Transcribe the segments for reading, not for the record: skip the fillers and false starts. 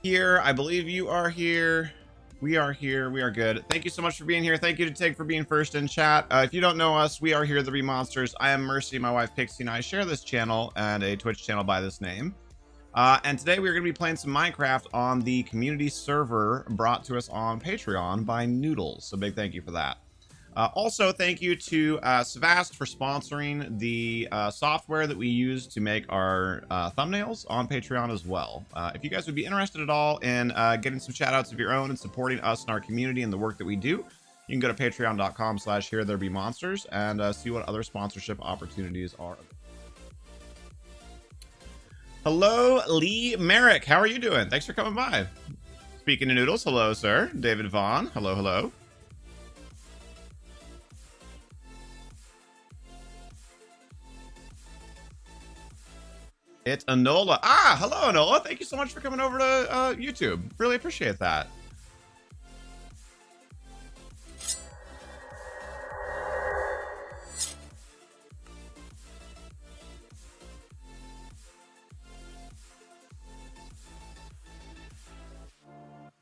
here. I believe you are here. We are here. We are good. Thank you so much for being here. Thank you to Tig for being first in chat. If you don't know us, we are HereThereBeMonsters. I am Mercy. My wife Pixie and I share this channel and a Twitch channel by this name. And today we're going to be playing some Minecraft on the community server brought to us on Patreon by Noodles. So big thank you for that. Also, thank you to Savast for sponsoring the software that we use to make our thumbnails on Patreon as well. If you guys would be interested at all in getting some shout outs of your own and supporting us and our community and the work that we do, you can go to patreon.com/HereThereBeMonsters and see what other sponsorship opportunities are. Hello, Lee Merrick. How are you doing? Thanks for coming by. Speaking of Noodles, hello, sir. David Vaughn. Hello, hello. It's Enola. Ah, hello, Enola. Thank you so much for coming over to YouTube. Really appreciate that.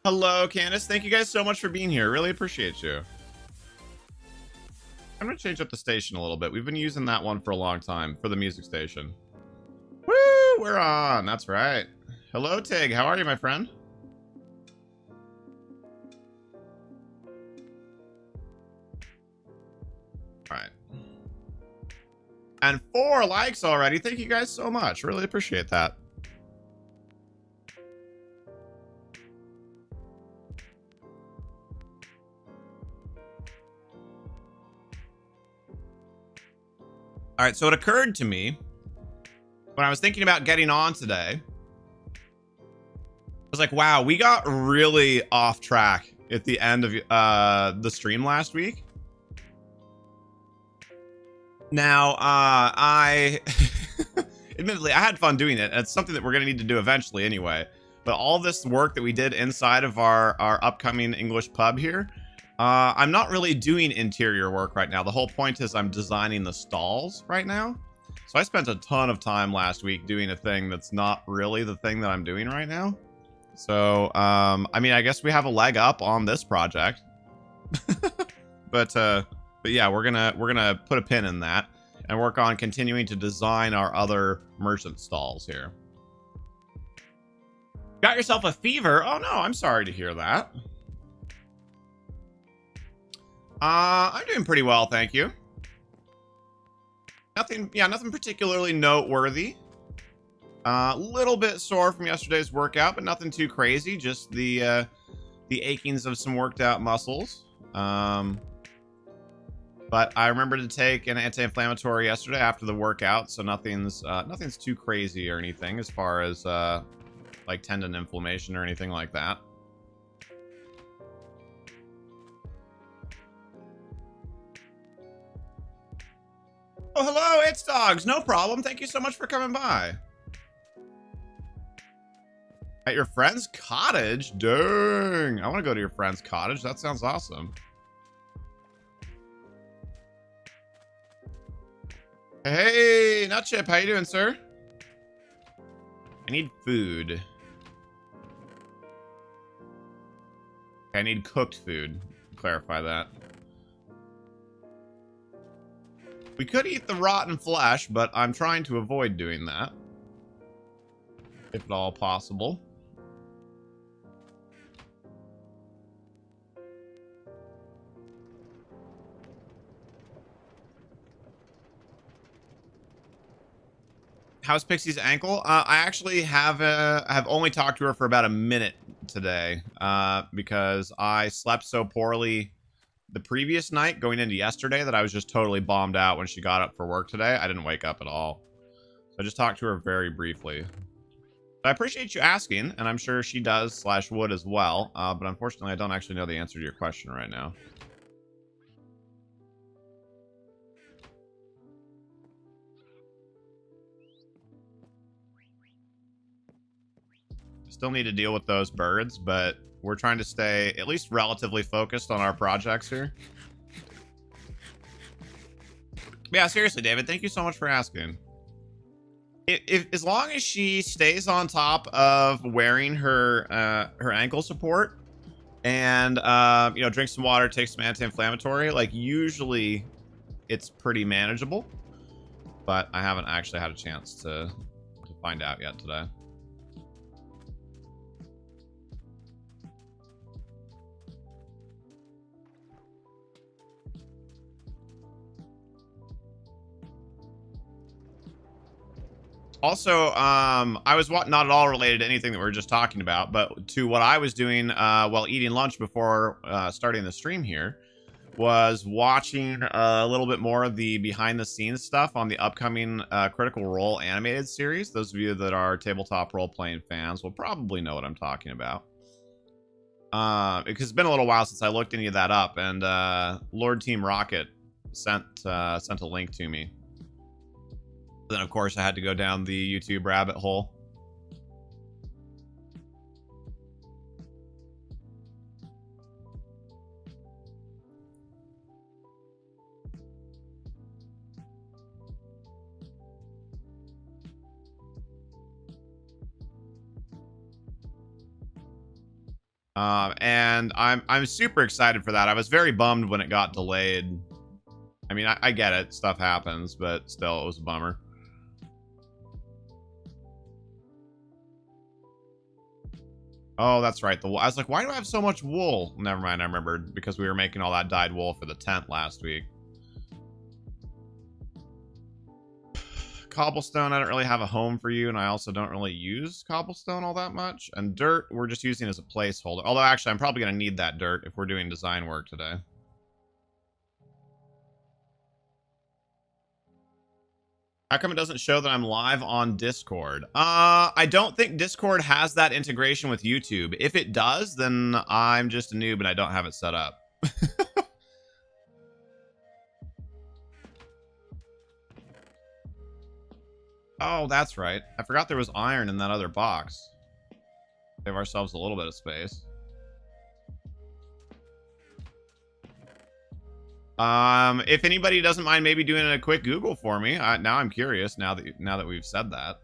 Hello, Candace. Thank you guys so much for being here. Really appreciate you. I'm going to change up the station a little bit. We've been using that one for a long time for the music station. Woo! We're on. That's right. Hello, Tig. How are you, my friend? All right. And 4 likes already. Thank you guys so much. Really appreciate that. All right, so it occurred to me when I was thinking about getting on today, I was like, wow, we got really off track at the end of the stream last week. Now, I admittedly, I had fun doing it. And it's something that we're going to need to do eventually anyway. But all this work that we did inside of our upcoming English pub here, I'm not really doing interior work right now. The whole point is I'm designing the stalls right now. So I spent a ton of time last week doing a thing that's not really the thing that I'm doing right now. So, I mean, I guess we have a leg up on this project. but yeah, we're gonna put a pin in that and work on continuing to design our other merchant stalls here. Got yourself a fever? Oh no, I'm sorry to hear that. I'm doing pretty well, thank you. Nothing particularly noteworthy. Little bit sore from yesterday's workout, but nothing too crazy. Just the achings of some worked out muscles. But I remembered to take an anti-inflammatory yesterday after the workout, so nothing's too crazy or anything as far as like tendon inflammation or anything like that. Oh, hello, it's Dogs. No problem. Thank you so much for coming by. At your friend's cottage? Dang. I want to go to your friend's cottage. That sounds awesome. Hey, Nutchip. How you doing, sir? I need food. I need cooked food. Clarify that. We could eat the rotten flesh, but I'm trying to avoid doing that. If at all possible. How's Pixie's ankle? I actually have only talked to her for about a minute today because I slept so poorly the previous night going into yesterday that I was just totally bombed out when she got up for work today. I didn't wake up at all. So I just talked to her very briefly. But I appreciate you asking, and I'm sure she does / would as well. But unfortunately, I don't actually know the answer to your question right now. Still need to deal with those birds, but we're trying to stay at least relatively focused on our projects here. Yeah, seriously, David, thank you so much for asking. If as long as she stays on top of wearing her ankle support and you know, drink some water, take some anti-inflammatory, like usually it's pretty manageable. But I haven't actually had a chance to find out yet today. Also, I was not at all related to anything that we were just talking about, but to what I was doing while eating lunch before starting the stream here was watching a little bit more of the behind the scenes stuff on the upcoming Critical Role animated series. Those of you that are tabletop role playing fans will probably know what I'm talking about. Because it's been a little while since I looked any of that up, and Lord Team Rocket sent a link to me. Then, of course, I had to go down the YouTube rabbit hole. And I'm super excited for that. I was very bummed when it got delayed. I mean, I get it. Stuff happens, but still, it was a bummer. Oh, that's right. I was like, why do I have so much wool? Never mind, I remembered. Because we were making all that dyed wool for the tent last week. Cobblestone, I don't really have a home for you, and I also don't really use cobblestone all that much. And dirt, we're just using as a placeholder. Although, actually, I'm probably going to need that dirt if we're doing design work today. How come it doesn't show that I'm live on Discord? I don't think Discord has that integration with YouTube. If it does, then I'm just a noob and I don't have it set up. Oh, that's right. I forgot there was iron in that other box. Save ourselves a little bit of space. If anybody doesn't mind maybe doing a quick Google for me, now I'm curious. Now that we've said that,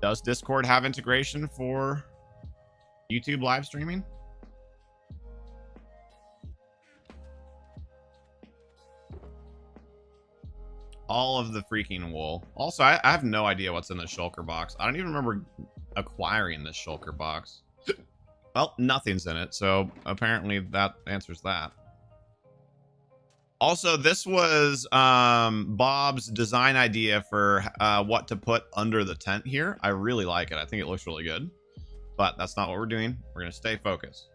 does Discord have integration for YouTube live streaming? All of the freaking wool. Also, I have no idea what's in the shulker box. I don't even remember acquiring this shulker box. Well, nothing's in it, so apparently that answers that. Also, this was Bob's design idea for what to put under the tent here. I really like it. I think it looks really good. But that's not what we're doing. We're going to stay focused.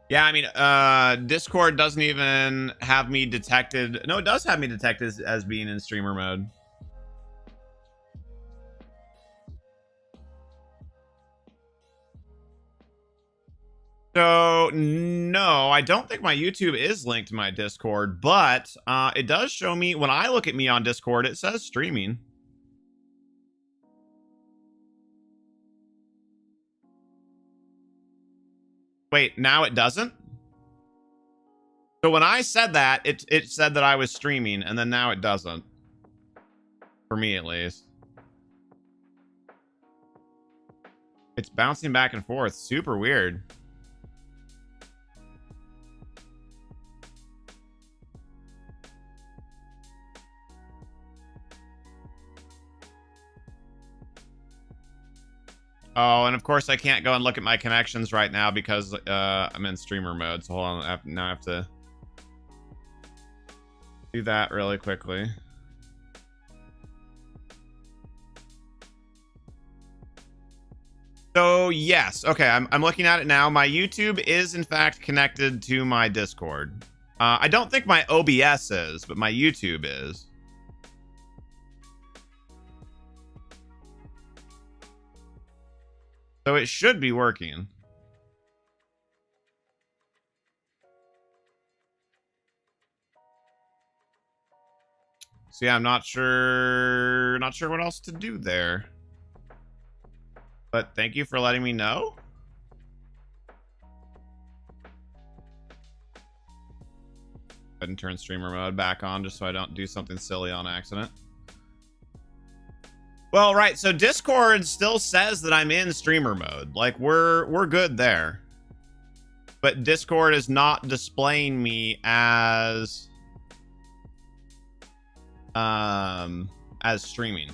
Yeah, I mean, Discord doesn't even have me detected. No, it does have me detected as being in streamer mode. So, no, I don't think my YouTube is linked to my Discord, but it does show me, when I look at me on Discord, it says streaming. Wait, now it doesn't? So when I said that, it said that I was streaming, and then now it doesn't. For me, at least. It's bouncing back and forth. Super weird. Oh, and of course I can't go and look at my connections right now because I'm in streamer mode. So hold on, now I have to do that really quickly. So yes, okay, I'm looking at it now. My YouTube is in fact connected to my Discord. I don't think my OBS is, but my YouTube is. So it should be working. So yeah, I'm not sure what else to do there. But thank you for letting me know. Go ahead and turn streamer mode back on just so I don't do something silly on accident. Well, right, so Discord still says that I'm in streamer mode. Like, we're good there. But Discord is not displaying me as streaming.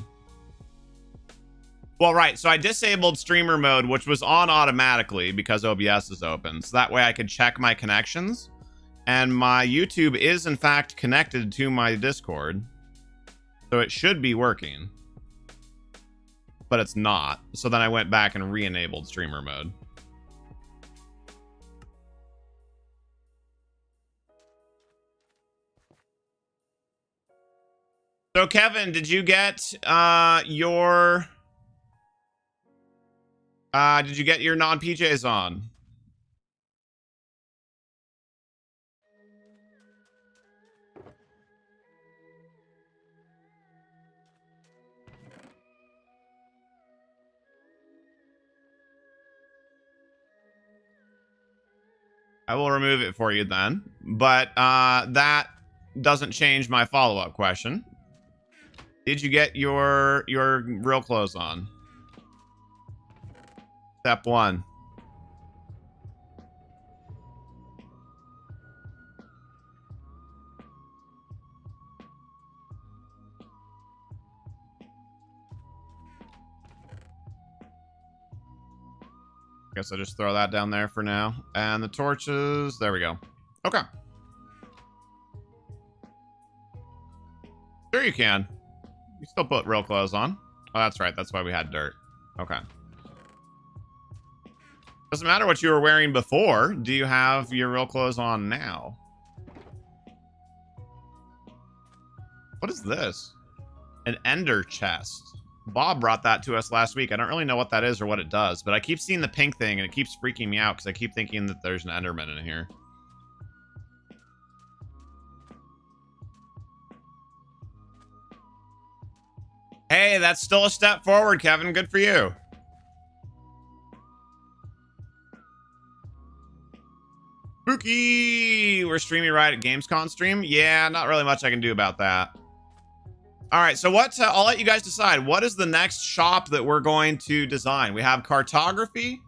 Well, right, so I disabled streamer mode, which was on automatically because OBS is open. So that way I could check my connections. And my YouTube is, in fact, connected to my Discord. So it should be working. But it's not. So then I went back and re-enabled streamer mode. So Kevin, did you get your non-PJs on? I will remove it for you then. But that doesn't change my follow-up question. Did you get your real clothes on? Step 1. Guess I'll just throw that down there for now. And the torches, there we go. Okay. Sure you can. You still put real clothes on. Oh, that's right. That's why we had dirt. Okay. Doesn't matter what you were wearing before. Do you have your real clothes on now? What is this? An ender chest. Bob brought that to us last week. I don't really know what that is or what it does, but I keep seeing the pink thing and it keeps freaking me out because I keep thinking that there's an enderman in here. Hey, that's still a step forward, Kevin. Good for you. Spooky! We're streaming right at Gamescom stream? Yeah, not really much I can do about that. All right, so I'll let you guys decide. What is the next shop that we're going to design? We have cartography.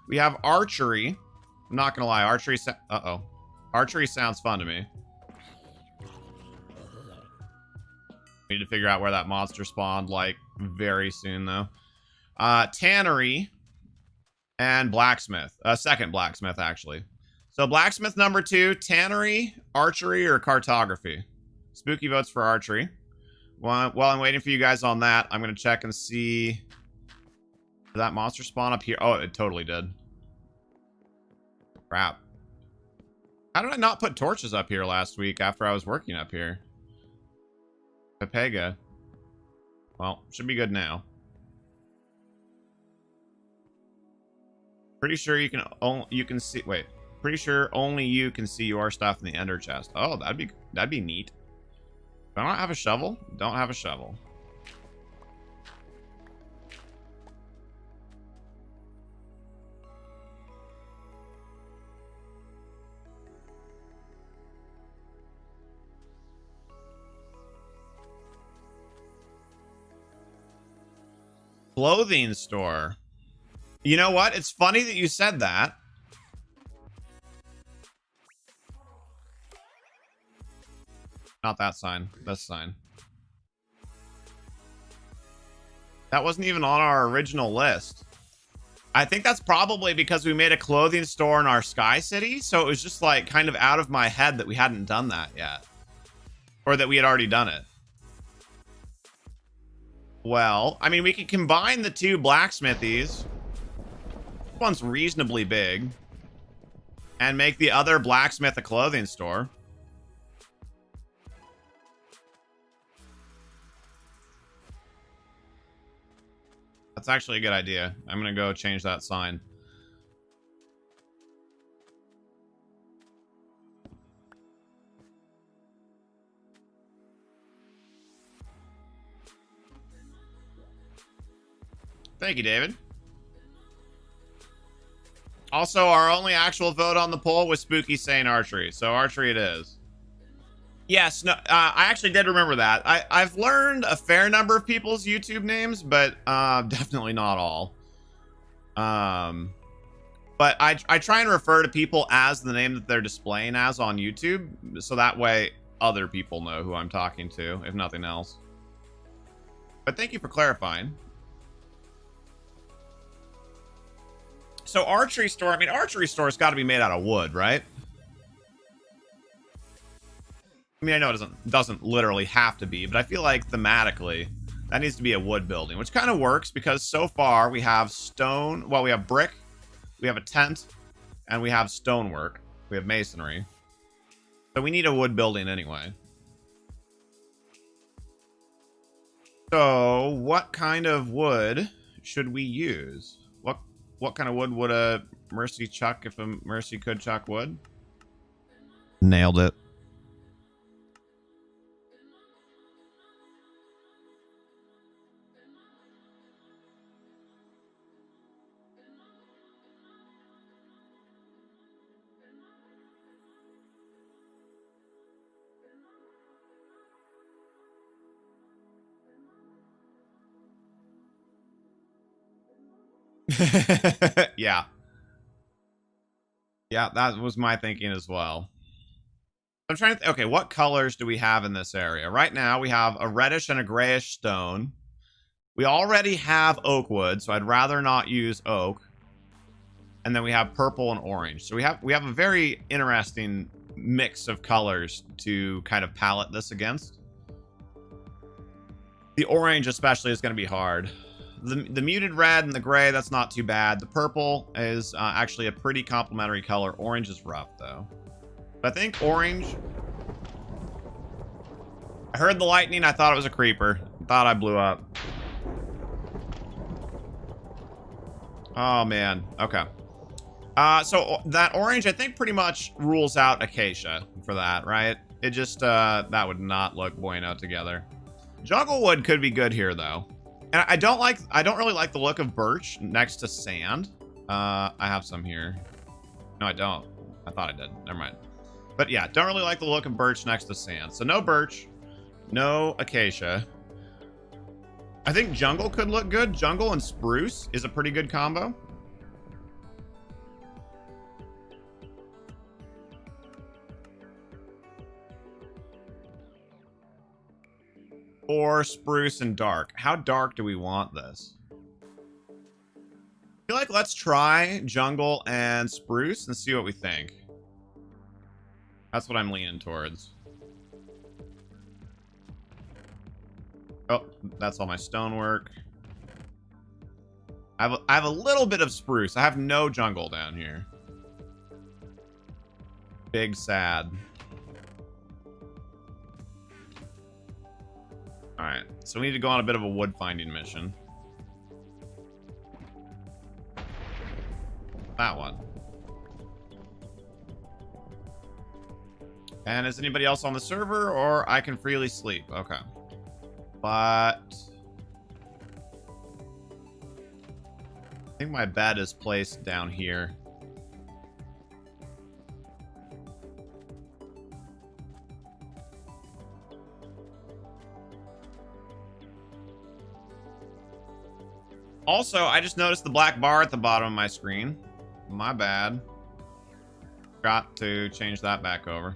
We have archery. I'm not going to lie. Archery sounds fun to me. We need to figure out where that monster spawned, like, very soon, though. Tannery. And blacksmith. Second blacksmith, actually. So blacksmith number 2, tannery, archery, or cartography? Spooky votes for archery. While I'm waiting for you guys on that, I'm going to check and see. Did that monster spawn up here? Oh, it totally did. Crap. How did I not put torches up here last week after I was working up here? Pepega. Well, should be good now. Pretty sure you can see. Wait. Pretty sure only you can see your stuff in the ender chest. Oh, that'd be neat. Do I not have a shovel? Don't have a shovel. Clothing store. You know what? It's funny that you said that. Not that sign. This sign. That wasn't even on our original list. I think that's probably because we made a clothing store in our Sky City. So it was just like kind of out of my head that we hadn't done that yet. Or that we had already done it. Well, I mean, we could combine the two blacksmithies. One's reasonably big. And make the other blacksmith a clothing store. That's actually a good idea. I'm going to go change that sign. Thank you, David. Also, our only actual vote on the poll was Spooky saying archery. So archery it is. Yes, no, I actually did remember that. I've learned a fair number of people's YouTube names, but definitely not all. But I try and refer to people as the name that they're displaying as on YouTube, so that way other people know who I'm talking to, if nothing else. But thank you for clarifying. So archery store, I mean, archery store's got to be made out of wood, right? I mean, I know it doesn't literally have to be, but I feel like thematically that needs to be a wood building, which kind of works because so far we have stone, well, we have brick, we have a tent, and we have stonework. We have masonry. So we need a wood building anyway. So what kind of wood should we use? What kind of wood would a Mercy chuck if a Mercy could chuck wood? Nailed it. Yeah. Yeah, that was my thinking as well. I'm trying to okay, what colors do we have in this area? Right now, we have a reddish and a grayish stone. We already have oak wood, so I'd rather not use oak. And then we have purple and orange. So we have a very interesting mix of colors to kind of palette this against. The orange especially is going to be hard. The muted red and the gray, that's not too bad. The purple is actually a pretty complementary color. Orange is rough, though. But I think orange... I heard the lightning. I thought it was a creeper. I thought I blew up. Oh, man. Okay. So that orange, I think, pretty much rules out acacia for that, right? It just, that would not look bueno together. Jungle wood could be good here, though. And I don't really like the look of birch next to sand. I have some here. No, I don't. I thought I did. Never mind. But yeah, don't really like the look of birch next to sand. So no birch, no acacia. I think jungle could look good. Jungle and spruce is a pretty good combo. Or spruce and dark. How dark do we want this? I feel like let's try jungle and spruce and see what we think. That's what I'm leaning towards. Oh, that's all my stonework. I have a little bit of spruce. I have no jungle down here. Big sad. Alright, so we need to go on a bit of a wood finding mission. That one. And is anybody else on the server, or I can freely sleep? Okay. But... I think my bed is placed down here. Also, I just noticed the black bar at the bottom of my screen. My bad. Got to change that back over.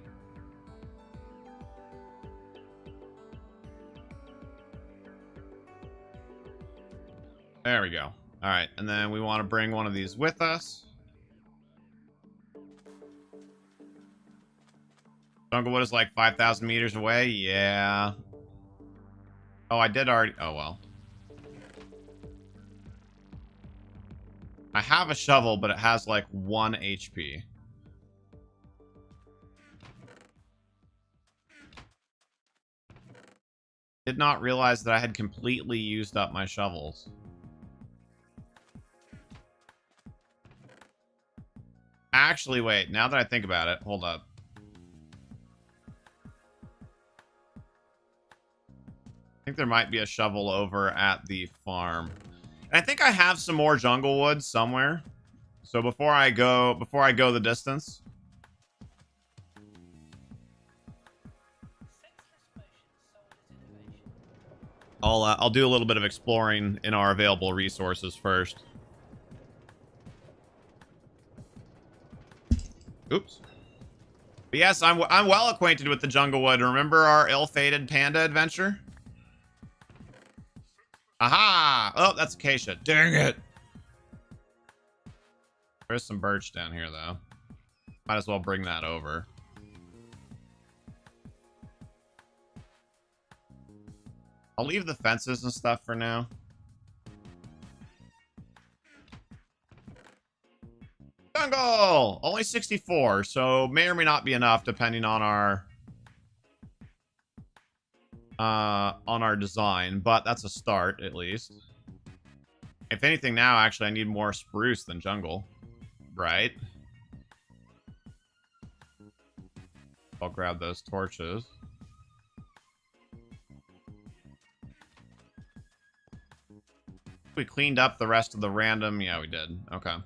There we go. All right, and then we want to bring one of these with us. Junglewood is like 5,000 meters away. Yeah. Oh, I did already. Oh, well. I have a shovel, but it has like 1 HP. Did not realize that I had completely used up my shovels. Actually, wait, now that I think about it, hold up. I think there might be a shovel over at the farm. And I think I have some more jungle wood somewhere. So before I go the distance, I'll do a little bit of exploring in our available resources first. Oops. But yes, I'm well acquainted with the jungle wood. Remember our ill-fated panda adventure? Aha! Oh, that's acacia. Dang it. There's some birch down here, though. Might as well bring that over. I'll leave the fences and stuff for now. Jungle! Only 64, so may or may not be enough depending on our design, but that's a start at least. If anything now, actually, I need more spruce than jungle, right? I'll grab those torches. We cleaned up the rest of the random. Yeah, we did. Okay.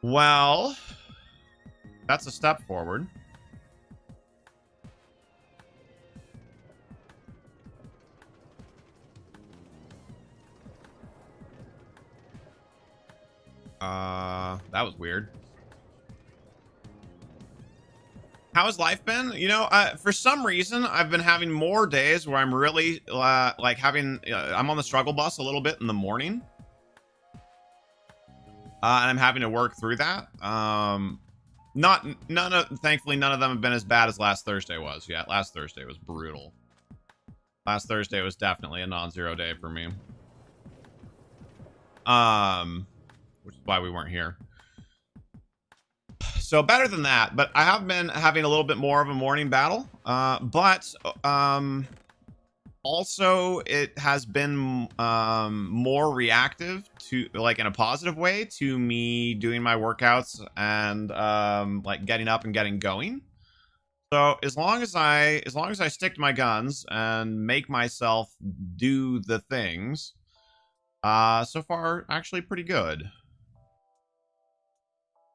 Well, that's a step forward. That was weird. How has life been? You know, for some reason, I've been having more days where I'm really like having. I'm on the struggle bus a little bit in the morning, and I'm having to work through that. Thankfully, none of them have been as bad as last Thursday was. Yeah, last Thursday was brutal. Last Thursday was definitely a non-zero day for me. Which is why we weren't here. So better than that, but I have been having a little bit more of a morning battle. Also it has been more reactive to, like, in a positive way to me doing my workouts and like getting up and getting going. So as long as I stick to my guns and make myself do the things, so far actually pretty good.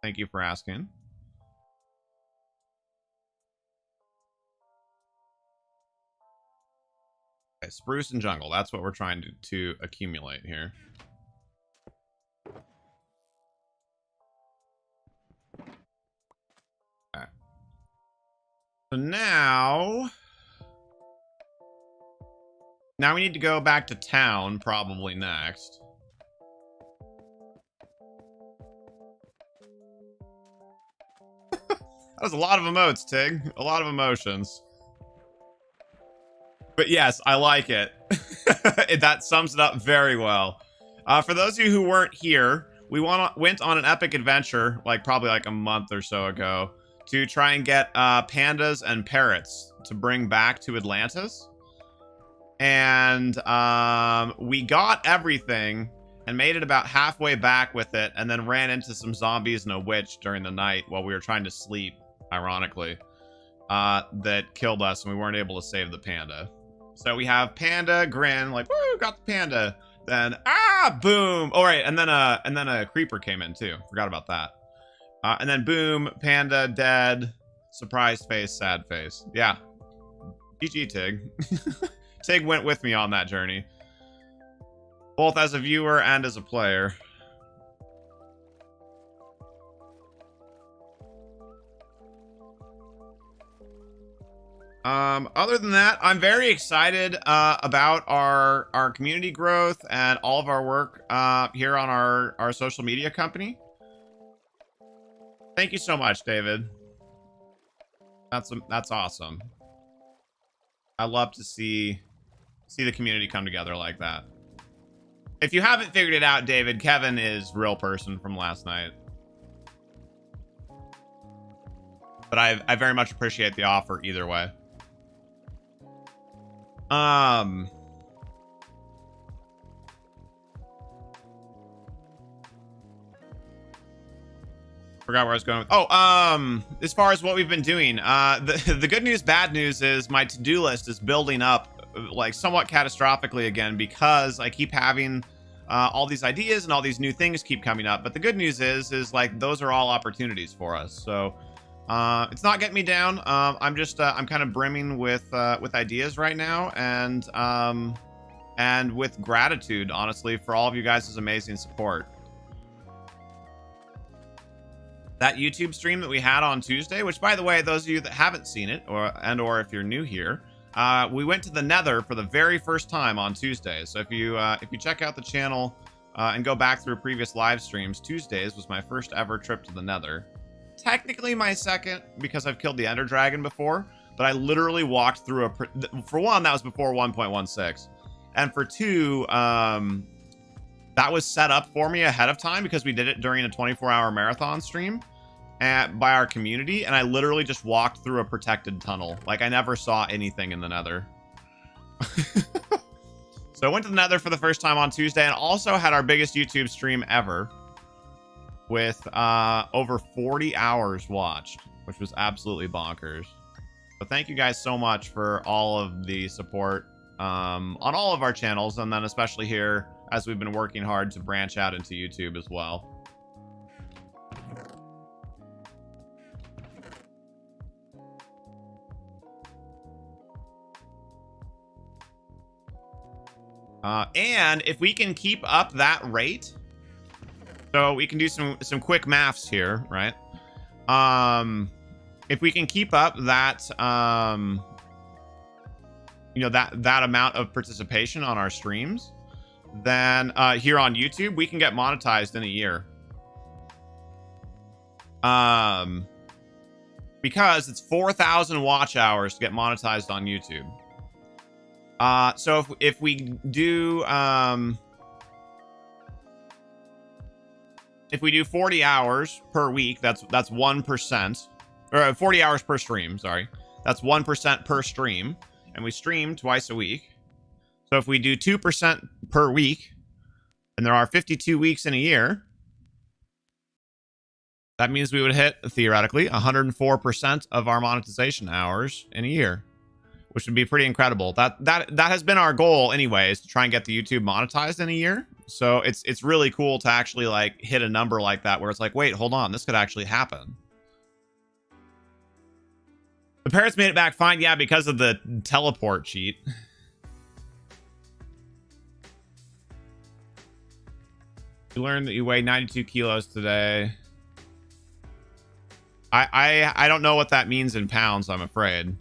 Thank you for asking. Okay, Spruce and Jungle. That's what we're trying to accumulate here. Okay. So now we need to go back to town probably next. That was a lot of emotes, Tig. A lot of emotions. But yes, I like it. That sums it up very well. For those of you who weren't here, we went on an epic adventure, probably a month or so ago, to try and get pandas and parrots to bring back to Atlantis. And we got everything and made it about halfway back with it, and then ran into some zombies and a witch during the night while we were trying to sleep, ironically, that killed us, and we weren't able to save the panda. So we have panda, grin, like, woo, got the panda. Then, boom. All right, and then a creeper came in too. Forgot about that. And then boom, panda dead. Surprised face, sad face. Yeah. GG, Tig. Tig went with me on that journey, both as a viewer and as a player. Other than that, I'm very excited about our community growth and all of our work here on our social media company. Thank you so much, David. That's awesome. I love to see the community come together like that. If you haven't figured it out, David, Kevin is real person from last night. But I very much appreciate the offer either way. Forgot where I was going with. As far as what we've been doing, the good news, bad news is my to-do list is building up like somewhat catastrophically again, because I keep having all these ideas and all these new things keep coming up. But the good news is like those are all opportunities for us. So it's not getting me down. I'm just I'm kind of brimming with ideas right now, and with gratitude, honestly, for all of you guys' amazing support. That YouTube stream that we had on Tuesday, which, by the way, those of you that haven't seen it, or if you're new here, we went to the Nether for the very first time on Tuesday. So if you check out the channel and go back through previous live streams, Tuesdays was my first ever trip to the Nether. Technically my second, because I've killed the Ender Dragon before, but I literally walked through for one, that was before 1.16, and for two, that was set up for me ahead of time because we did it during a 24-hour marathon stream by our community, and I literally just walked through a protected tunnel. Like, I never saw anything in the Nether. So I went to the Nether for the first time on Tuesday, and also had our biggest YouTube stream ever with over 40 hours watched, which was absolutely bonkers. So thank you guys so much for all of the support on all of our channels, and then especially here, as we've been working hard to branch out into YouTube as well. And if we can keep up that rate, so we can do some quick maths here, right? If we can keep up that you know, that amount of participation on our streams, then here on YouTube, we can get monetized in a year. Because it's 4,000 watch hours to get monetized on YouTube. So if we do 40 hours per week, that's 1%, or 40 hours per stream, sorry. That's 1% per stream, and we stream twice a week. So if we do 2% per week, and there are 52 weeks in a year, that means we would hit, theoretically, 104% of our monetization hours in a year, which would be pretty incredible. That has been our goal anyways, to try and get the YouTube monetized in a year. So it's really cool to actually like hit a number like that, where it's like, wait, hold on, this could actually happen. The parrots made it back fine, yeah, because of the teleport cheat. You learned that you weighed 92 kilos today. I don't know what that means in pounds, I'm afraid.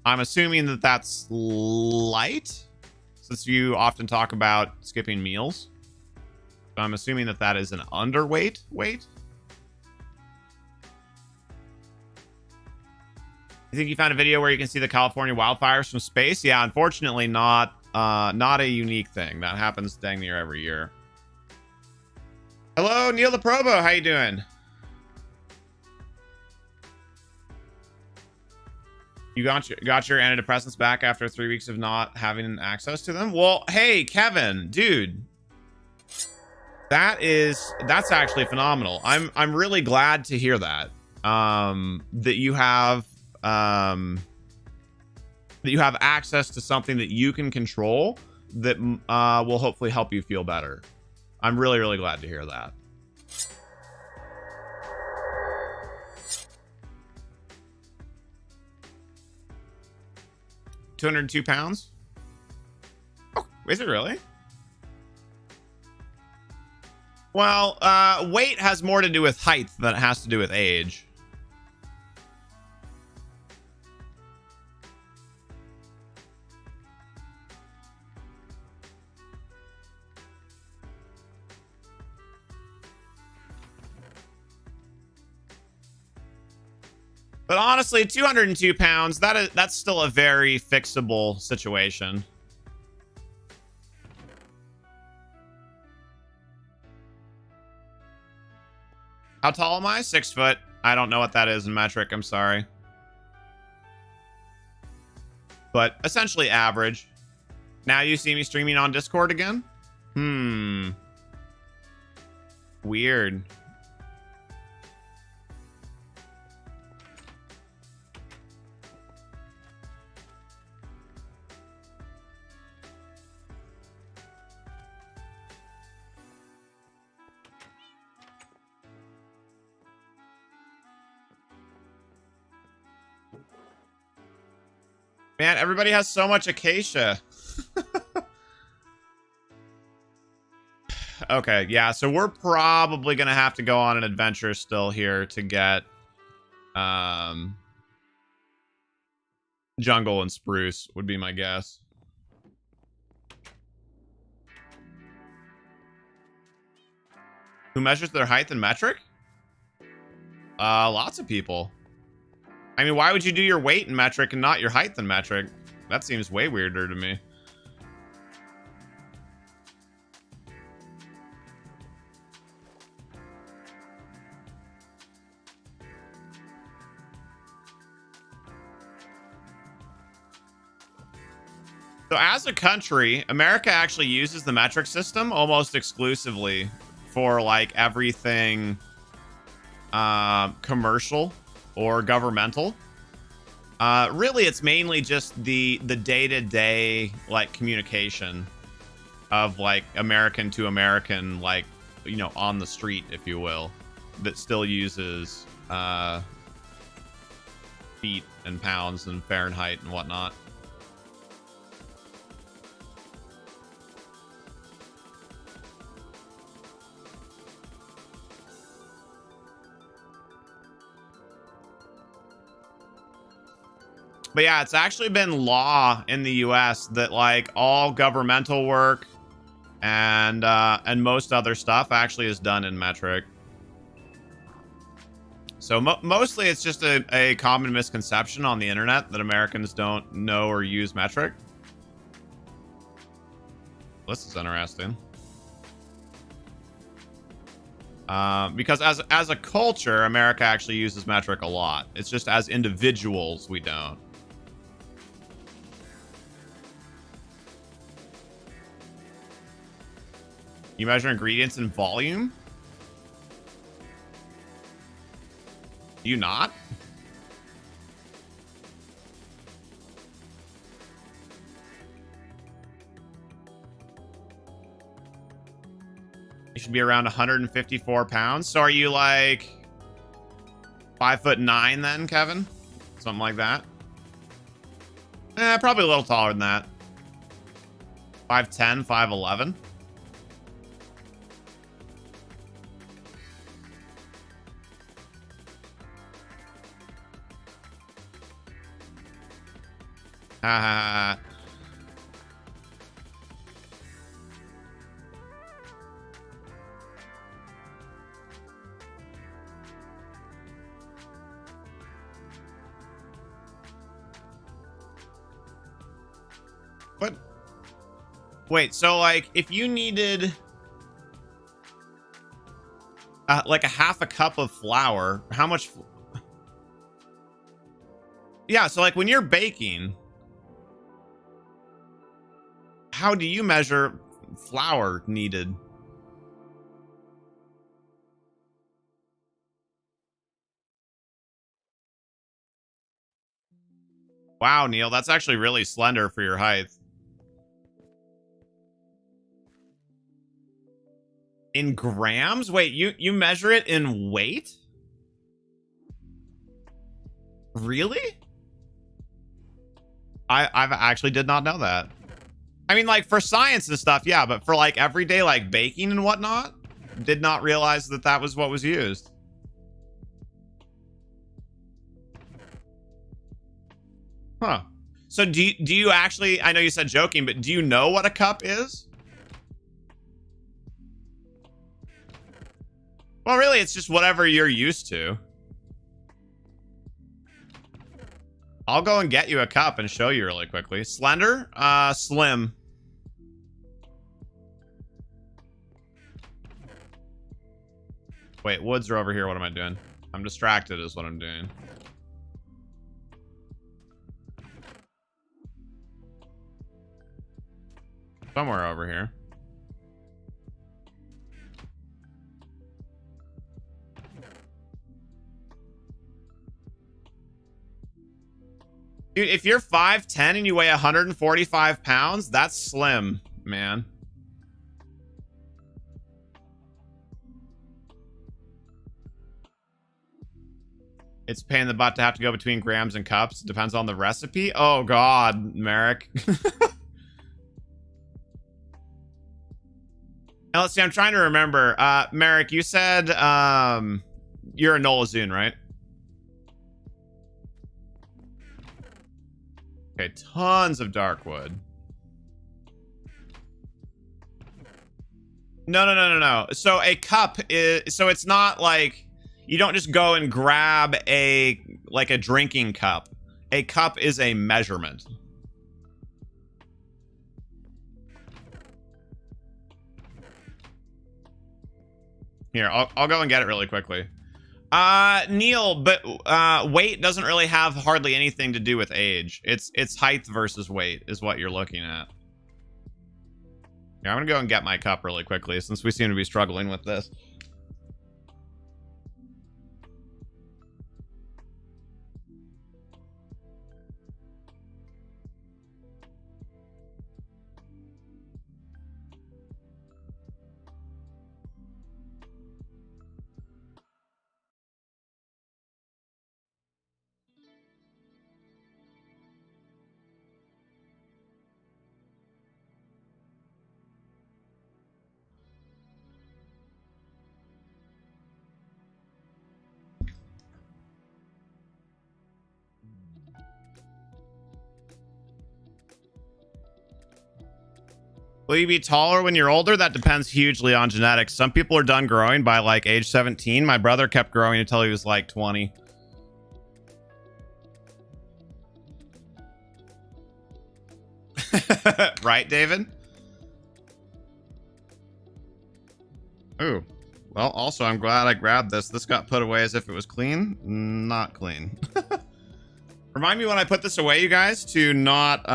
I'm assuming that that's light, since you often talk about skipping meals. So I'm assuming that that is an underweight weight. You think you found a video where you can see the California wildfires from space? Yeah, unfortunately not a unique thing. That happens dang near every year. Hello, Neil the Probo. How you doing? You got your antidepressants back after 3 weeks of not having access to them? Well, hey, Kevin, dude. That's actually phenomenal. I'm really glad to hear that. That you have access to something that you can control that will hopefully help you feel better. I'm really, really glad to hear that. £202? Oh, is it really? Well, weight has more to do with height than it has to do with age. But honestly, 202 pounds, that's still a very fixable situation. How tall am I? 6 foot. I don't know what that is in metric. I'm sorry. But essentially average. Now you see me streaming on Discord again? Weird. Man, everybody has so much acacia. Okay, yeah, so we're probably gonna have to go on an adventure still here to get jungle and spruce would be my guess. Who measures their height in metric? Lots of people. I mean, why would you do your weight in metric and not your height in metric? That seems way weirder to me. So as a country, America actually uses the metric system almost exclusively for like everything commercial or governmental. Really, it's mainly just the day-to-day like communication of like American to American, like, you know, on the street, if you will, that still uses feet and pounds and Fahrenheit and whatnot. But yeah, it's actually been law in the US that like all governmental work and most other stuff actually is done in metric. So mostly it's just a common misconception on the internet that Americans don't know or use metric. This is interesting. Because as a culture, America actually uses metric a lot. It's just as individuals, we don't. You measure ingredients in volume? Do you not? You should be around 154 pounds. So are you like 5'9" then, Kevin? Something like that? Probably a little taller than that. 5'10", 5'11". What? Wait, so like if you needed like a half a cup of flour, how much? Yeah, so like when you're baking, how do you measure flour needed? Wow, Neil, that's actually really slender for your height. In grams? Wait, you measure it in weight? Really? I've actually did not know that. I mean, like for science and stuff, yeah, but for like everyday like baking and whatnot, did not realize that that was what was used. Huh. So do you actually, I know you said joking, but do you know what a cup is? Well, really, it's just whatever you're used to. I'll go and get you a cup and show you really quickly. Slender? Slim. Wait, woods are over here. What am I doing? I'm distracted is what I'm doing. Somewhere over here. Dude, if you're 5'10" and you weigh 145 pounds, that's slim, man. It's a pain in the butt to have to go between grams and cups. Depends on the recipe. Oh God, Merrick. Now, let's see, I'm trying to remember. Merrick, you said you're a Nolazun, right? Okay, tons of dark wood. No. So a cup is, so it's not like you don't just go and grab a drinking cup. A cup is a measurement. Here, I'll go and get it really quickly. Neil, but weight doesn't really have hardly anything to do with age. It's height versus weight is what you're looking at. Yeah, I'm gonna go and get my cup really quickly since we seem to be struggling with this. Will you be taller when you're older? That depends hugely on genetics. Some people are done growing by like age 17. My brother kept growing until he was like 20. Right, David? Ooh. Well, also, I'm glad I grabbed this. This got put away as if it was clean. Not clean. Remind me when I put this away, you guys, to not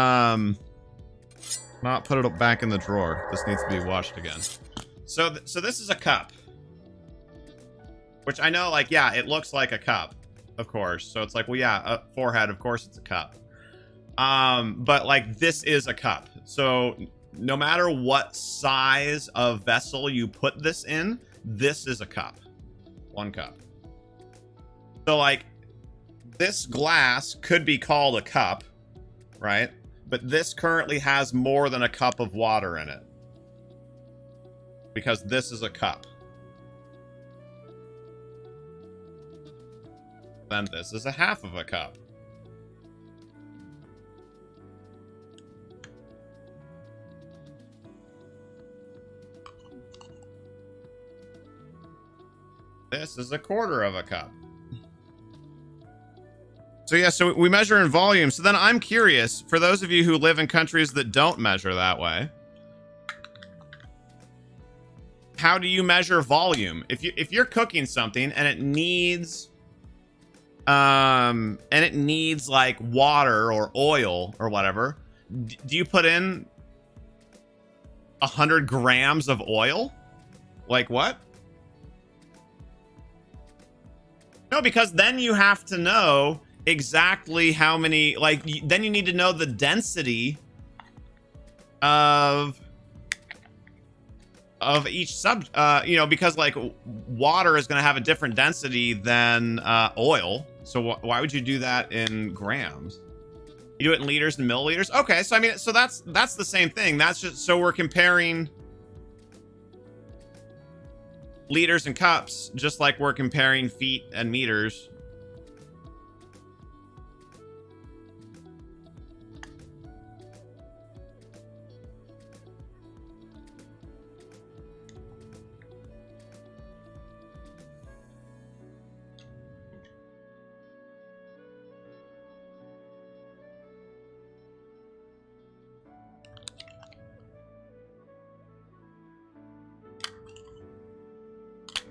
put it back in the drawer. This needs to be washed again. So this is a cup. Which I know, like, yeah, it looks like a cup, of course. So it's like, well, yeah, a forehead, of course it's a cup. But, like, this is a cup. So no matter what size of vessel you put this in, this is a cup. One cup. So, like, this glass could be called a cup, right? But this currently has more than a cup of water in it. Because this is a cup. Then this is a half of a cup. This is a quarter of a cup. So yeah, so we measure in volume. So then I'm curious, for those of you who live in countries that don't measure that way, how do you measure volume? If you're cooking something and it needs like water or oil or whatever, do you put in 100 grams of oil? Like what? No, because then you have to know exactly how many, like, then you need to know the density of each you know, because like water is going to have a different density than oil. So why would you do that in grams? You do it in liters and milliliters. Okay, so I mean, so that's the same thing. That's just, so we're comparing liters and cups, just like we're comparing feet and meters.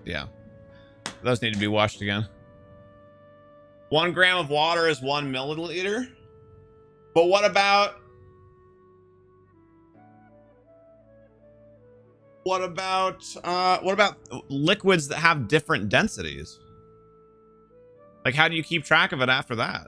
Yeah, those need to be washed again. 1 gram of water is 1 milliliter. But what about liquids that have different densities? Like, how do you keep track of it after that?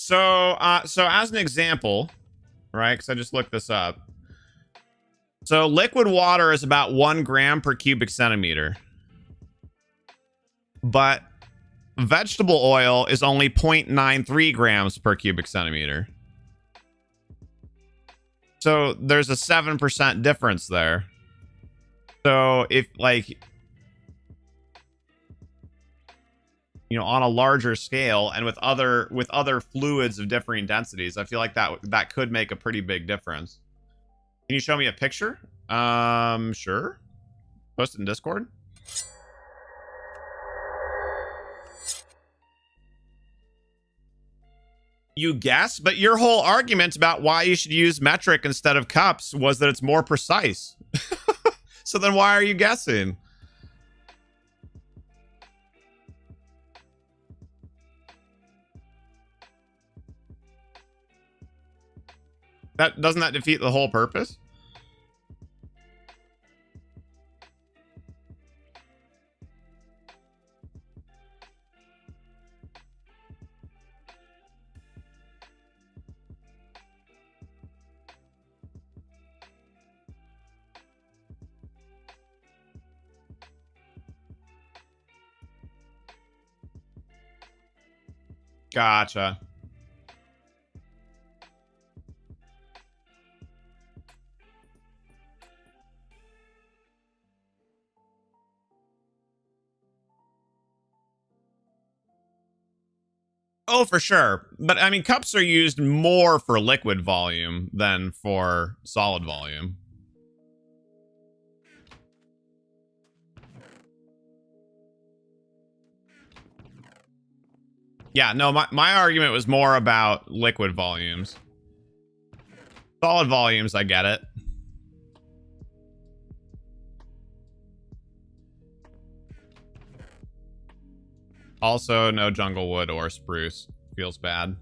So as an example, right? Because I just looked this up. So liquid water is about 1 gram per cubic centimeter. But vegetable oil is only 0.93 grams per cubic centimeter. So there's a 7% difference there. So if like, you know, on a larger scale and with other fluids of differing densities, I feel like that could make a pretty big difference. Can you show me a picture? Sure. Post it in Discord. You guess, but your whole argument about why you should use metric instead of cups was that it's more precise. So then why are you guessing? Doesn't that defeat the whole purpose? Gotcha. Oh, for sure. But I mean, cups are used more for liquid volume than for solid volume. Yeah, no, my argument was more about liquid volumes. Solid volumes, I get it. Also, no jungle wood or spruce. Feels bad.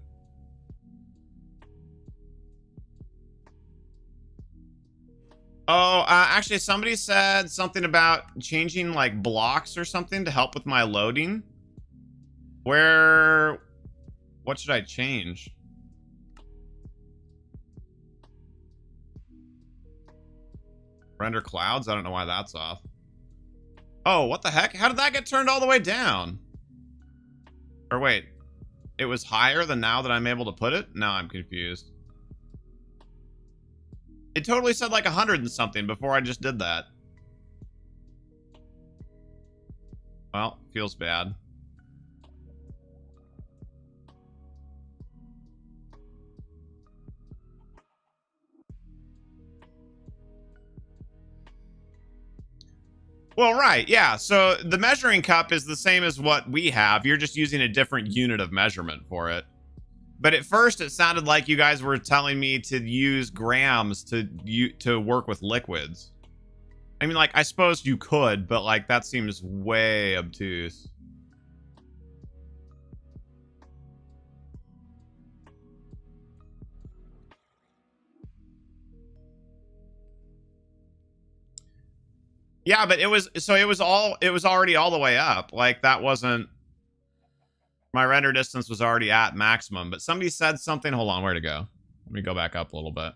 Oh, actually, somebody said something about changing, like, blocks or something to help with my loading. What should I change? Render clouds? I don't know why that's off. Oh, what the heck? How did that get turned all the way down? Or wait, it was higher than now that I'm able to put it? Now I'm confused. It totally said like 100 and something before I just did that. Well, feels bad. Well, right, yeah. So the measuring cup is the same as what we have. You're just using a different unit of measurement for it. But at first, it sounded like you guys were telling me to use grams to work with liquids. I mean, like, I suppose you could, but, like, that seems way obtuse. Yeah, but it was already all the way up. Like, that wasn't, my render distance was already at maximum, but somebody said something. Hold on, where to go? Let me go back up a little bit.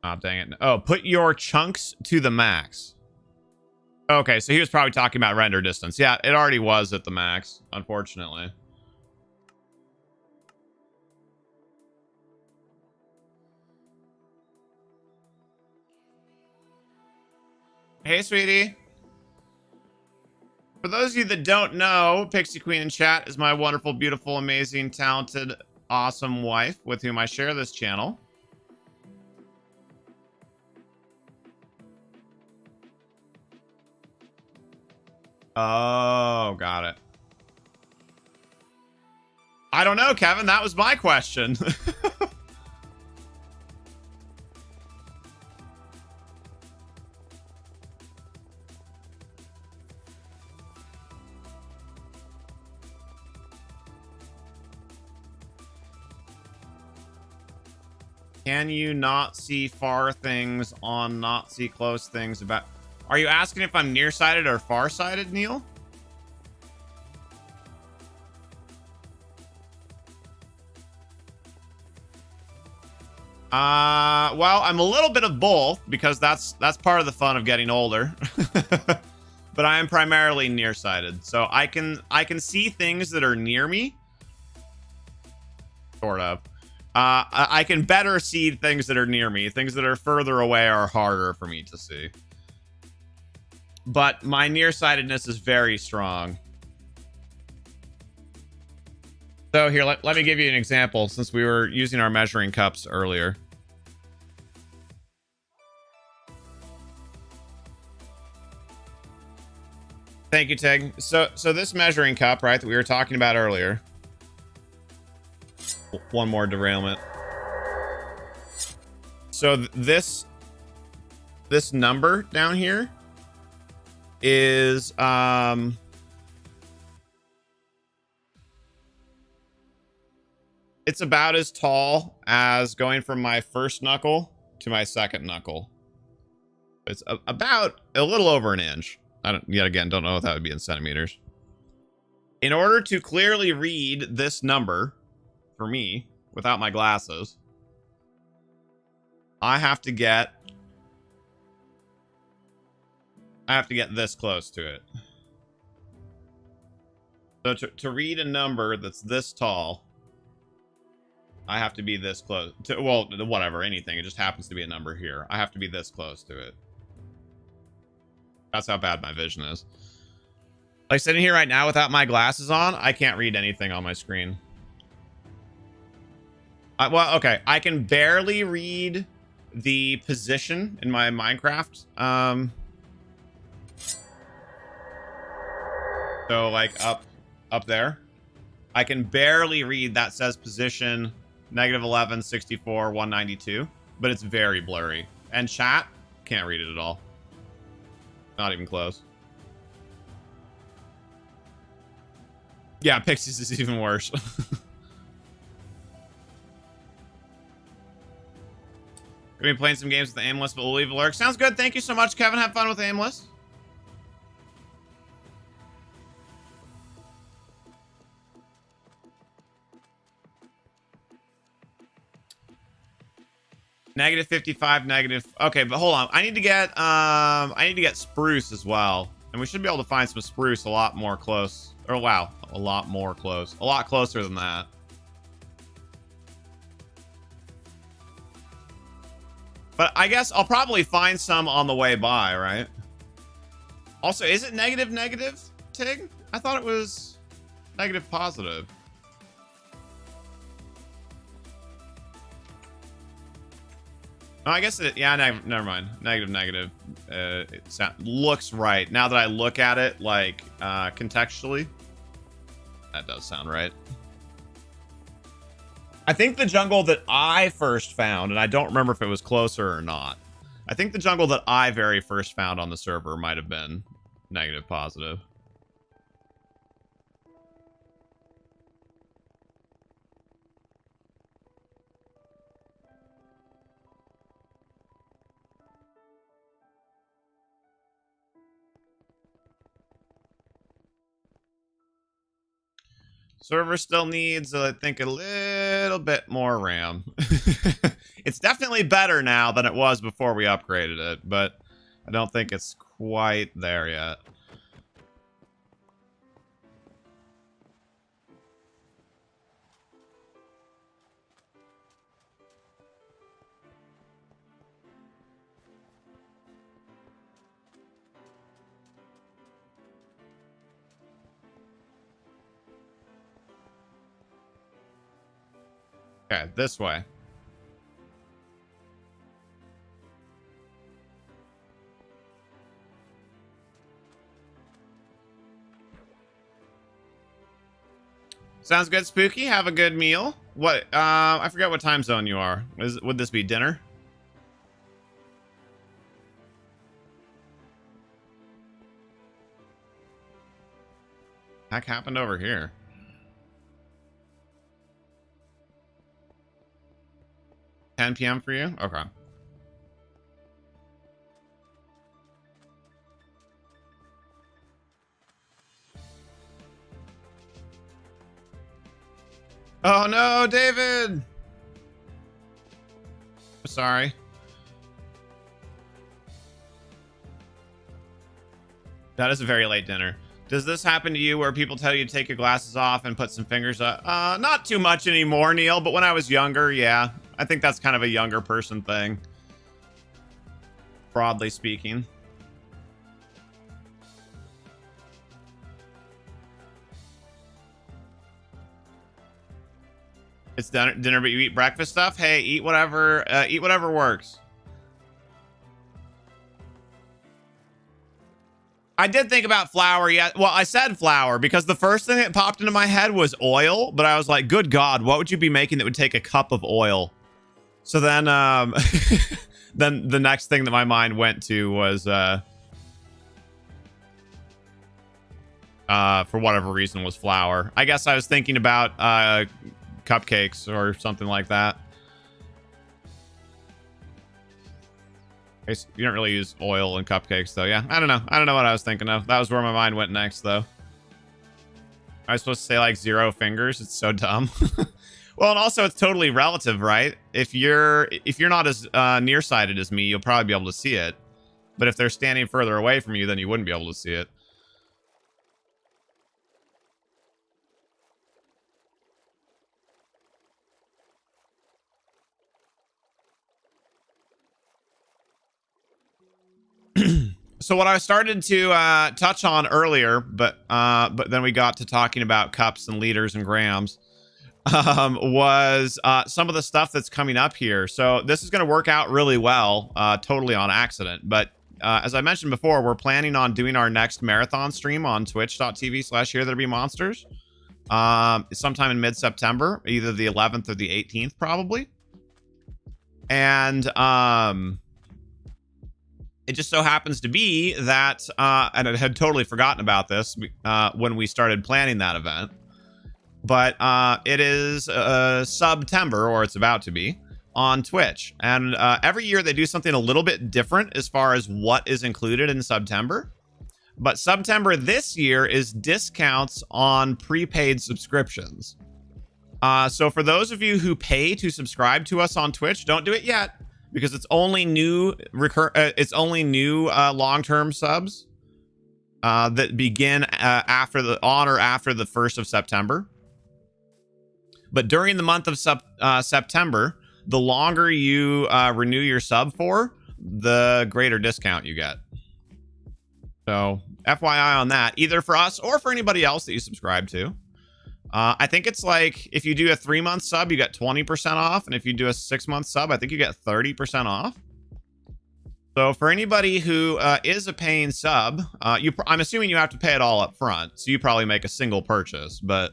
Oh, dang it. Oh, put your chunks to the max. Okay, so he was probably talking about render distance. Yeah, it already was at the max, unfortunately. Hey, sweetie. For those of you that don't know, Pixie Queen in chat is my wonderful, beautiful, amazing, talented, awesome wife with whom I share this channel. Oh, got it. I don't know, Kevin. That was my question. Can you not see far things on not see close things about... Are you asking if I'm nearsighted or farsighted, Neil? Well, I'm a little bit of both because that's part of the fun of getting older. But I am primarily nearsighted, so I can see things that are near me. Sort of. I can better see things that are near me. Things that are further away are harder for me to see. But my nearsightedness is very strong. So here, let me give you an example since we were using our measuring cups earlier. Thank you, Tig. So this measuring cup, right, that we were talking about earlier. One more derailment. So this number down here is it's about as tall as going from my first knuckle to my second knuckle. It's about a little over an inch. I don't, yet again, don't know if that would be in centimeters. In order to clearly read this number, for me, without my glasses, I have to get this close to it. So to read a number that's this tall, I have to be this close to, well, whatever, anything. It just happens to be a number here. I have to be this close to it. That's how bad my vision is. Like sitting here right now without my glasses on, I can't read anything on my screen. Well, okay. I can barely read the position in my Minecraft. So like up there. I can barely read that says position -11, 64, 192, but it's very blurry. And chat, can't read it at all. Not even close. Yeah, Pixies is even worse. We've been playing some games with Aimless, but we'll leave a lurk. Sounds good. Thank you so much, Kevin. Have fun with Aimless. -55, negative. Okay, but hold on. I need to get spruce as well. And we should be able to find some spruce a lot more close. Or wow, a lot more close. A lot closer than that. But I guess I'll probably find some on the way by, right? Also, is it negative, Tig? I thought it was negative positive. Oh, I guess it, yeah, never mind. Negative. It looks right. Now that I look at it, like, contextually, that does sound right. I think the jungle that I first found, and I don't remember if it was closer or not. I think the jungle that I very first found on the server might have been negative positive. Server still needs, I think, a little bit more RAM. It's definitely better now than it was before we upgraded it, but I don't think it's quite there yet. Okay, this way. Sounds good, Spooky. Have a good meal. What? I forget what time zone you are. Would this be dinner? Heck happened over here? 10 p.m. for you? Okay. Oh no, David. Sorry. That is a very late dinner. Does this happen to you where people tell you to take your glasses off and put some fingers up? Not too much anymore, Neil, but when I was younger, yeah. I think that's kind of a younger person thing, broadly speaking. It's dinner, but you eat breakfast stuff? Hey, eat whatever works. I did think about flour. Yeah, well, I said flour because the first thing that popped into my head was oil, but I was like, good God, what would you be making that would take a cup of oil? So then, then the next thing that my mind went to was, for whatever reason, was flour. I guess I was thinking about cupcakes or something like that. You don't really use oil in cupcakes, though. Yeah, I don't know. I don't know what I was thinking of. That was where my mind went next, though. I was supposed to say, like, 0 fingers. It's so dumb. Well, and also it's totally relative, right? If you're not as nearsighted as me, you'll probably be able to see it. But if they're standing further away from you, then you wouldn't be able to see it. So what I started to touch on earlier, but then we got to talking about cups and liters and grams, was some of the stuff that's coming up here. So this is going to work out really well, totally on accident. But as I mentioned before, we're planning on doing our next marathon stream on twitch.tv/HereThereBeMonsters sometime in mid-September, either the 11th or the 18th, probably. And it just so happens to be that, and I had totally forgotten about this when we started planning that event, but it is September, or it's about to be, on Twitch. And every year they do something a little bit different as far as what is included in September. But September this year is discounts on prepaid subscriptions. So for those of you who pay to subscribe to us on Twitch, don't do it yet, because it's only new long-term subs that begin after the 1st of September. But during the month of September, the longer you renew your sub for, the greater discount you get. So FYI on that, either for us or for anybody else that you subscribe to. I think it's like if you do a 3-month sub, you get 20% off. And if you do a 6-month sub, I think you get 30% off. So for anybody who is a paying sub, I'm assuming you have to pay it all up front. So you probably make a single purchase, but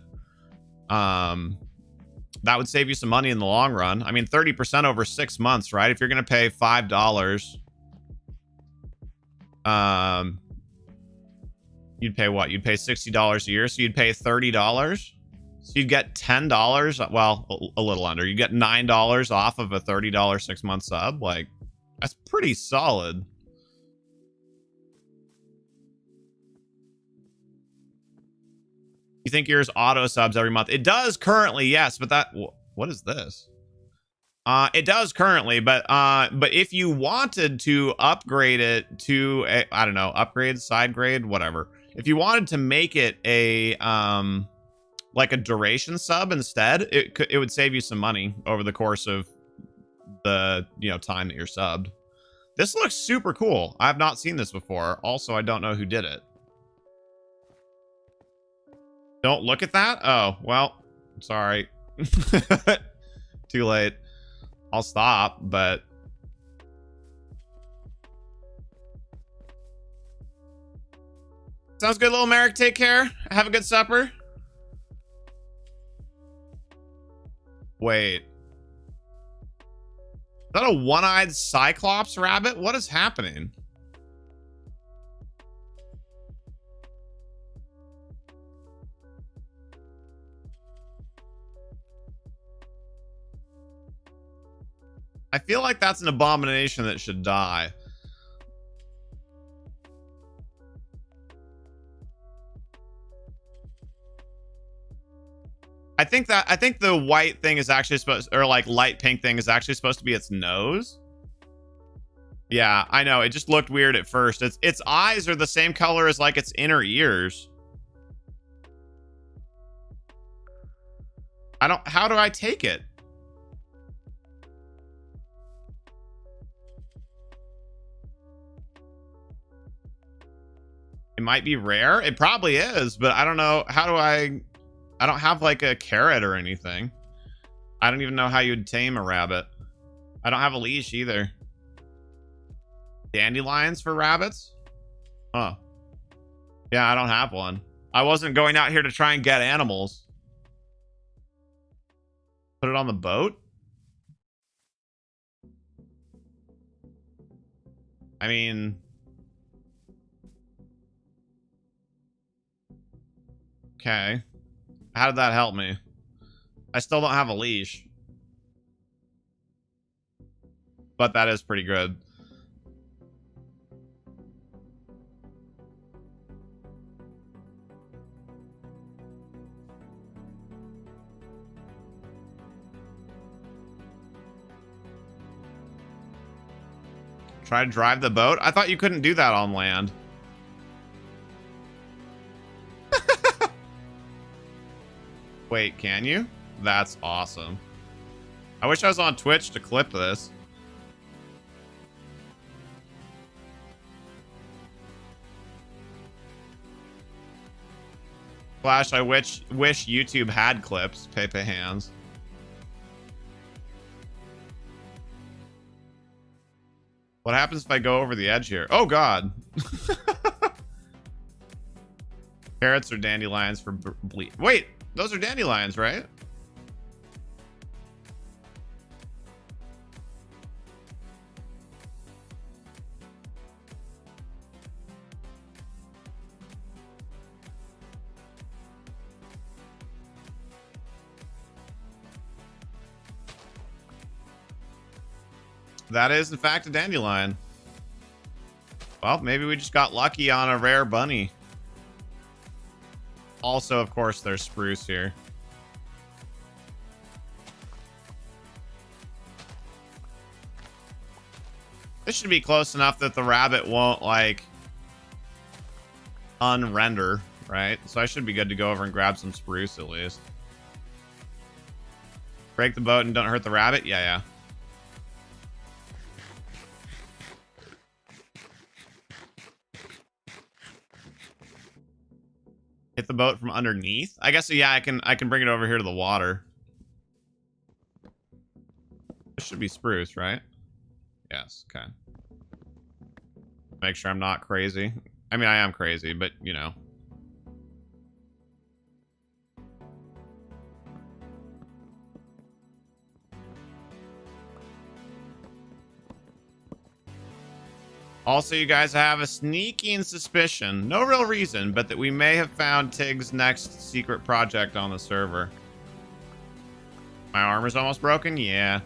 that would save you some money in the long run. I mean, 30% over 6 months, right? If you're going to pay $5, you'd pay what? You'd pay $60 a year. So you'd pay $30. So you'd get $10, well, a little under. You get $9 off of a $30 6-month sub. Like, that's pretty solid. You think yours auto subs every month? It does currently, yes, but that, what is this? It does currently, but if you wanted to upgrade it to a, I don't know, upgrade, side grade, whatever. If you wanted to make it a like a duration sub instead, it would save you some money over the course of the time that you're subbed. This looks super cool. I have not seen this before. Also, I don't know who did it. Don't look at that? Oh, well, sorry. Too late. I'll stop, but sounds good, little Merrick. Take care. Have a good supper. Wait. Is that a one-eyed Cyclops rabbit? What is happening? I feel like that's an abomination that should die. I think the white thing is actually supposed, or like light pink thing is actually supposed to be its nose. Yeah, I know. It just looked weird at first. Its eyes are the same color as like its inner ears. How do I take it? It might be rare. It probably is, but I don't know. I don't have like a carrot or anything. I don't even know how you'd tame a rabbit. I don't have a leash either. Dandelions for rabbits? Huh. Yeah, I don't have one. I wasn't going out here to try and get animals. Put it on the boat? I mean... Okay. How did that help me? I still don't have a leash. But that is pretty good. Try to drive the boat? I thought you couldn't do that on land. Wait, can you? That's awesome. I wish I was on Twitch to clip this. Flash, I wish YouTube had clips. Pepe hands. What happens if I go over the edge here? Oh, God. Carrots or dandelions for bleed. Wait, those are dandelions, right? That is, in fact, a dandelion. Well, maybe we just got lucky on a rare bunny. Also, of course, there's spruce here. This should be close enough that the rabbit won't, like, unrender, right? So I should be good to go over and grab some spruce at least. Break the boat and don't hurt the rabbit? Yeah, yeah. Hit the boat from underneath? I guess, yeah, I can bring it over here to the water. This should be spruce, right? Yes, okay. Make sure I'm not crazy. I mean, I am crazy, but, you know. Also, you guys have a sneaking suspicion, no real reason, but that we may have found Tig's next secret project on the server. My armor's almost broken? Yeah.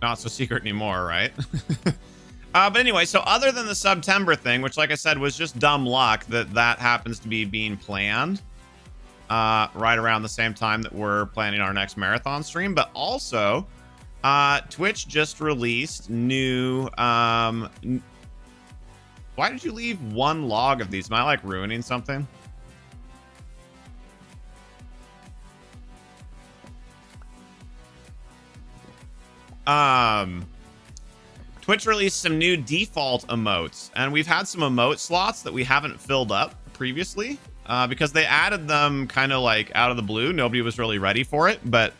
Not so secret anymore, right? But anyway, so other than the September thing, which, like I said, was just dumb luck that happens to be being planned right around the same time that we're planning our next marathon stream, but also Twitch just released new... Why did you leave one log of these? Am I, like, ruining something? Twitch released some new default emotes, and we've had some emote slots that we haven't filled up previously because they added them kind of like out of the blue. Nobody was really ready for it, but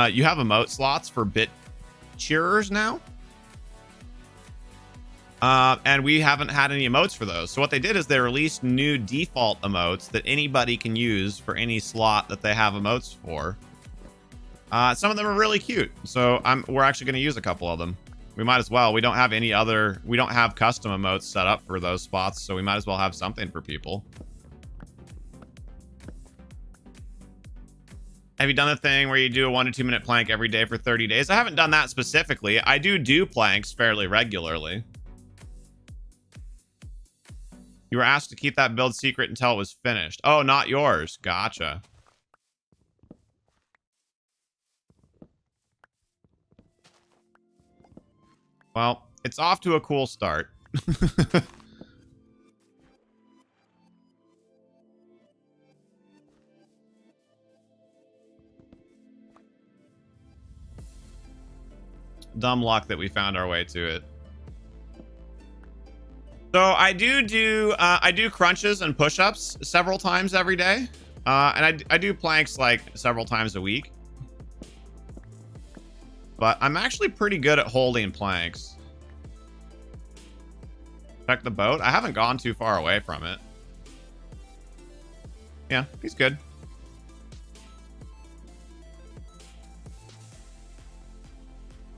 you have emote slots for bit cheerers now. And we haven't had any emotes for those. So what they did is they released new default emotes that anybody can use for any slot that they have emotes for. Some of them are really cute, so we're actually going to use a couple of them. We might as well. We don't have custom emotes set up for those spots, so we might as well have something for people. Have you done the thing where you do a 1 to 2 minute plank every day for 30 days? I haven't done that specifically. I do planks fairly regularly. You were asked to keep that build secret until it was finished. Oh, not yours. Gotcha. Well, it's off to a cool start. Dumb luck that we found our way to it. So I do crunches and push-ups several times every day. And I do planks like several times a week. But I'm actually pretty good at holding planks. Check the boat. I haven't gone too far away from it. Yeah, he's good.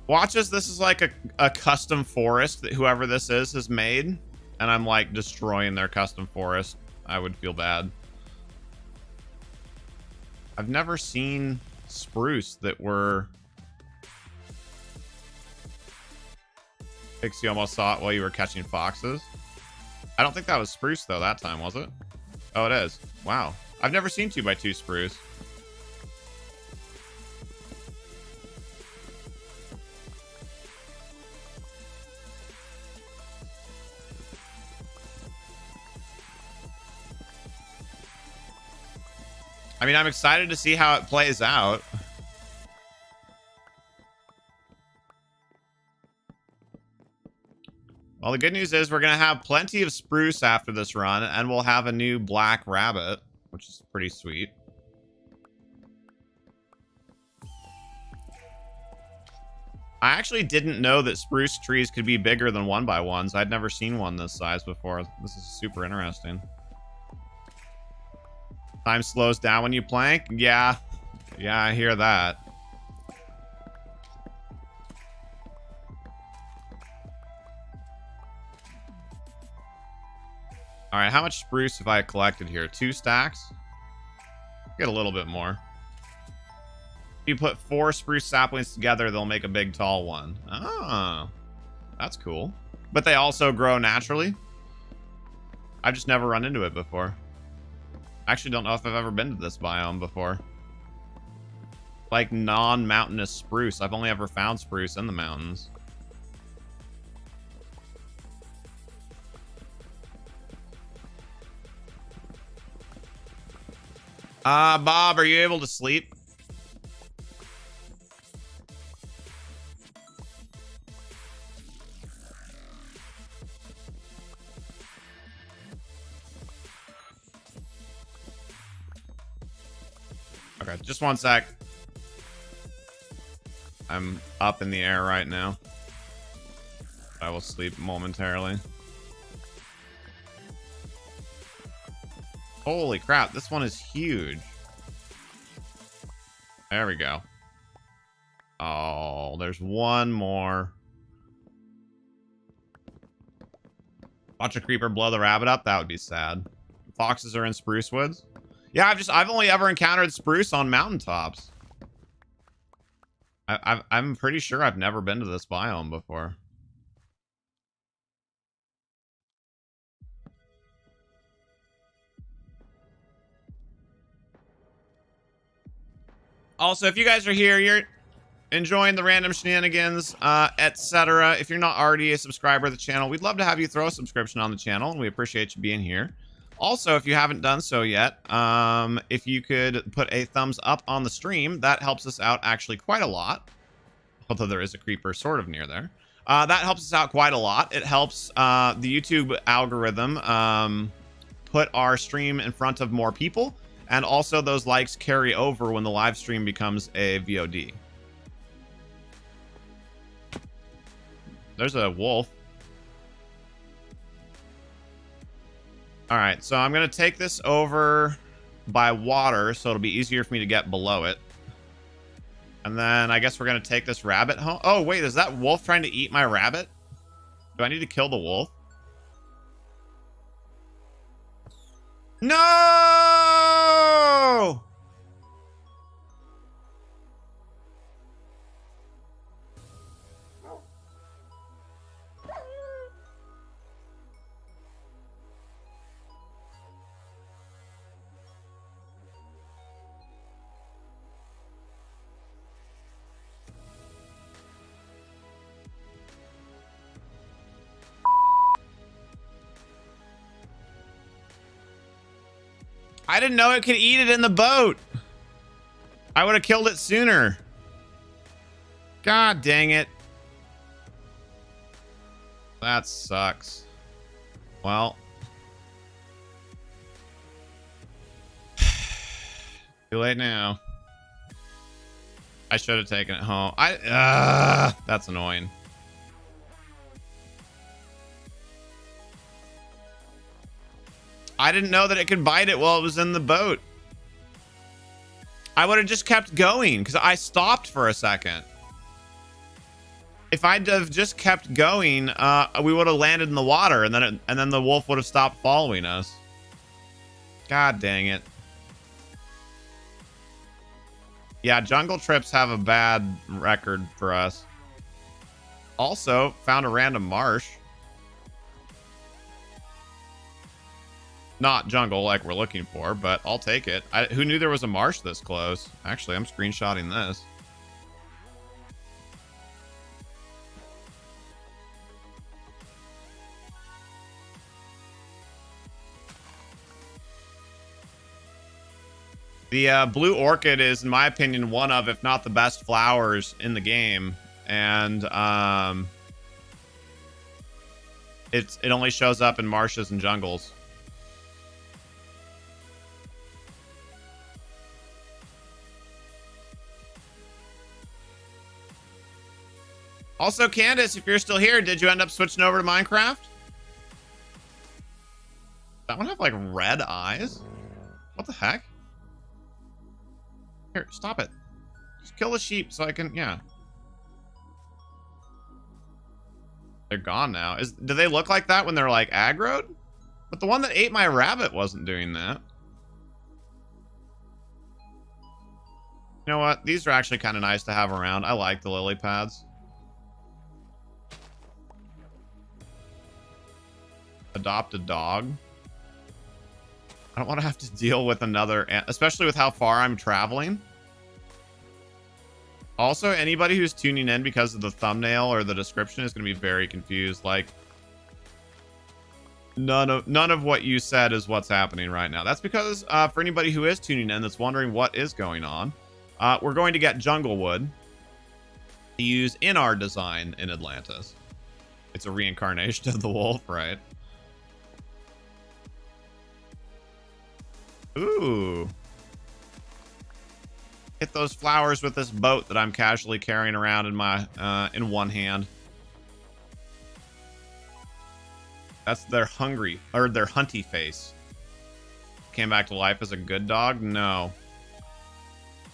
Watch as this is like a custom forest that whoever this is has made. And I'm like destroying their custom forest. I would feel bad. I've never seen spruce that were... Pixie almost saw it while you were catching foxes. I don't think that was spruce though that time, was it? Oh, it is. Wow. I've never seen 2x2 spruce. I mean, I'm excited to see how it plays out. Well, the good news is we're going to have plenty of spruce after this run, and we'll have a new black rabbit, which is pretty sweet. I actually didn't know that spruce trees could be bigger than 1x1s. I'd never seen one this size before. This is super interesting. Time slows down when you plank? Yeah. Yeah, I hear that. All right, how much spruce have I collected here? 2 stacks? Get a little bit more. If you put 4 spruce saplings together, they'll make a big tall one. Oh, that's cool. But they also grow naturally? I've just never run into it before. I actually don't know if I've ever been to this biome before. Like non-mountainous spruce. I've only ever found spruce in the mountains. Bob, are you able to sleep? Okay, just one sec. I'm up in the air right now. I will sleep momentarily. Holy crap, this one is huge. There we go. Oh, there's one more. Watch a creeper blow the rabbit up. That would be sad. Foxes are in spruce woods. Yeah, I've only ever encountered spruce on mountaintops. I'm pretty sure I've never been to this biome before. Also, if you guys are here, you're enjoying the random shenanigans, etc. If you're not already a subscriber to the channel, we'd love to have you throw a subscription on the channel, and we appreciate you being here. Also, if you haven't done so yet, if you could put a thumbs up on the stream, that helps us out actually quite a lot. Although there is a creeper sort of near there. That helps us out quite a lot. It helps the YouTube algorithm put our stream in front of more people. And also those likes carry over when the live stream becomes a VOD. There's a wolf. All right, so I'm going to take this over by water so it'll be easier for me to get below it. And then I guess we're going to take this rabbit home. Oh, wait, is that wolf trying to eat my rabbit? Do I need to kill the wolf? No! I didn't know it could eat it in the boat. I would have killed it sooner. God dang it. That sucks. Well. Too late now. I should have taken it home. That's annoying. I didn't know that it could bite it while it was in the boat. I would have just kept going because I stopped for a second. If I'd have just kept going, we would have landed in the water, and then the wolf would have stopped following us. God dang it. Yeah, jungle trips have a bad record for us. Also, found a random marsh. Not jungle like we're looking for, but I'll take it. Who knew there was a marsh this close? Actually, I'm screenshotting this. The blue orchid is, in my opinion, one of, if not the best flowers in the game. And it only shows up in marshes and jungles. Also, Candace, if you're still here, did you end up switching over to Minecraft? That one have like red eyes? What the heck? Here, stop it. Just kill the sheep so I can, yeah. They're gone now. Do they look like that when they're like aggroed? But the one that ate my rabbit wasn't doing that. You know what? These are actually kind of nice to have around. I like the lily pads. Adopt a dog. I don't want to have to deal with another, especially with how far I'm traveling. Also, anybody who's tuning in because of the thumbnail or the description is going to be very confused. Like, none of what you said is what's happening right now. That's because for anybody who is tuning in that's wondering what is going on, we're going to get jungle wood to use in our design in Atlantis. It's a reincarnation of the wolf, right? Ooh. Hit those flowers with this boat that I'm casually carrying around in my in one hand. That's their hungry, or their hunty face. Came back to life as a good dog? No.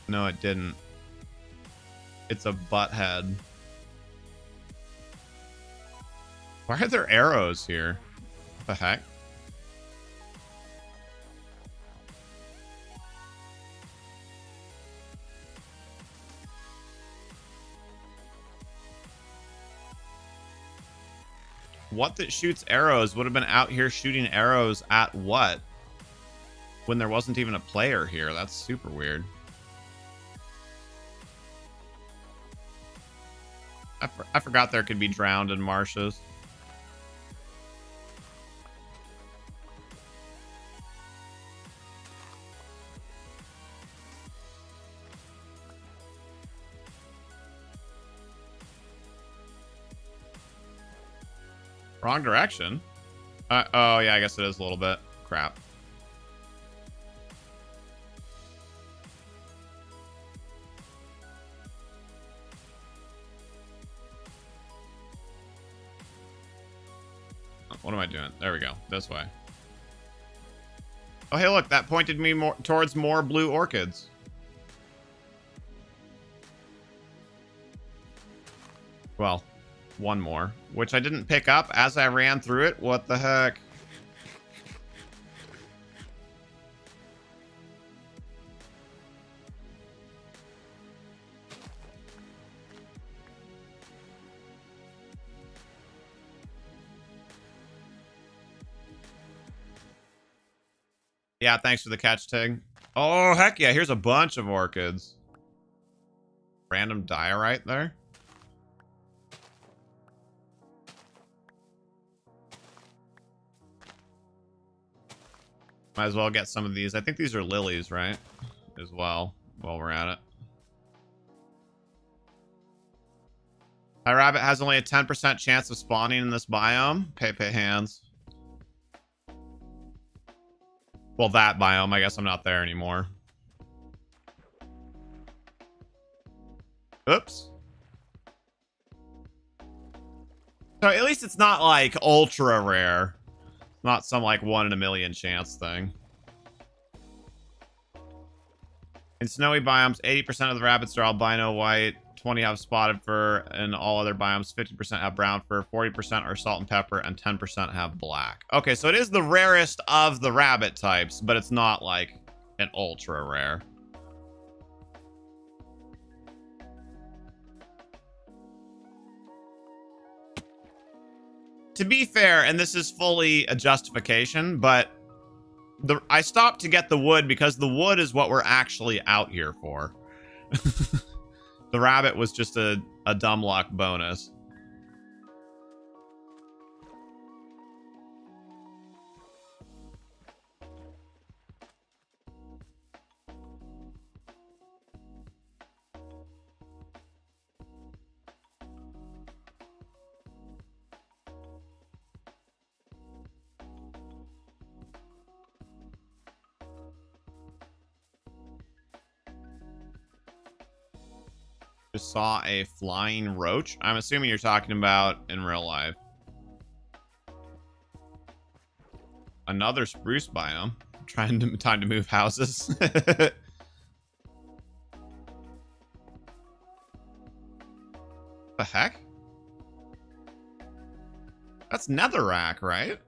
No, it didn't. It's a butthead. Why are there arrows here? What the heck? What that shoots arrows would have been out here shooting arrows at what? When there wasn't even a player here. That's super weird. I forgot there could be drowned in marshes. Wrong direction. Oh, yeah, I guess it is a little bit. Crap. What am I doing? There we go. This way. Oh, hey, look. That pointed me more towards more blue orchids. Well, one more, which I didn't pick up as I ran through it. What the heck? Yeah, thanks for the catch, Tig. Oh, heck yeah. Here's a bunch of orchids. Random diorite there. Might as well get some of these. I think these are lilies, right? As well, while we're at it. My rabbit has only a 10% chance of spawning in this biome. Pay hands. Well, that biome. I guess I'm not there anymore. Oops. So at least it's not like ultra rare. Not some like 1 in a million chance thing. In snowy biomes, 80% of the rabbits are albino white, 20 have spotted fur, and all other biomes, 50% have brown fur, 40% are salt and pepper, and 10% have black. Okay, so it is the rarest of the rabbit types, but it's not like an ultra rare. To be fair, and this is fully a justification, but I stopped to get the wood because the wood is what we're actually out here for. The rabbit was just a dumb luck bonus. Just saw a flying roach. I'm assuming you're talking about in real life. Another spruce biome. Time to move houses. The heck? That's netherrack, right?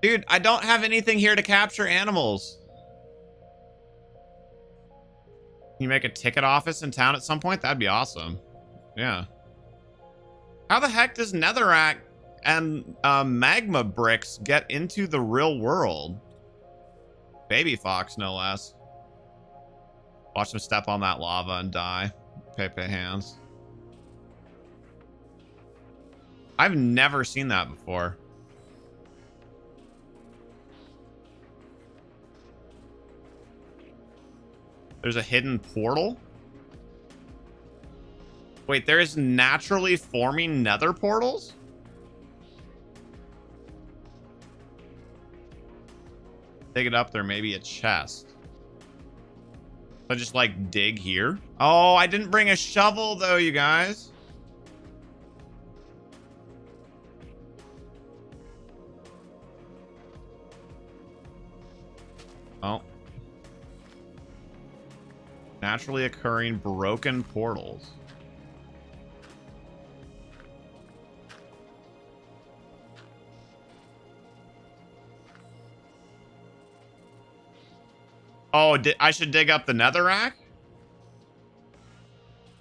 Dude, I don't have anything here to capture animals. Can you make a ticket office in town at some point? That'd be awesome. Yeah. How the heck does netherrack and magma bricks get into the real world? Baby fox, no less. Watch them step on that lava and die. Pay hands. I've never seen that before. There's a hidden portal? Wait, there's naturally forming nether portals? Dig it up, there may be a chest. So just like dig here? Oh, I didn't bring a shovel though, you guys. Oh. Naturally occurring broken portals. Oh, I should dig up the netherrack?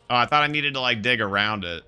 Oh, I thought I needed to like dig around it.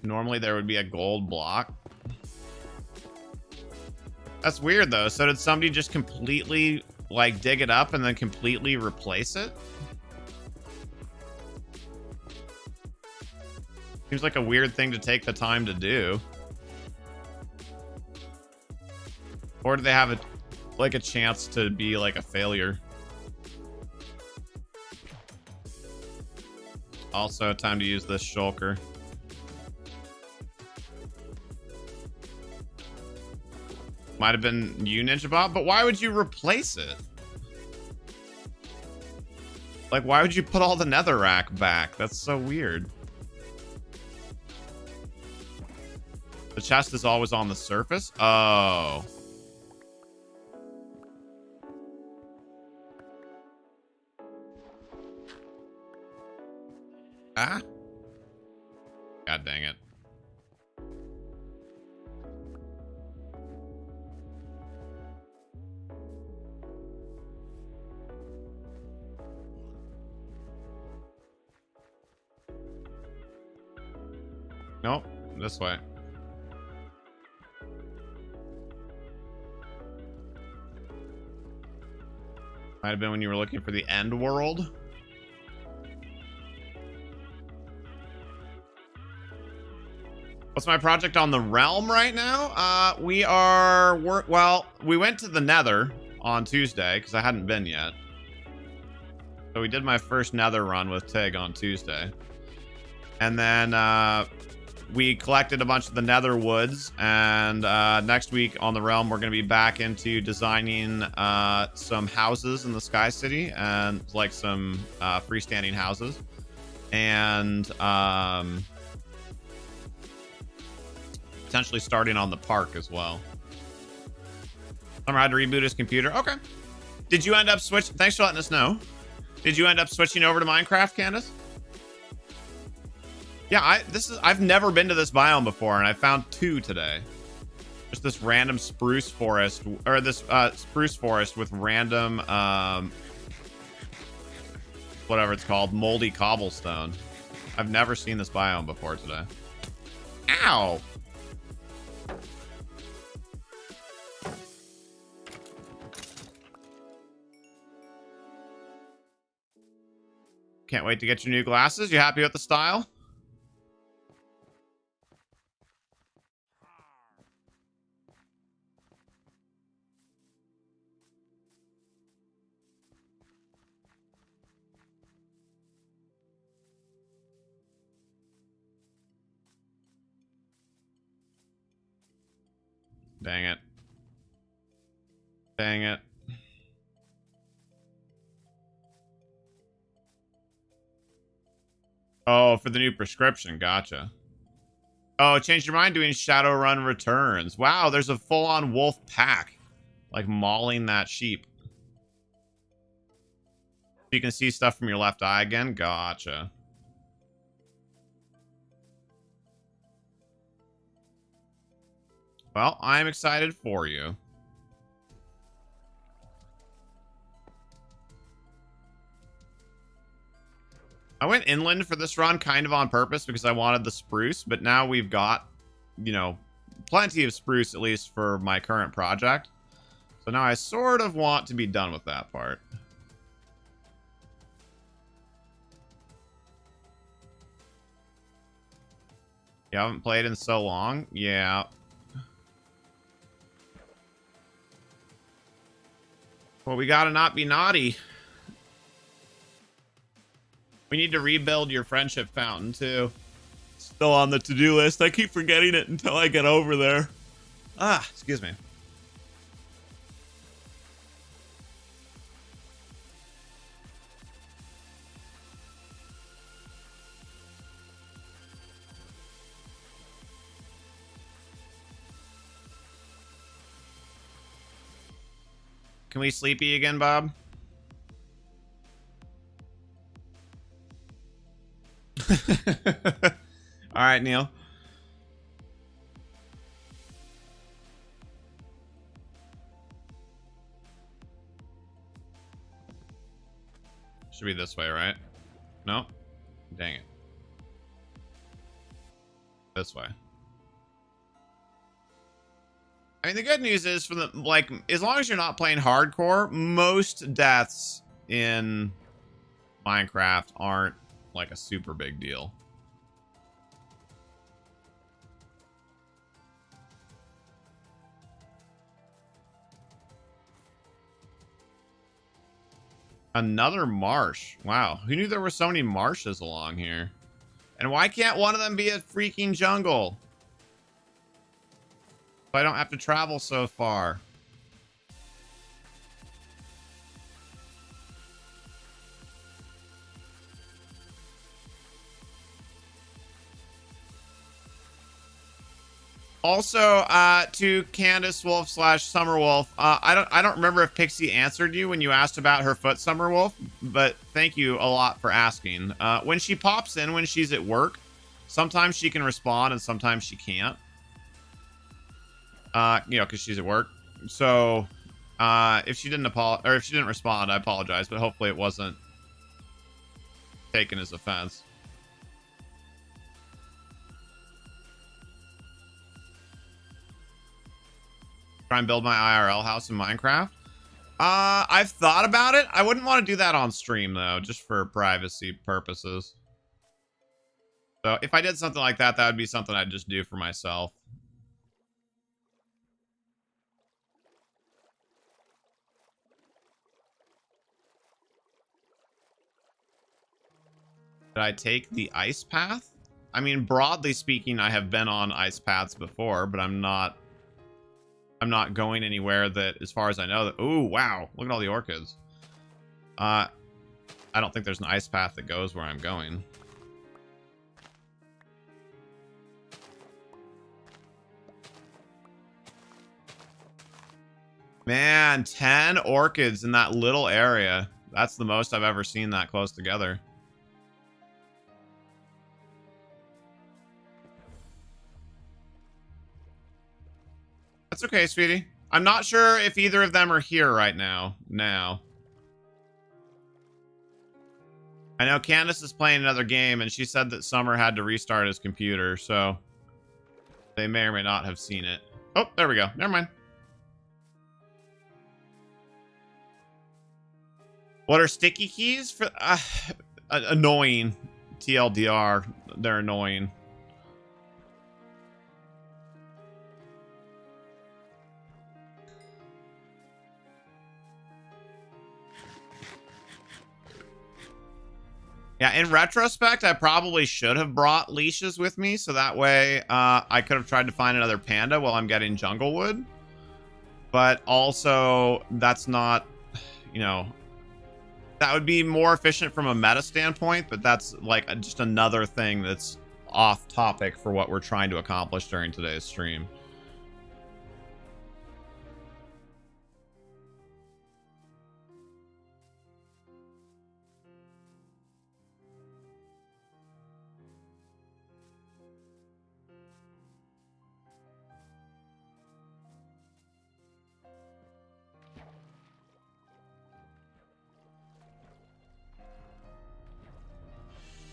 Normally there would be a gold block. That's weird though. So did somebody just completely like dig it up and then completely replace it? Seems like a weird thing to take the time to do. Or do they have a chance to be like a failure? Also, time to use this shulker. Might have been you, Ninja Bob, but why would you replace it? Like, why would you put all the netherrack back? That's so weird. The chest is always on the surface? Oh. Ah. God dang it. Nope, this way. Might have been when you were looking for the end world. What's my project on the realm right now? We went to the Nether on Tuesday because I hadn't been yet. So we did my first Nether run with Tig on Tuesday. And then we collected a bunch of the Nether woods, and next week on the realm we're going to be back into designing some houses in the Sky City, and like some freestanding houses, and potentially starting on the park as well. Summer had to reboot his computer. Okay. Did you end up switching? Thanks for letting us know. Did you end up switching over to Minecraft, Candace? Yeah, I've never been to this biome before, and I found 2 today. Just this random spruce forest, or this spruce forest with random whatever it's called, moldy cobblestone. I've never seen this biome before today. Ow! Can't wait to get your new glasses. You happy with the style? Dang it. Dang it. Oh, for the new prescription. Gotcha. Oh, changed your mind doing Shadowrun Returns. Wow, there's a full-on wolf pack. Like mauling that sheep. You can see stuff from your left eye again. Gotcha. Well, I'm excited for you. I went inland for this run kind of on purpose because I wanted the spruce, but now we've got, you know, plenty of spruce, at least for my current project. So now I sort of want to be done with that part. You haven't played in so long? Yeah. Well, we gotta not be naughty. We need to rebuild your friendship fountain, too. Still on the to-do list. I keep forgetting it until I get over there. Ah, excuse me. Can we sleepy again, Bob? All right, Neil. Should be this way, right? No? Dang it. This way. I mean, the good news is, for the, like, as long as you're not playing hardcore, most deaths in Minecraft aren't like a super big deal. Another marsh. Wow. Who knew there were so many marshes along here? And why can't one of them be a freaking jungle? I don't have to travel so far. Also, to Candace Wolf / Summer Wolf, I don't remember if Pixie answered you when you asked about her foot, Summer Wolf, but thank you a lot for asking. When she pops in when she's at work, sometimes she can respond and sometimes she can't. You know, because she's at work. So, if she didn't respond, I apologize, but hopefully it wasn't taken as offense. Try and build my IRL house in Minecraft. I've thought about it. I wouldn't want to do that on stream though, just for privacy purposes. So if I did something like that, that would be something I'd just do for myself. Did I take the ice path? I mean, broadly speaking, I have been on ice paths before, but I'm not going anywhere that, as far as I know, that... Ooh, wow. Look at all the orchids. I don't think there's an ice path that goes where I'm going. Man, 10 orchids in that little area. That's the most I've ever seen that close together. That's okay, sweetie. I'm not sure if either of them are here right now. I know Candace is playing another game, and she said that Summer had to restart his computer, so they may or may not have seen it. Oh, there we go. Never mind. What are sticky keys? For annoying. TLDR. They're annoying. Yeah, in retrospect, I probably should have brought leashes with me, so that way I could have tried to find another panda while I'm getting jungle wood. But also, that's not, you know, that would be more efficient from a meta standpoint, but that's like just another thing that's off topic for what we're trying to accomplish during today's stream.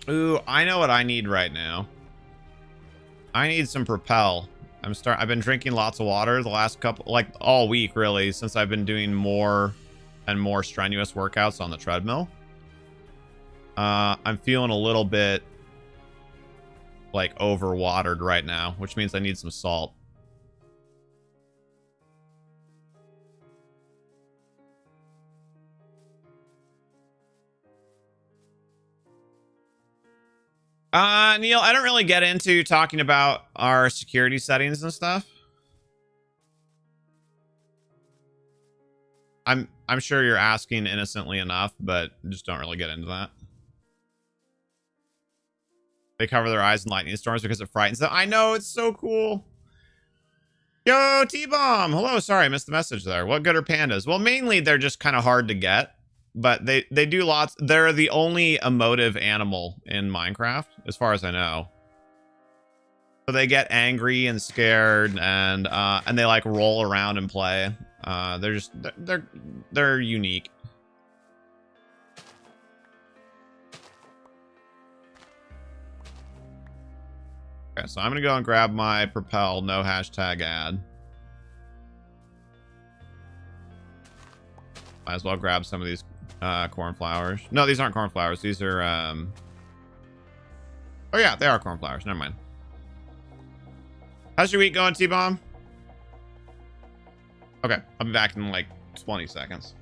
Ooh, I know what I need right now. I need some Propel. I've been drinking lots of water the last couple, like all week really, since I've been doing more and more strenuous workouts on the treadmill. I'm feeling a little bit like overwatered right now, which means I need some salt. Neil, I don't really get into talking about our security settings and stuff. I'm sure you're asking innocently enough, but just don't really get into that. They cover their eyes in lightning storms because it frightens them. I know, it's so cool. Yo, T-Bomb. Hello, sorry, I missed the message there. What good are pandas? Well, mainly they're just kind of hard to get. But they do lots. They're the only emotive animal in Minecraft, as far as I know. So they get angry and scared, and they like roll around and play. They're unique. Okay, so I'm gonna go and grab my Propel, no hashtag ad. Might as well grab some of these cornflowers. No, these aren't cornflowers. These are oh yeah, they are cornflowers. Never mind. How's your week going, T-Bomb? Okay, I'll be back in like 20 seconds.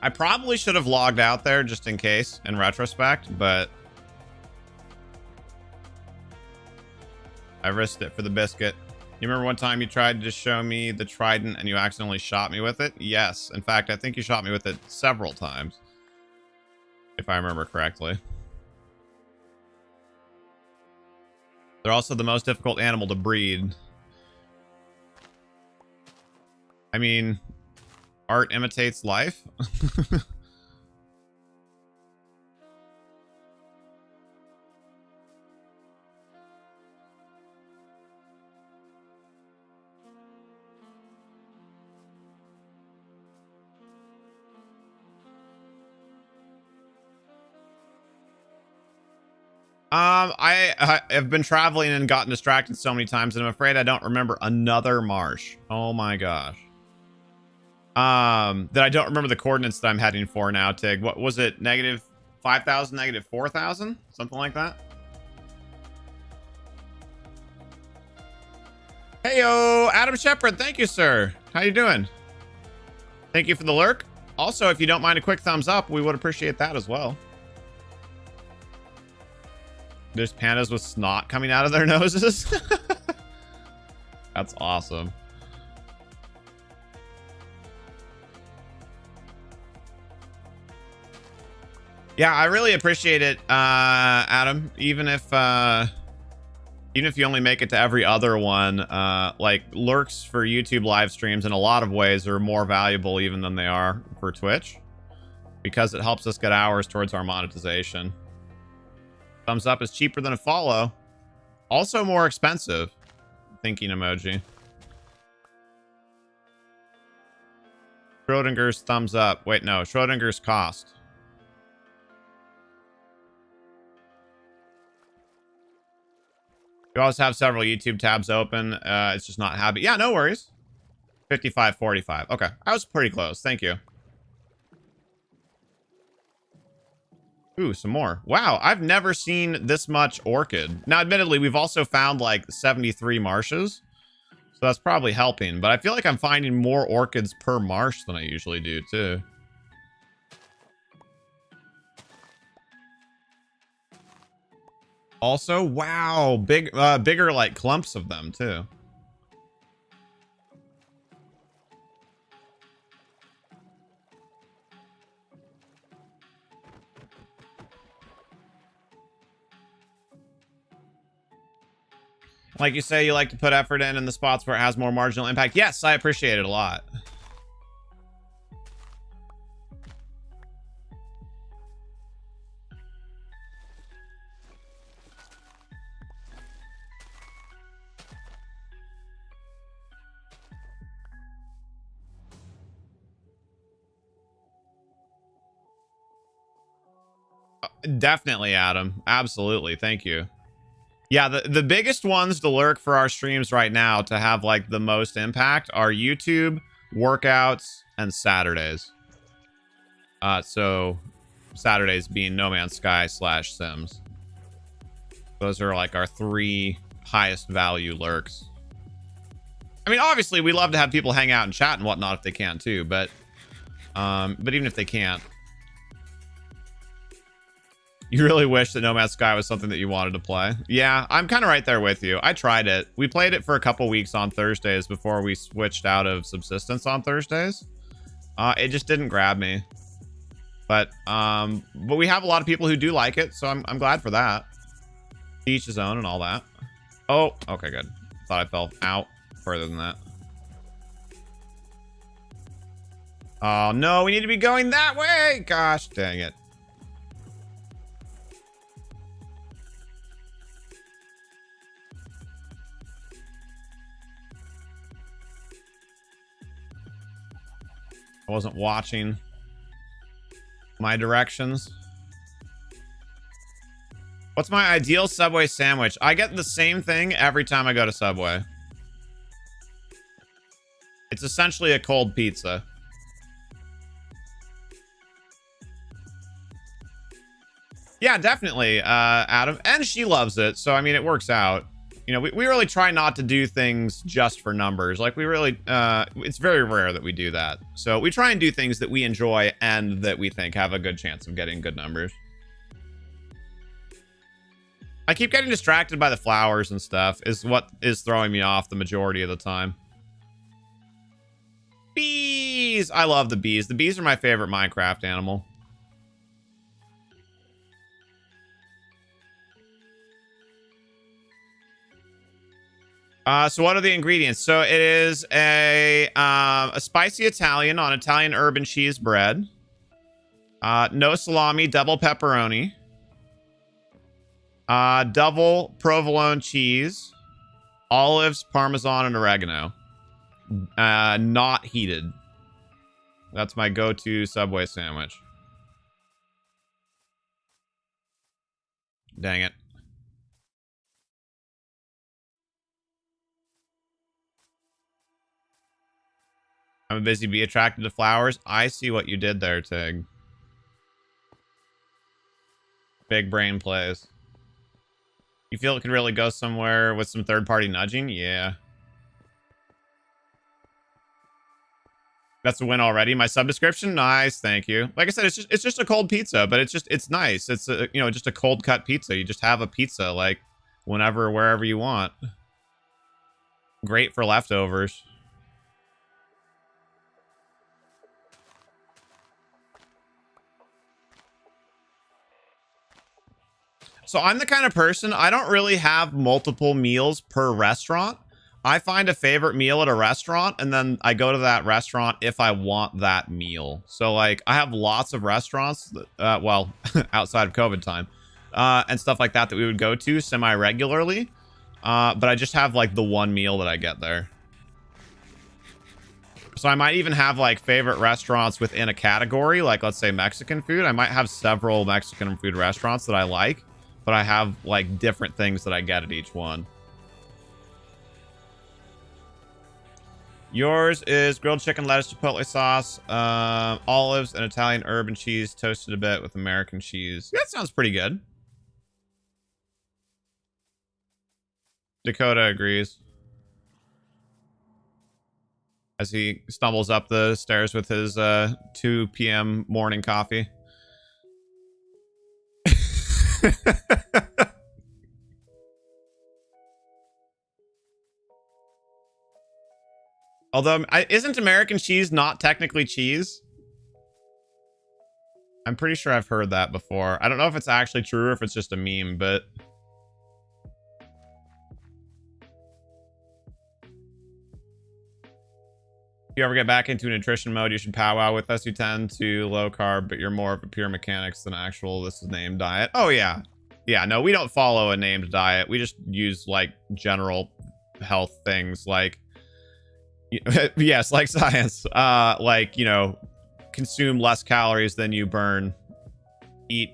I probably should have logged out there just in case, in retrospect, but I risked it for the biscuit. You remember one time you tried to show me the trident and you accidentally shot me with it? Yes. In fact, I think you shot me with it several times, if I remember correctly. They're also the most difficult animal to breed. I mean, art imitates life. I have been traveling and gotten distracted so many times, and I'm afraid I don't remember another marsh. Oh my gosh. That I don't remember the coordinates that I'm heading for now, Tig. What was it? Negative 5,000, negative 4,000? Something like that? Heyo, Adam Shepard. Thank you, sir. How you doing? Thank you for the lurk. Also, if you don't mind a quick thumbs up, we would appreciate that as well. There's pandas with snot coming out of their noses. That's awesome. Yeah, I really appreciate it, Adam. Even if you only make it to every other one, like lurks for YouTube live streams in a lot of ways are more valuable even than they are for Twitch, because it helps us get hours towards our monetization. Thumbs up is cheaper than a follow. Also more expensive. Thinking emoji. Schrodinger's thumbs up. Wait, no. Schrodinger's cost. You always have several YouTube tabs open. It's just not habit. Yeah, no worries. 55.45. Okay. I was pretty close. Thank you. Ooh, some more. Wow, I've never seen this much orchid. Now, admittedly, we've also found like 73 marshes, so that's probably helping. But I feel like I'm finding more orchids per marsh than I usually do, too. Also, wow, bigger like clumps of them, too. Like you say, you like to put effort in the spots where it has more marginal impact. Yes, I appreciate it a lot. Definitely, Adam. Absolutely. Thank you. Yeah, the biggest ones to lurk for our streams right now to have like the most impact are YouTube, workouts, and Saturdays. So Saturdays being No Man's Sky / Sims. Those are like our 3 highest value lurks. I mean, obviously we love to have people hang out and chat and whatnot if they can too, but even if they can't, you really wish that No Man's Sky was something that you wanted to play. Yeah, I'm kind of right there with you. I tried it. We played it for a couple weeks on Thursdays before we switched out of subsistence on Thursdays. It just didn't grab me. But we have a lot of people who do like it, so I'm glad for that. Each his own and all that. Oh, okay, good. Thought I fell out further than that. Oh, no, we need to be going that way. Gosh, dang it. I wasn't watching my directions. What's my ideal Subway sandwich? I get the same thing every time I go to Subway. It's essentially a cold pizza. Yeah, definitely, Adam. And she loves it. So, I mean, it works out. You know, we really try not to do things just for numbers. Like, we really, it's very rare that we do that. So we try and do things that we enjoy and that we think have a good chance of getting good numbers. I keep getting distracted by the flowers and stuff is what is throwing me off the majority of the time. Bees! I love the bees. The bees are my favorite Minecraft animal. So what are the ingredients? So it is a spicy Italian on Italian herb and cheese bread. No salami, double pepperoni. Double provolone cheese. Olives, Parmesan, and oregano. Not heated. That's my go-to Subway sandwich. Dang it. I'm a busy bee attracted to flowers. I see what you did there, Tig. Big brain plays. You feel it could really go somewhere with some third-party nudging? Yeah. That's a win already. My sub-description? Nice, thank you. Like I said, it's just a cold pizza, but it's nice. It's a, you know, just a cold cut pizza. You just have a pizza like whenever, wherever you want. Great for leftovers. So I'm the kind of person, I don't really have multiple meals per restaurant. I find a favorite meal at a restaurant, and then I go to that restaurant if I want that meal. So, like, I have lots of restaurants, that, well, outside of COVID time, and stuff like that we would go to semi-regularly. But I just have, like, the one meal that I get there. So I might even have, like, favorite restaurants within a category, like, let's say Mexican food. I might have several Mexican food restaurants that I like, but I have, like, different things that I get at each one. Yours is grilled chicken, lettuce, chipotle sauce, olives, and Italian herb and cheese toasted a bit with American cheese. That sounds pretty good. Dakota agrees. As he stumbles up the stairs with his 2 p.m. morning coffee. Although, isn't American cheese not technically cheese? I'm pretty sure I've heard that before. I don't know if it's actually true or if it's just a meme, but... If you ever get back into nutrition mode, you should powwow with us. You tend to low carb, but you're more of a pure mechanics than actual, this is named diet. Oh, yeah. Yeah, no, we don't follow a named diet. We just use, like, general health things, like... Yes, like science. Like, you know, consume less calories than you burn. Eat,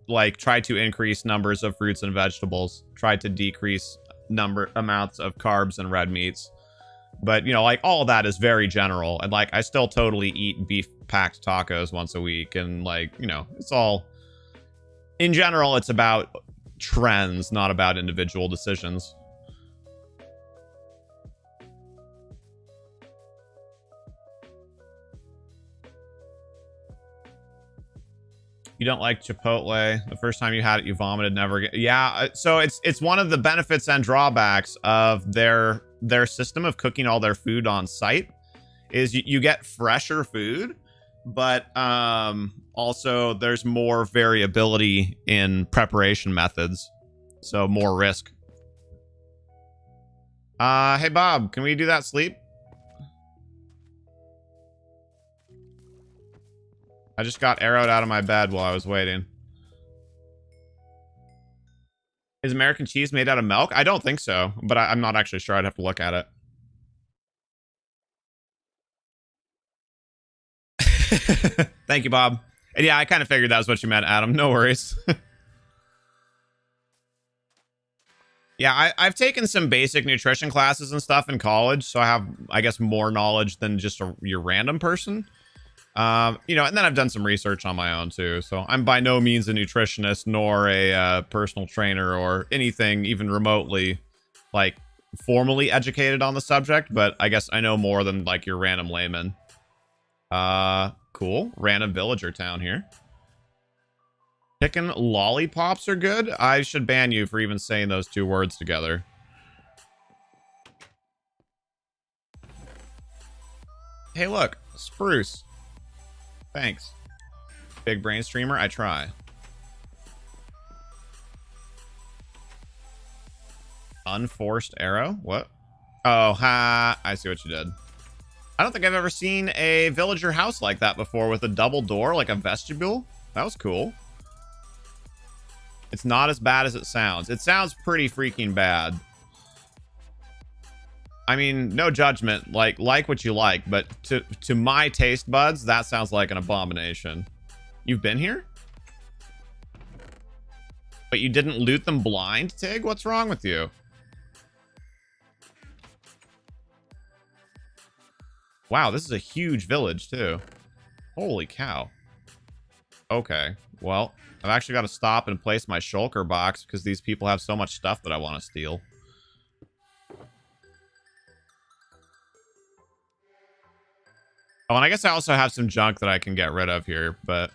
like, try to increase numbers of fruits and vegetables. Try to decrease amounts of carbs and red meats. But, you know, like, all of that is very general. And, like, I still totally eat beef-packed tacos once a week. And, like, you know, it's all... In general, it's about trends, not about individual decisions. You don't like Chipotle. The first time you had it, you vomited. Never again. Yeah, so it's one of the benefits and drawbacks of their system of cooking all their food on site. Is you get fresher food, but also there's more variability in preparation methods, so more risk. Hey Bob, can we do that sleep? I just got arrowed out of my bed while I was waiting. Is American cheese made out of milk? I don't think so, but I'm not actually sure. I'd have to look at it. Thank you, Bob. And yeah, I kind of figured that was what you meant, Adam. No worries. Yeah, I've taken some basic nutrition classes and stuff in college, so I have, I guess, more knowledge than just your random person. You know, and then I've done some research on my own too. So I'm by no means a nutritionist nor a personal trainer or anything even remotely like formally educated on the subject, but I guess I know more than like your random layman. Cool. Random villager town here. Chicken lollipops are good. I should ban you for even saying those two words together. Hey, look. Spruce. Thanks. Big brain streamer. I try. Unforced arrow? What? Oh, ha. I see what you did. I don't think I've ever seen a villager house like that before with a double door, like a vestibule. That was cool. It's not as bad as it sounds. It sounds pretty freaking bad. I mean, no judgment. Like what you like, but to my taste buds, that sounds like an abomination. You've been here? But you didn't loot them blind, Tig? What's wrong with you? Wow, this is a huge village, too. Holy cow. Okay, well, I've actually got to stop and place my shulker box because these people have so much stuff that I want to steal. Oh, and I guess I also have some junk that I can get rid of here, but...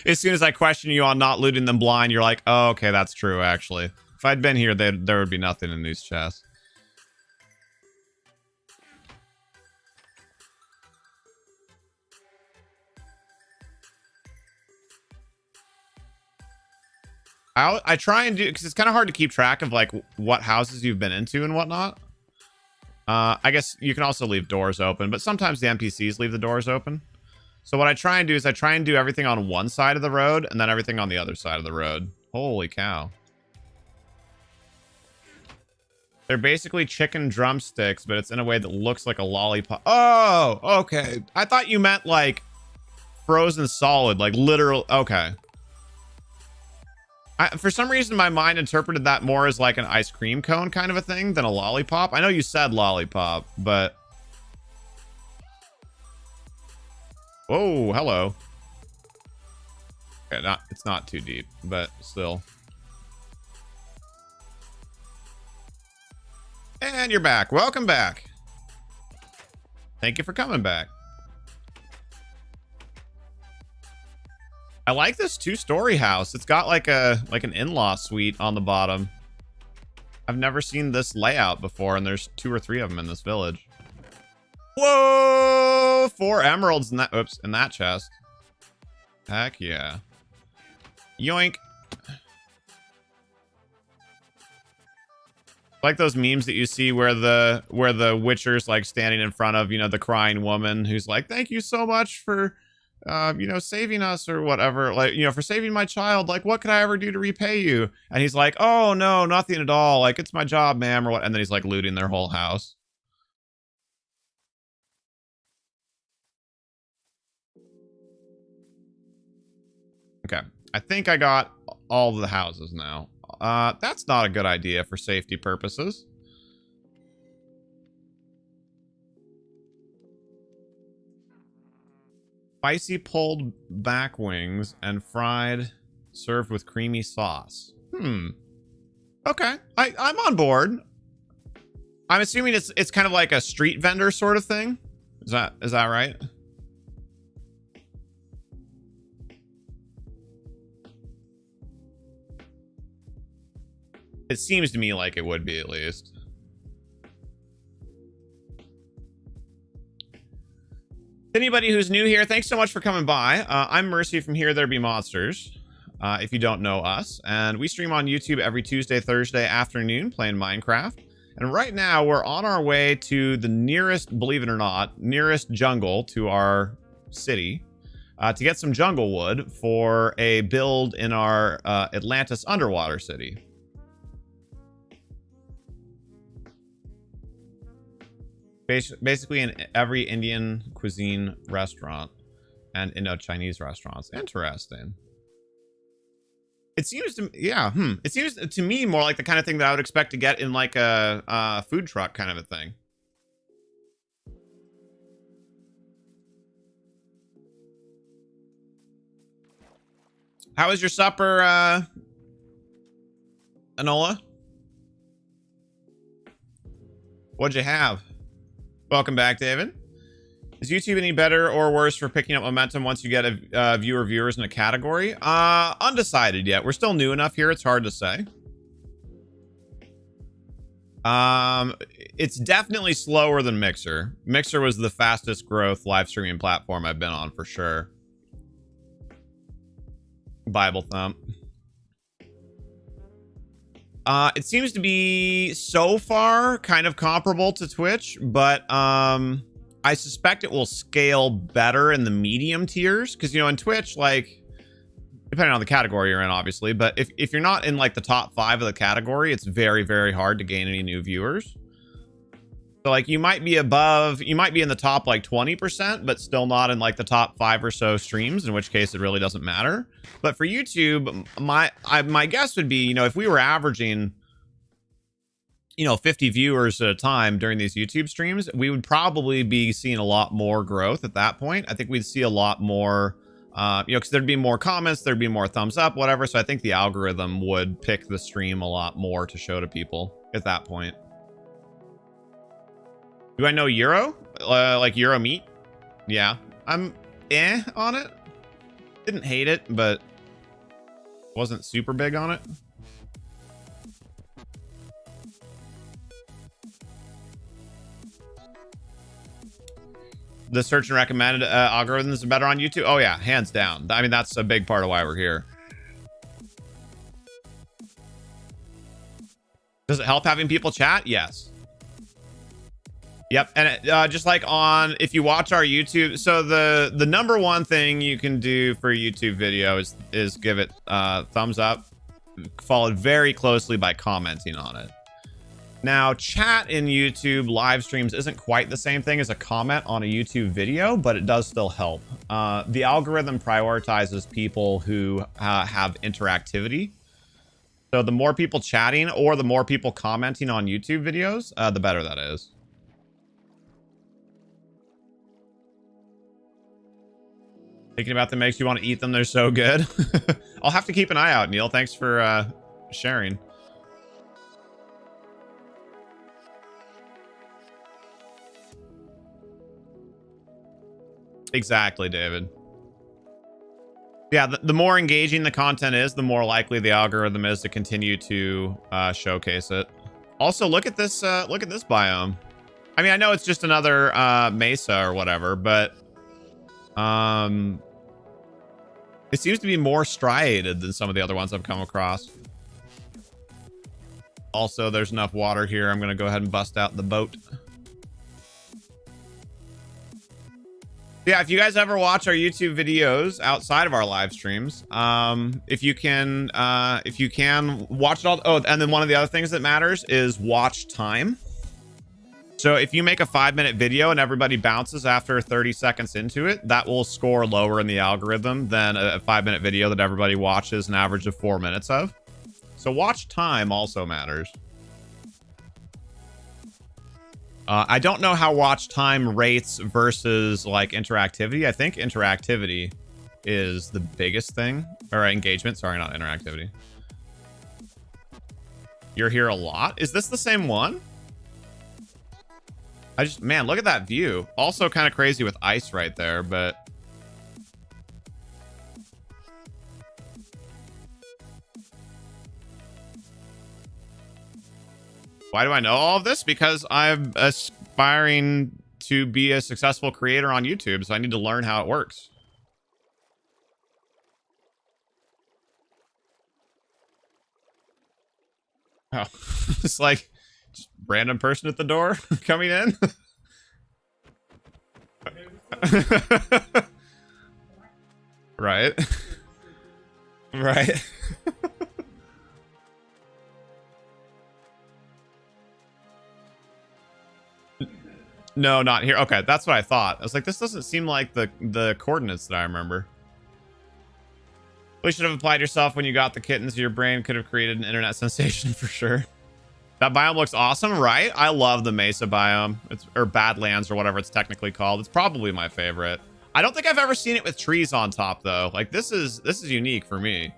As soon as I question you on not looting them blind, you're like, oh, okay, that's true, actually. If I'd been here, there would be nothing in these chests. I try and do, because it's kind of hard to keep track of like what houses you've been into and whatnot. I guess you can also leave doors open, but sometimes the NPCs leave the doors open. So what I try and do is I try and do everything on one side of the road and then everything on the other side of the road. Holy cow. They're basically chicken drumsticks, but it's in a way that looks like a lollipop. Oh, okay. I thought you meant like frozen solid, like literal. Okay. For some reason, my mind interpreted that more as like an ice cream cone kind of a thing than a lollipop. I know you said lollipop, but... Whoa, hello. Okay, it's not too deep, but still. And you're back. Welcome back. Thank you for coming back. I like this two-story house. It's got like an in-law suite on the bottom. I've never seen this layout before, and there's 2 or 3 of them in this village. Whoa! 4 emeralds in that, oops, in that chest. Heck yeah. Yoink. Like those memes that you see where the Witcher's like standing in front of, you know, the crying woman who's like, thank you so much for you know, saving us or whatever, like, you know, for saving my child, like, what could I ever do to repay you? And he's like, oh, no, nothing at all. Like, it's my job, ma'am, or what? And then he's like looting their whole house. Okay. I think I got all of the houses now. That's not a good idea for safety purposes. Spicy pulled back wings and fried, served with creamy sauce. Okay, I'm on board. I'm assuming it's kind of like a street vendor sort of thing. Is that right? It seems to me like it would be, at least. Anybody who's new here, thanks so much for coming by. I'm Mercy from HereThereBeMonsters, if you don't know us. And we stream on YouTube every Tuesday, Thursday afternoon playing Minecraft. And right now, we're on our way to the nearest, believe it or not, nearest jungle to our city to get some jungle wood for a build in our Atlantis underwater city. Basically in every Indian cuisine restaurant and Indo-Chinese restaurants. Interesting. It seems to, yeah, it seems to me more like the kind of thing that I would expect to get in like a food truck kind of a thing. How was your supper, Anola? What'd you have? Welcome back, David. Is YouTube any better or worse for picking up momentum once you get a viewers in a category? Undecided yet. We're still new enough here. It's hard to say. It's definitely slower than Mixer. Mixer was the fastest growth live streaming platform I've been on for sure. Bible thump. It seems to be so far kind of comparable to Twitch, but I suspect it will scale better in the medium tiers because, you know, in Twitch, like, depending on the category you're in, obviously, but if you're not in like the top 5 of the category, it's very, very hard to gain any new viewers. So like you might be in the top like 20%, but still not in like the top 5 or so streams, in which case it really doesn't matter. But for YouTube, my guess would be, you know, if we were averaging, you know, 50 viewers at a time during these YouTube streams, we would probably be seeing a lot more growth at that point. I think we'd see a lot more, you know, because there'd be more comments, there'd be more thumbs up, whatever. So I think the algorithm would pick the stream a lot more to show to people at that point. Do I know Euro? Like Euro meat? Yeah. I'm on it. Didn't hate it, but wasn't super big on it. The search and recommended algorithms are better on YouTube. Oh yeah, hands down. I mean, that's a big part of why we're here. Does it help having people chat? Yes. Yep. And it, just like on, if you watch our YouTube, so the number one thing you can do for a YouTube video is give it thumbs up, followed very closely by commenting on it. Now, chat in YouTube live streams isn't quite the same thing as a comment on a YouTube video, but it does still help. The algorithm prioritizes people who have interactivity. So the more people chatting or the more people commenting on YouTube videos, the better that is. Thinking about them makes you want to eat them. They're so good. I'll have to keep an eye out, Neil. Thanks for sharing. Exactly, David. Yeah, the more engaging the content is, the more likely the algorithm is to continue to showcase it. Also, look at this biome. I mean, I know it's just another mesa or whatever, but it seems to be more striated than some of the other ones I've come across. Also, there's enough water here. I'm gonna go ahead and bust out the boat. Yeah, if you guys ever watch our YouTube videos outside of our live streams, if you can watch it all. Oh, and then one of the other things that matters is watch time. So if you make a 5-minute video and everybody bounces after 30 seconds into it, that will score lower in the algorithm than a 5-minute video that everybody watches an average of 4 minutes of. So watch time also matters. I don't know how watch time rates versus like interactivity. I think interactivity is the biggest thing, or engagement. Sorry, not interactivity. You're here a lot. Is this the same one? Man, look at that view. Also kind of crazy with ice right there, but why do I know all of this? Because I'm aspiring to be a successful creator on YouTube, so I need to learn how it works. Oh, it's like just random person at the door coming in. Right. Right. No, not here. Okay, that's what I thought. I was like, this doesn't seem like the coordinates that I remember. You should have applied yourself when you got the kittens. Your brain could have created an internet sensation for sure. That biome looks awesome, right? I love the Mesa biome. Or Badlands or whatever it's technically called. It's probably my favorite. I don't think I've ever seen it with trees on top though. Like this is unique for me.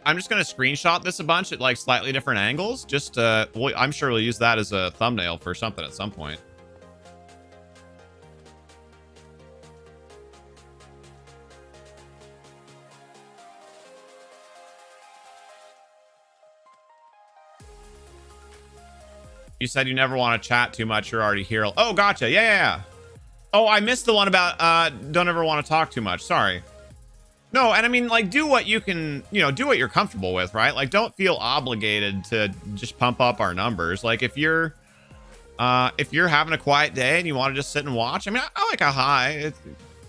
I'm just gonna screenshot this a bunch at like slightly different angles. Just well, I'm sure we'll use that as a thumbnail for something at some point. You said you never want to chat too much. You're already here. Oh, gotcha. Yeah. Oh, I missed the one about don't ever want to talk too much. Sorry. No, and I mean, like, do what you can, you know, do what you're comfortable with, right? Like, don't feel obligated to just pump up our numbers. Like, if you're having a quiet day and you want to just sit and watch, I mean, I like a high.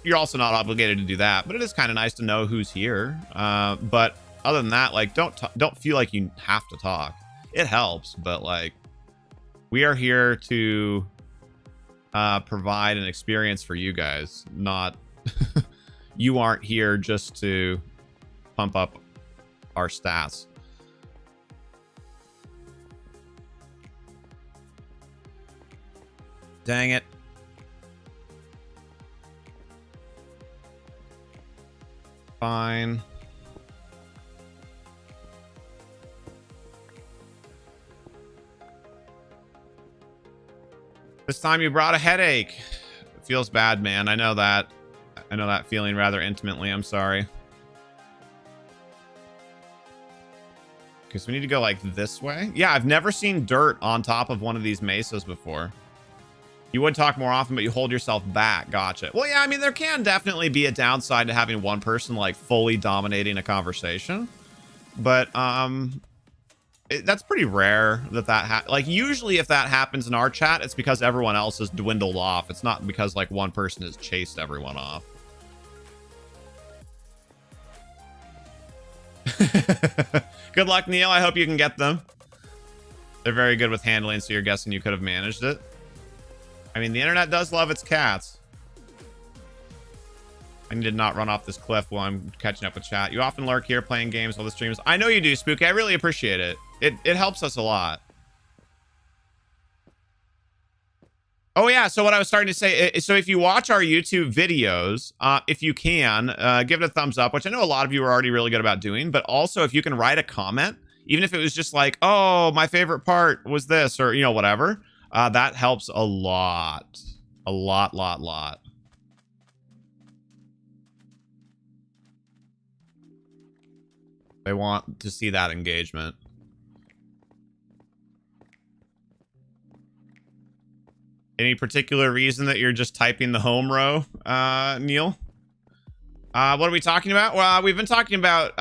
You're also not obligated to do that, but it is kind of nice to know who's here. But other than that, like, don't feel like you have to talk. It helps, but like, we are here to provide an experience for you guys, not you aren't here just to pump up our stats. Dang it. Fine. This time you brought a headache. It feels bad, man. I know that. I know that feeling rather intimately. I'm sorry. Okay, so we need to go like this way. Yeah, I've never seen dirt on top of one of these mesas before. You would talk more often, but you hold yourself back. Gotcha. Well, yeah, I mean, there can definitely be a downside to having one person like fully dominating a conversation. But that's pretty rare that like usually if that happens in our chat, it's because everyone else has dwindled off. It's not because like one person has chased everyone off. Good luck, Neil. I hope you can get them. They're very good with handling, so you're guessing you could have managed it. I mean, the internet does love its cats. I need to not run off this cliff while I'm catching up with chat. You often lurk here playing games while the streams. I know you do, Spooky. I really appreciate it. It helps us a lot. Oh, yeah. So what I was starting to say, so if you watch our YouTube videos, if you can, give it a thumbs up, which I know a lot of you are already really good about doing. But also, if you can write a comment, even if it was just like, oh, my favorite part was this, or, you know, whatever, that helps a lot. A lot. They want to see that engagement. Any particular reason that you're just typing the home row, Neil? What are we talking about? Well, we've been talking about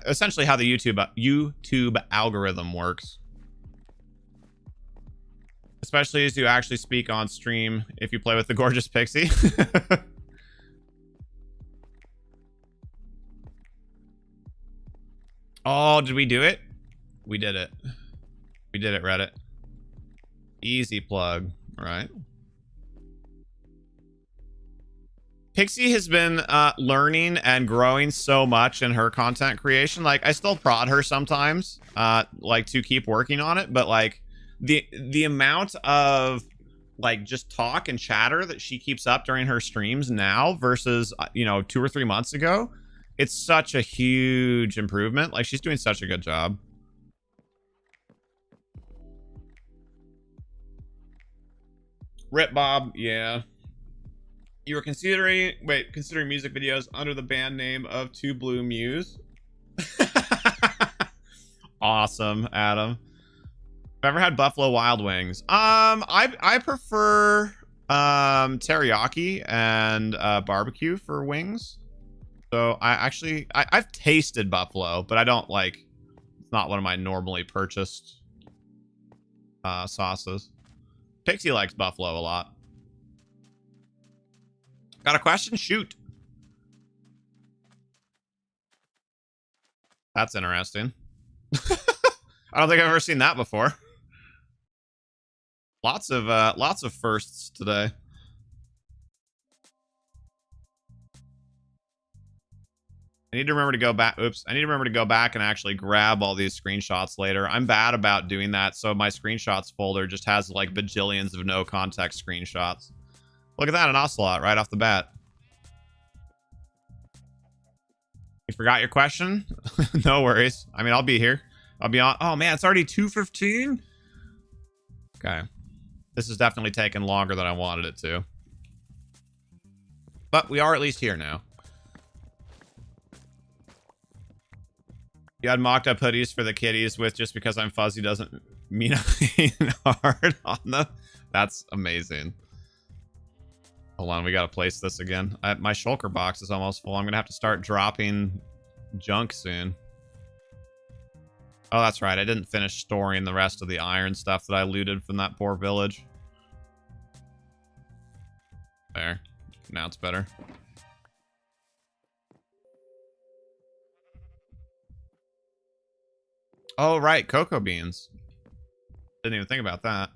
essentially how the YouTube algorithm works. Especially as you actually speak on stream if you play with the gorgeous pixie. Oh, did we do it? We did it. We did it, Reddit. Easy plug, right? Pixie has been learning and growing so much in her content creation. Like, I still prod her sometimes, like, to keep working on it. But, like, the amount of, like, just talk and chatter that she keeps up during her streams now versus, you know, 2 or 3 months ago, it's such a huge improvement. Like, she's doing such a good job. Rip Bob, yeah. You were considering music videos under the band name of Two Blue Muse. Awesome, Adam. I've ever had Buffalo Wild Wings. I prefer teriyaki and barbecue for wings. So I've tasted buffalo, but I don't like, it's not one of my normally purchased sauces. Pixie likes buffalo a lot. Got a question? Shoot. That's interesting. I don't think I've ever seen that before. Lots of firsts today. I need to remember to go back. Oops. I need to remember to go back and actually grab all these screenshots later. I'm bad about doing that. So my screenshots folder just has like bajillions of no context screenshots. Look at that, an ocelot right off the bat. forgot your question? No worries. I mean, I'll be here. I'll be on. Oh man, it's already 2:15. Okay. This is definitely taking longer than I wanted it to. But we are at least here now. You had mocked up hoodies for the kitties with just because I'm fuzzy doesn't mean I'm hard on them. That's amazing. Hold on, we gotta place this again. My shulker box is almost full. I'm gonna have to start dropping junk soon. Oh, that's right. I didn't finish storing the rest of the iron stuff that I looted from that poor village. There. Now it's better. Oh, right. Cocoa beans. Didn't even think about that.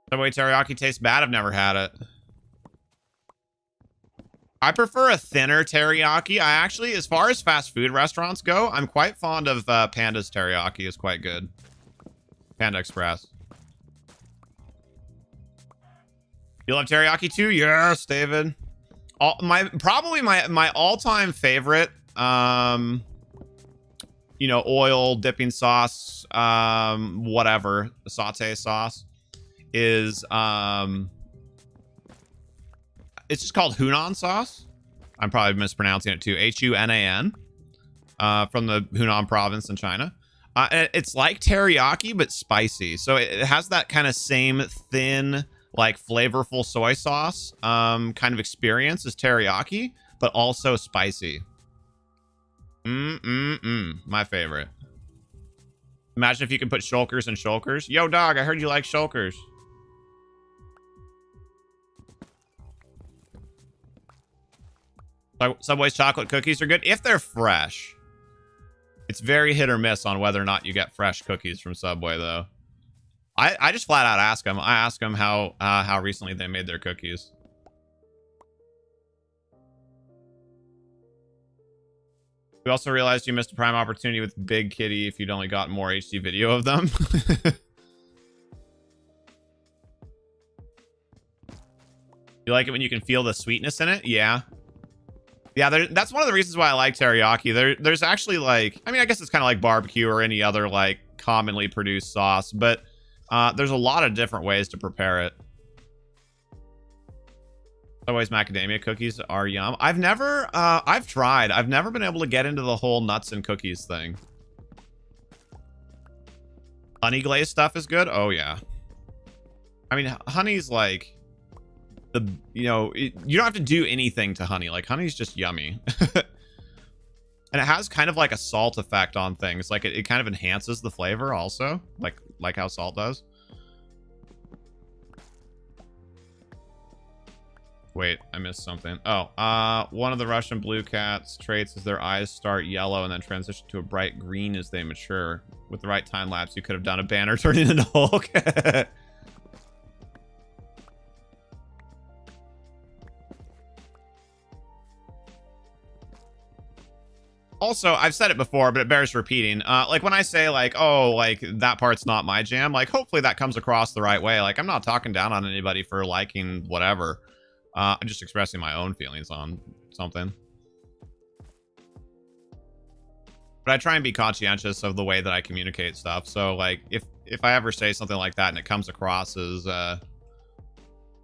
Subway teriyaki tastes bad. I've never had it. I prefer a thinner teriyaki. I actually, as far as fast food restaurants go, I'm quite fond of Panda's teriyaki. Is quite good. Panda Express. You love teriyaki too? Yes, David. Probably my all-time favorite, you know, oil dipping sauce, whatever, saute sauce is it's just called Hunan sauce. I'm probably mispronouncing it too. Hunan, from the Hunan province in China. It's like teriyaki, but spicy. So it has that kind of same thin, like flavorful soy sauce kind of experience as teriyaki, but also spicy. My favorite. Imagine if you could put shulkers and shulkers. Yo, dog, I heard you like shulkers. Subway's chocolate cookies are good if they're fresh. It's very hit or miss on whether or not you get fresh cookies from Subway, though. I just flat out ask them. I ask them how recently they made their cookies. We also realized you missed a prime opportunity with Big Kitty if you'd only gotten more HD video of them. You like it when you can feel the sweetness in it? Yeah. Yeah, that's one of the reasons why I like teriyaki. There's actually like, I mean, I guess it's kind of like barbecue or any other like commonly produced sauce, but there's a lot of different ways to prepare it. Otherwise, macadamia cookies are yum. I've tried. I've never been able to get into the whole nuts and cookies thing. Honey glazed stuff is good. Oh yeah. I mean, honey's like you know, you don't have to do anything to honey. Like honey's just yummy. And it has kind of like a salt effect on things. Like it kind of enhances the flavor also, like how salt does. Wait, I missed something. Oh, one of the Russian blue cats traits is their eyes start yellow and then transition to a bright green as they mature. With the right time lapse, you could have done a banner turning into Hulk. Also, I've said it before, but it bears repeating. Like when I say like, oh, like that part's not my jam, like hopefully that comes across the right way. Like I'm not talking down on anybody for liking whatever. I'm just expressing my own feelings on something. But I try and be conscientious of the way that I communicate stuff. So like if I ever say something like that and it comes across as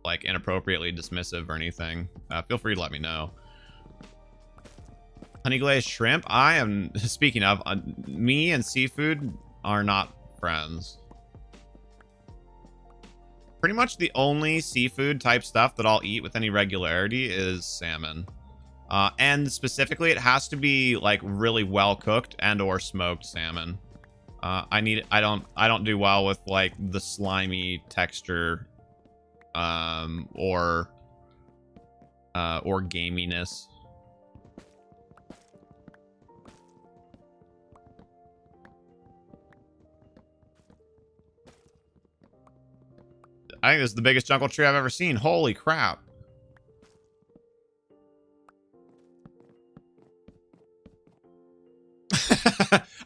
like inappropriately dismissive or anything, feel free to let me know. Honey glazed shrimp. I am, speaking of, me and seafood are not friends. Pretty much the only seafood type stuff that I'll eat with any regularity is salmon. And specifically, it has to be like really well cooked and or smoked salmon. I don't do well with like the slimy texture or gaminess. I think this is the biggest jungle tree I've ever seen. Holy crap.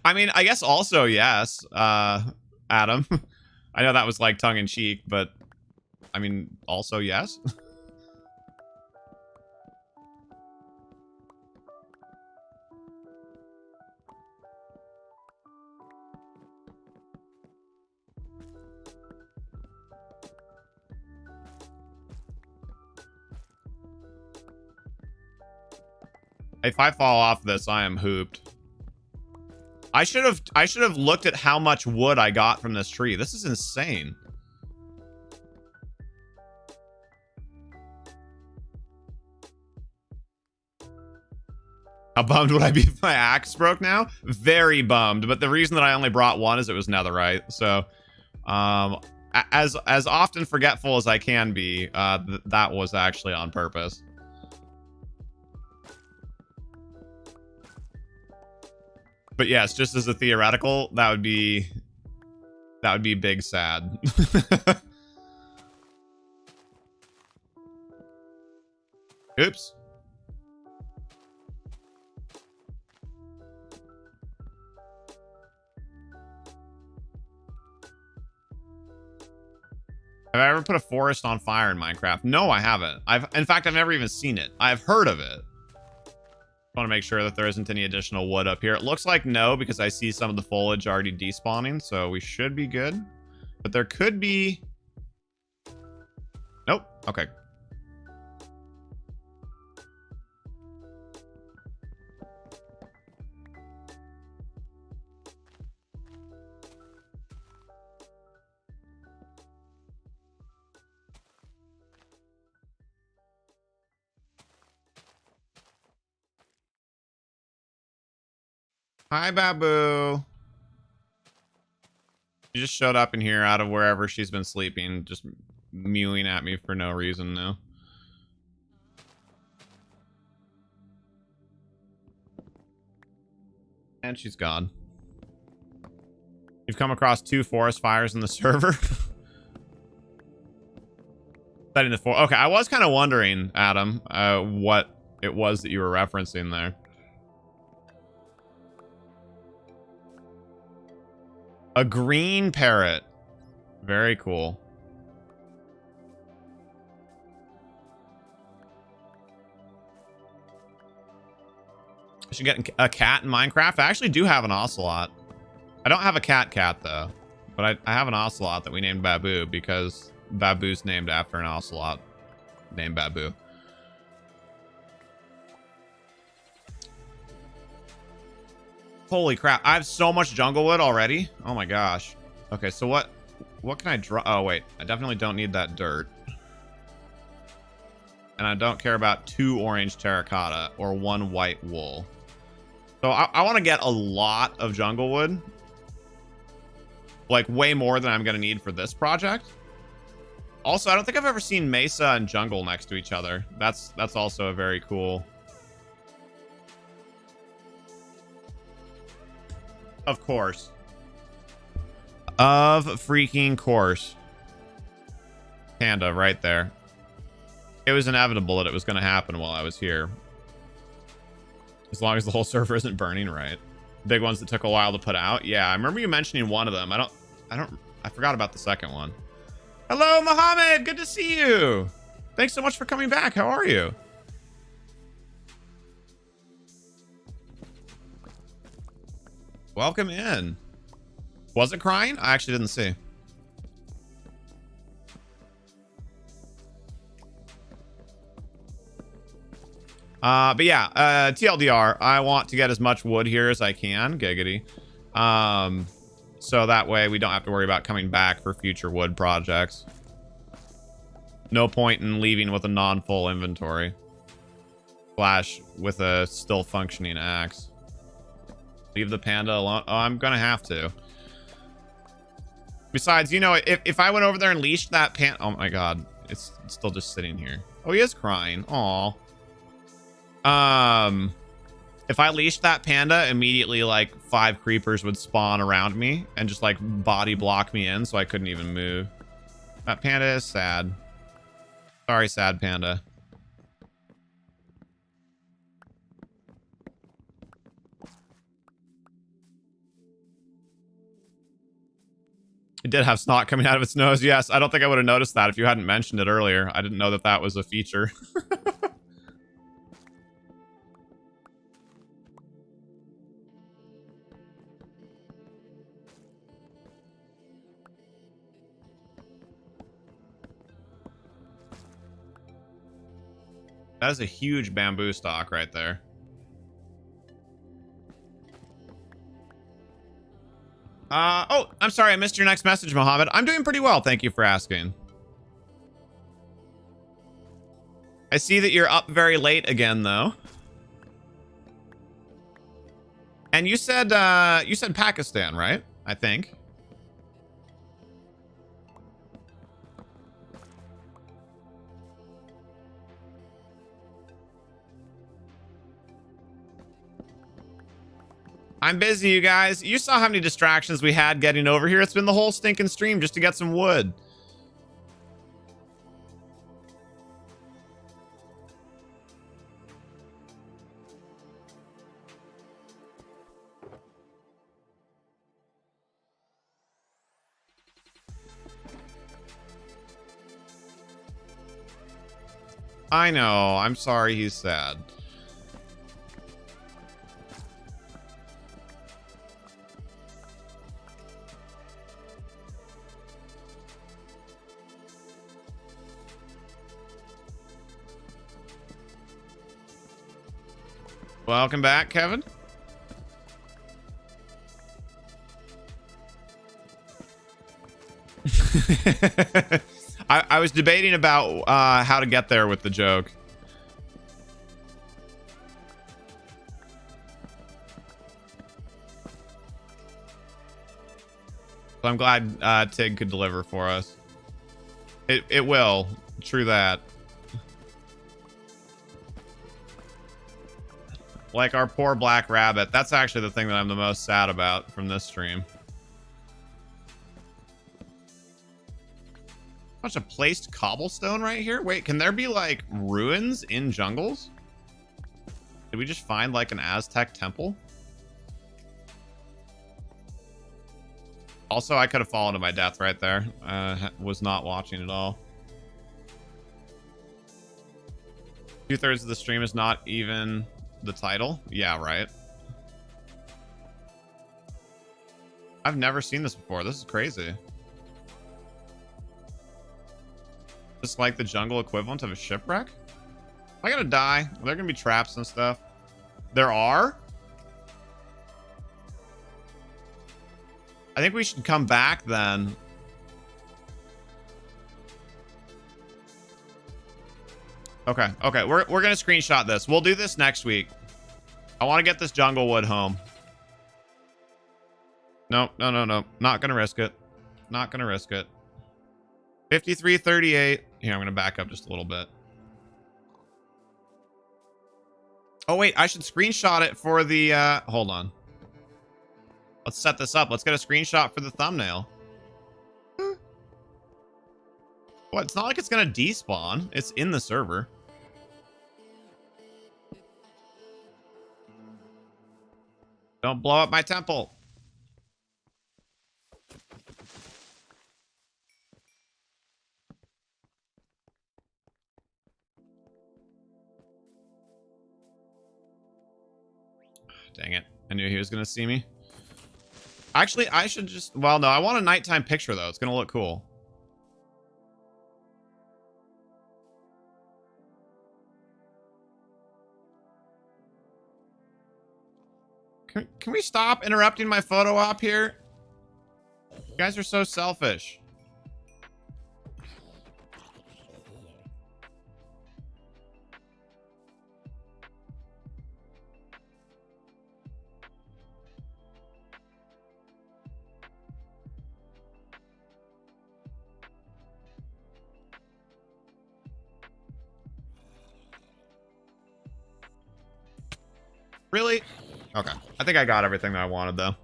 I mean, I guess also, yes, Adam. I know that was like tongue-in-cheek, but I mean, also yes. If I fall off this, I am hooped. I should have looked at how much wood I got from this tree. This is insane. How bummed would I be if my axe broke now? Very bummed. But the reason that I only brought one is it was netherite. So, as often forgetful as I can be, that was actually on purpose. But yes, just as a theoretical, that would be big sad. Oops. Have I ever put a forest on fire in Minecraft? No, I haven't. In fact, I've never even seen it. I've heard of it. I want to make sure that there isn't any additional wood up here. It looks like no, because I see some of the foliage already despawning, so we should be good. But there could be... Nope. Okay. Hi, Babu. She just showed up in here out of wherever she's been sleeping, just mewing at me for no reason now. And she's gone. You've come across 2 forest fires in the server. Setting the okay, I was kind of wondering, Adam, what it was that you were referencing there. A green parrot. Very cool. I should get a cat in Minecraft. I actually do have an ocelot. I don't have a cat though, but I have an ocelot that we named Babu because Babu's named after an ocelot named Babu. Holy crap, I have so much jungle wood already. Oh my gosh. Okay, so what can I draw? Oh wait, I definitely don't need that dirt. And I don't care about 2 orange terracotta or 1 white wool. So I want to get a lot of jungle wood. Like way more than I'm going to need for this project. Also, I don't think I've ever seen mesa and jungle next to each other. That's also a very cool. Of course. Of freaking course. Panda right there. It was inevitable that it was going to happen while I was here. As long as the whole server isn't burning, right? Big ones that took a while to put out. Yeah, I remember you mentioning one of them. I forgot about the second one. Hello, Mohammed. Good to see you. Thanks so much for coming back. How are you? Welcome in. Was it crying? I actually didn't see. But yeah, TLDR, I want to get as much wood here as I can. Giggity. So that way we don't have to worry about coming back for future wood projects. No point in leaving with a non-full inventory. Slash with a still functioning axe. Leave the panda alone. Oh, I'm gonna have to. Besides, you know, if I went over there and leashed that panda... Oh my god. It's still just sitting here. Oh, he is crying. Aw. If I leashed that panda, immediately like 5 creepers would spawn around me and just like body block me in, so I couldn't even move. That panda is sad. Sorry, sad panda. It did have snot coming out of its nose. Yes, I don't think I would have noticed that if you hadn't mentioned it earlier. I didn't know that that was a feature. That is a huge bamboo stalk right there. Oh, I'm sorry. I missed your next message, Mohammed. I'm doing pretty well. Thank you for asking. I see that you're up very late again, though. And you said Pakistan, right? I think. I'm busy, you guys. You saw how many distractions we had getting over here. It's been the whole stinking stream just to get some wood. I know. I'm sorry he's sad. Welcome back, Kevin. I was debating about how to get there with the joke. So I'm glad Tig could deliver for us. It will. True that. Like our poor black rabbit. That's actually the thing that I'm the most sad about from this stream. Bunch of placed cobblestone right here. Wait, can there be like ruins in jungles? Did we just find like an Aztec temple? Also, I could have fallen to my death right there. Was not watching at all. 2/3 of the stream is not even the title. Yeah, right. I've never seen this before. This is crazy. Just like the jungle equivalent of a shipwreck? Am I gonna die? Are there gonna be traps and stuff? There are? I think we should come back then. Okay, okay. We're gonna screenshot this. We'll do this next week. I want to get this jungle wood home. No, no, no, no. Not gonna risk it. Not gonna risk it. 53:38. Here, I'm gonna back up just a little bit. Oh wait, I should screenshot it for the hold on. Let's set this up. Let's get a screenshot for the thumbnail. Well, it's not like it's gonna despawn. It's in the server. Don't blow up my temple. Dang it. I knew he was going to see me. Actually, I should just... Well, no, I want a nighttime picture, though. It's going to look cool. Can we stop interrupting my photo op here? You guys are so selfish. Really? Okay. I think I got everything that I wanted, though.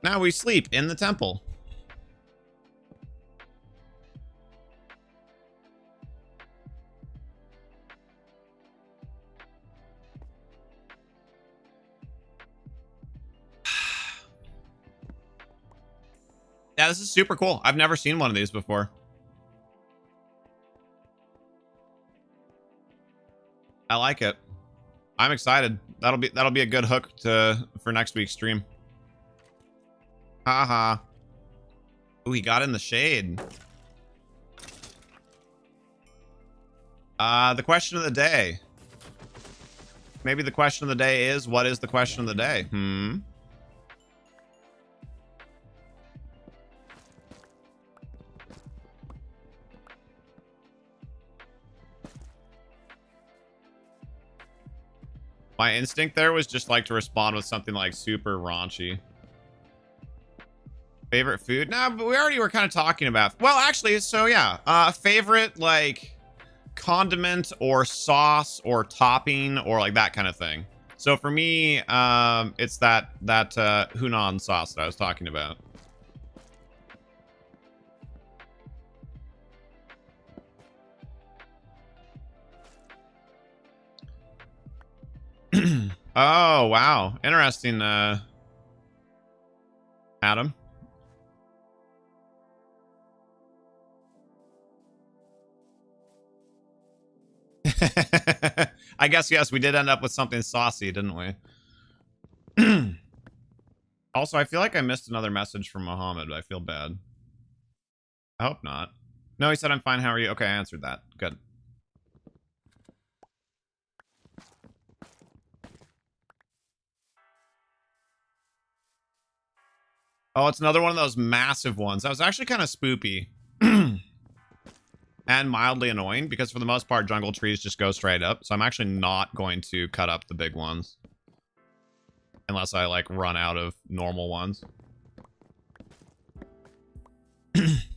Now we sleep in the temple. Yeah, this is super cool. I've never seen one of these before. I like it. I'm excited. That'll be a good hook for next week's stream. Haha. Ooh, he got in the shade. The question of the day. Maybe the question of the day is, what is the question of the day? My instinct there was just like to respond with something like super raunchy. Favorite food? No, but we already were kind of talking about. Well, actually, so yeah. Favorite like condiment or sauce or topping or like that kind of thing. So for me, it's that Hunan sauce that I was talking about. Oh, wow. Interesting, Adam. I guess, yes, we did end up with something saucy, didn't we? Also, I feel like I missed another message from Mohammed. I feel bad. I hope not. No, he said, I'm fine. How are you? Okay, I answered that. Good. Oh, it's another one of those massive ones. That was actually kind of spoopy. And mildly annoying, because for the most part, jungle trees just go straight up. So I'm actually not going to cut up the big ones. Unless I, like, run out of normal ones.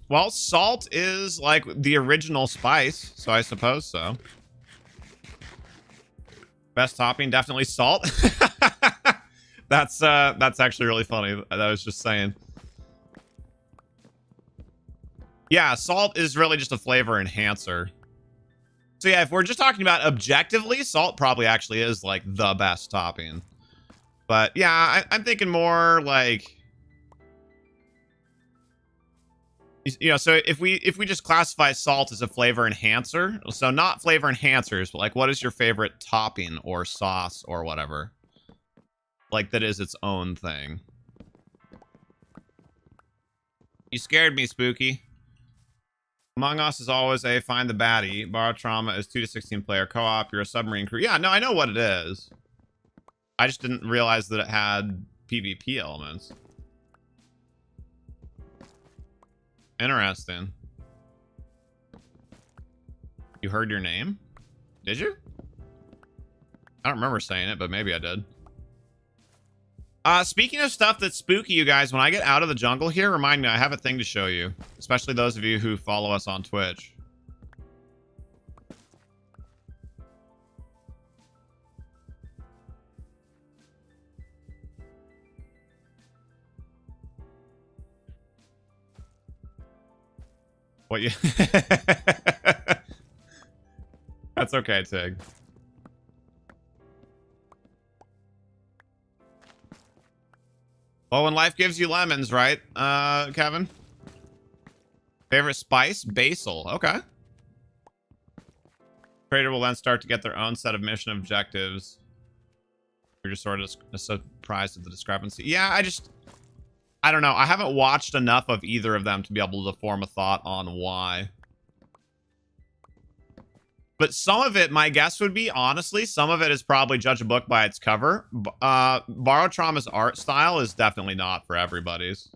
Well, salt is, like, the original spice. So I suppose so. Best topping, definitely salt. That's actually really funny. I was just saying. Yeah, salt is really just a flavor enhancer. So yeah, if we're just talking about objectively, salt probably actually is like the best topping. But yeah, I'm thinking more like, you know, so if we just classify salt as a flavor enhancer, so not flavor enhancers, but like what is your favorite topping or sauce or whatever? Like that is its own thing. You scared me, Spooky. Among Us is always a find the baddie. Borrow Trauma is 2 to 16 player co-op. You're a submarine crew. Yeah, no, I know what it is. I just didn't realize that it had PvP elements. Interesting. You heard your name? Did you? I don't remember saying it, but maybe I did. Speaking of stuff that's spooky, you guys, when I get out of the jungle here, remind me, I have a thing to show you. Especially those of you who follow us on Twitch. What you... That's okay, Tig. Well, when life gives you lemons, right, Kevin? Favorite spice? Basil. Okay. Trader will then start to get their own set of mission objectives. You're just sort of surprised at the discrepancy. Yeah, I don't know. I haven't watched enough of either of them to be able to form a thought on why. But some of it, my guess would be, honestly, some of it is probably judge a book by its cover. Borrow Trauma's art style is definitely not for everybody's.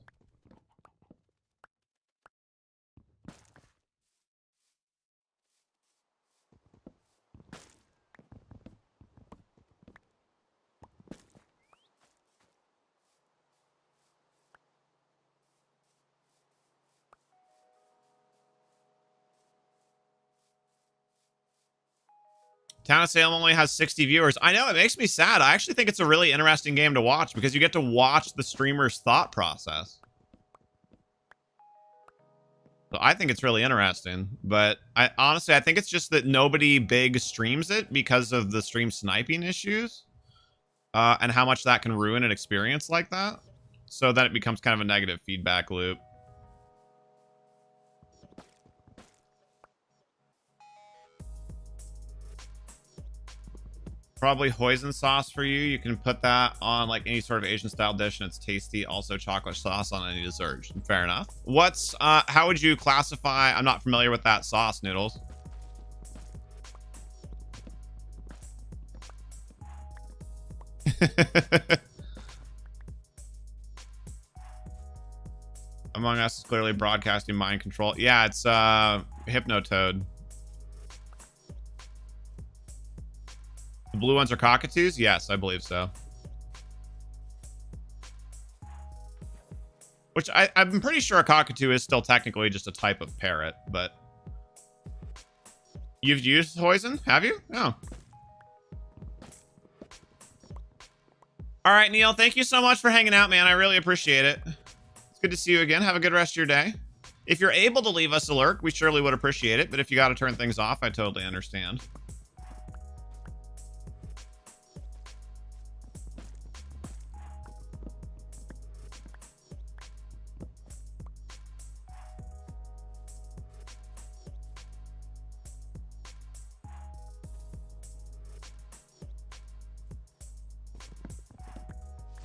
Town of Salem only has 60 viewers. I know, it makes me sad. I actually think it's a really interesting game to watch because you get to watch the streamer's thought process. So I think it's really interesting, but honestly, I think it's just that nobody big streams it because of the stream sniping issues and how much that can ruin an experience like that. So then it becomes kind of a negative feedback loop. Probably hoisin sauce for you. You can put that on like any sort of Asian style dish and it's tasty. Also chocolate sauce on any dessert. Fair enough. What's how would you classify? I'm not familiar with that sauce, Noodles. Among Us is clearly broadcasting mind control. Yeah, it's Hypnotoad. The blue ones are cockatoos? Yes, I believe so. Which I'm pretty sure a cockatoo is still technically just a type of parrot, but... You've used poison? Have you? No. All right, Neil, thank you so much for hanging out, man. I really appreciate it. It's good to see you again. Have a good rest of your day. If you're able to leave us a lurk, we surely would appreciate it. But if you got to turn things off, I totally understand.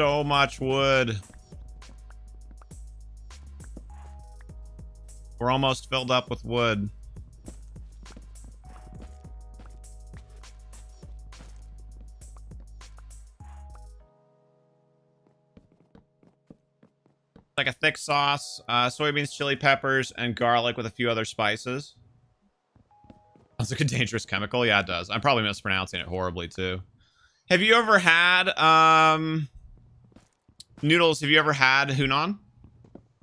So much wood. We're almost filled up with wood. Like a thick sauce, soybeans, chili peppers, and garlic with a few other spices. Sounds like a dangerous chemical. Yeah, it does. I'm probably mispronouncing it horribly too. Have you ever had Noodles, have you ever had Hunan?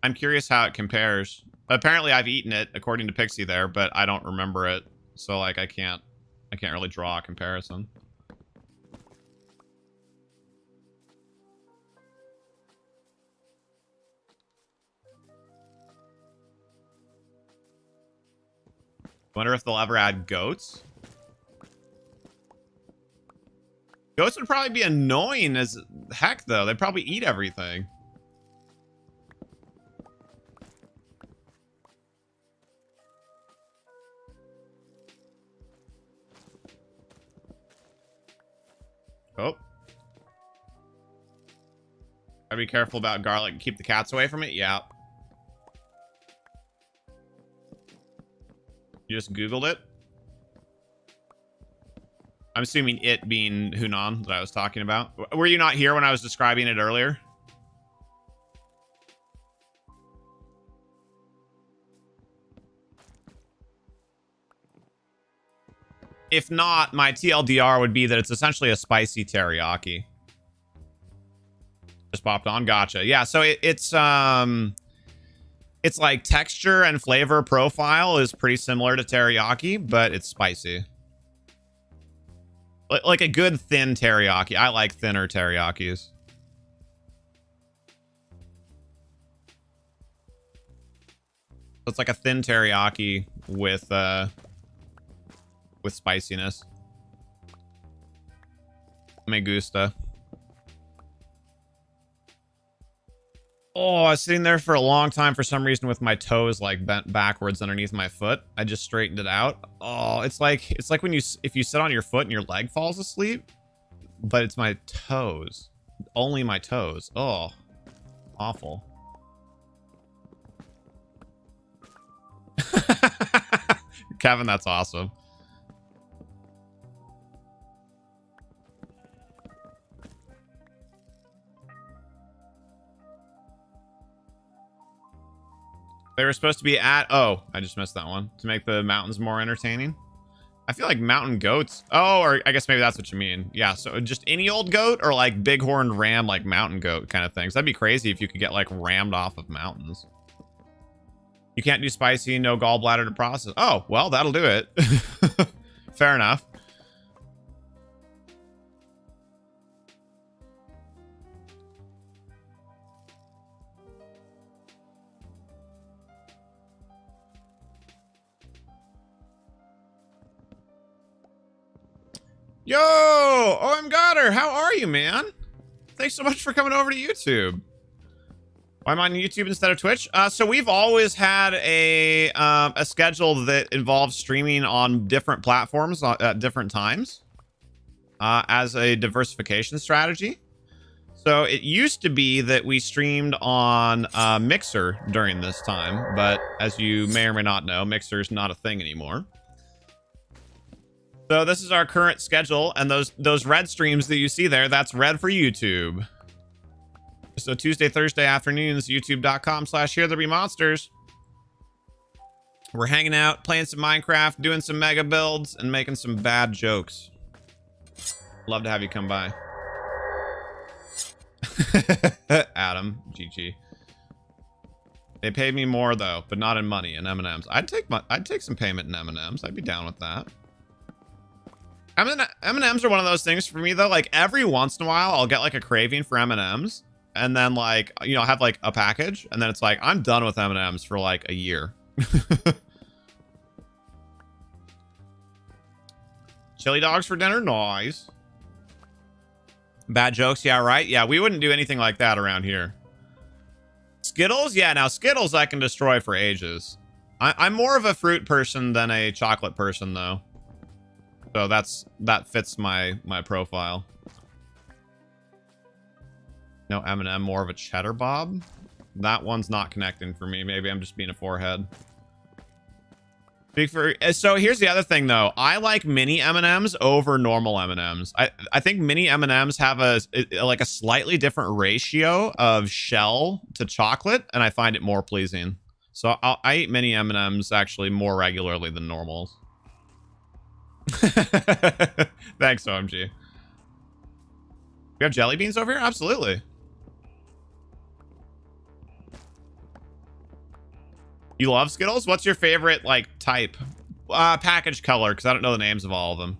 I'm curious how it compares. Apparently I've eaten it, according to Pixie there, but I don't remember it. So like I can't really draw a comparison. Wonder if they'll ever add goats. Goats would probably be annoying as heck, though. They'd probably eat everything. Oh. Gotta be careful about garlic and keep the cats away from it. Yeah. You just Googled it? I'm assuming it being Hunan that I was talking about. Were you not here when I was describing it earlier? If not, my TLDR would be that it's essentially a spicy teriyaki. Just popped on. Gotcha. Yeah, so it's like texture and flavor profile is pretty similar to teriyaki, but it's spicy. Like a good thin teriyaki. I like thinner teriyakis. It's like a thin teriyaki with spiciness. Me gusta. Oh, I was sitting there for a long time for some reason with my toes like bent backwards underneath my foot. I just straightened it out. Oh, it's like when if you sit on your foot and your leg falls asleep, but it's my toes. Only my toes. Oh, awful. Kevin, that's awesome. They were supposed to be at... Oh, I just missed that one. To make the mountains more entertaining. I feel like mountain goats... Oh, or I guess maybe that's what you mean. Yeah, so just any old goat or like bighorn ram, like mountain goat kind of things. That'd be crazy if you could get like rammed off of mountains. You can't do spicy, no gallbladder to process. Oh, well, that'll do it. Fair enough. Yo, OM Goddard, how are you, man? Thanks so much for coming over to YouTube. Why am I on YouTube instead of Twitch? So we've always had a schedule that involves streaming on different platforms at different times as a diversification strategy. So it used to be that we streamed on Mixer during this time, but as you may or may not know, Mixer is not a thing anymore. So this is our current schedule, and those red streams that you see there, that's red for YouTube. So Tuesday, Thursday afternoons, youtube.com/HereThereBeMonsters. We're hanging out, playing some Minecraft, doing some mega builds, and making some bad jokes. Love to have you come by. Adam, GG. They paid me more though, but not in money and M&Ms. I'd take some payment in M&Ms. I'd be down with that. M&Ms are one of those things for me though. Like every once in a while, I'll get like a craving for M&Ms, and then like I'll have like a package, and then it's like I'm done with M&Ms for like a year. Chili dogs for dinner, nice. Bad jokes, yeah, right. Yeah, we wouldn't do anything like that around here. Skittles, yeah. Now Skittles I can destroy for ages. I'm more of a fruit person than a chocolate person though. So that fits my profile. No M&M, more of a cheddar bob. That one's not connecting for me. Maybe I'm just being a forehead. So here's the other thing though. I like mini M&Ms over normal M&Ms. I think mini M&Ms have a slightly different ratio of shell to chocolate, and I find it more pleasing. So I eat mini M&Ms actually more regularly than normals. Thanks, OMG. We have jelly beans over here? Absolutely. You love Skittles? What's your favorite, like, type? Package color, because I don't know the names of all of them.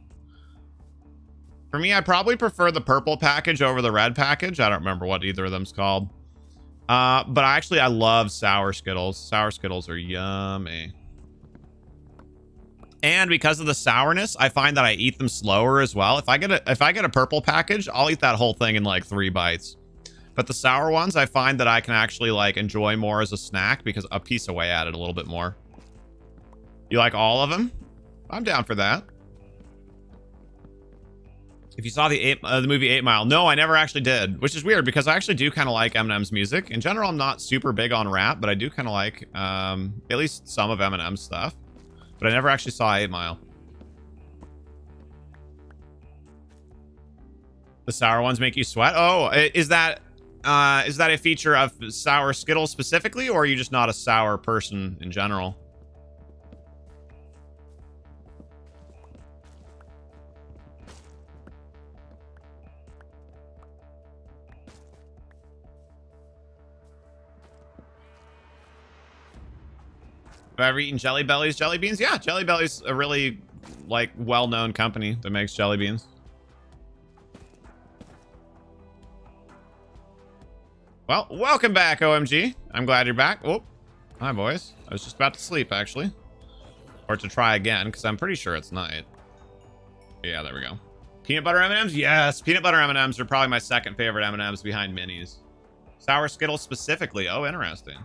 For me, I probably prefer the purple package over the red package. I don't remember what either of them's called. But I love sour Skittles. Sour Skittles are yummy. And because of the sourness, I find that I eat them slower as well. If I get a purple package, I'll eat that whole thing in like 3 bites. But the sour ones, I find that I can actually like enjoy more as a snack because I piece away at it a little bit more. You like all of them? I'm down for that. If you saw the movie 8 Mile, no, I never actually did, which is weird because I actually do kind of like Eminem's music. In general, I'm not super big on rap, but I do kind of like at least some of Eminem's stuff. But I never actually saw 8 Mile. The sour ones make you sweat? Oh, is that a feature of sour Skittles specifically, or are you just not a sour person in general? Have I ever eaten Jelly Belly's jelly beans? Yeah, Jelly Belly's a really, like, well-known company that makes jelly beans. Well, welcome back, OMG. I'm glad you're back. Oh, hi, boys. I was just about to sleep, actually. Or to try again, because I'm pretty sure it's night. Yeah, there we go. Peanut butter M&Ms? Yes, peanut butter M&Ms are probably my second favorite M&Ms behind minis. Sour Skittles specifically. Oh, interesting.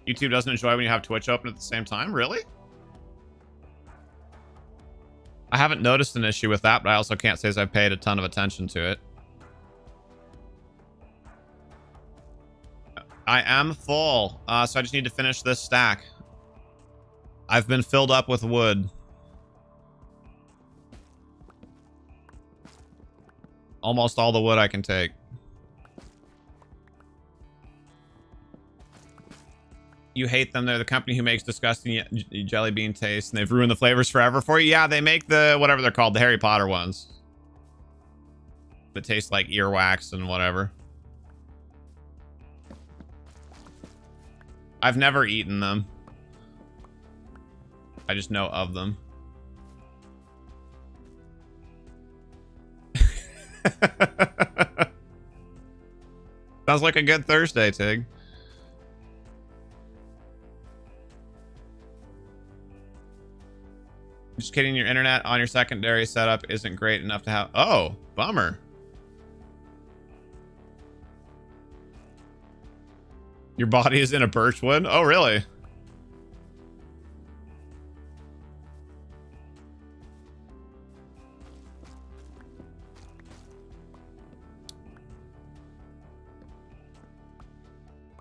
YouTube doesn't enjoy when you have Twitch open at the same time? Really? I haven't noticed an issue with that, but I also can't say as I've paid a ton of attention to it. I am full, so I just need to finish this stack. I've been filled up with wood. Almost all the wood I can take. You hate them. They're the company who makes disgusting jelly bean taste, and they've ruined the flavors forever for you. Yeah, they make the, whatever they're called, the Harry Potter ones. That taste like earwax and whatever. I've never eaten them. I just know of them. Sounds like a good Thursday, Tig. Just kidding, your internet on your secondary setup isn't great enough to have... Oh, bummer. Your body is in a birch wood? Oh, really?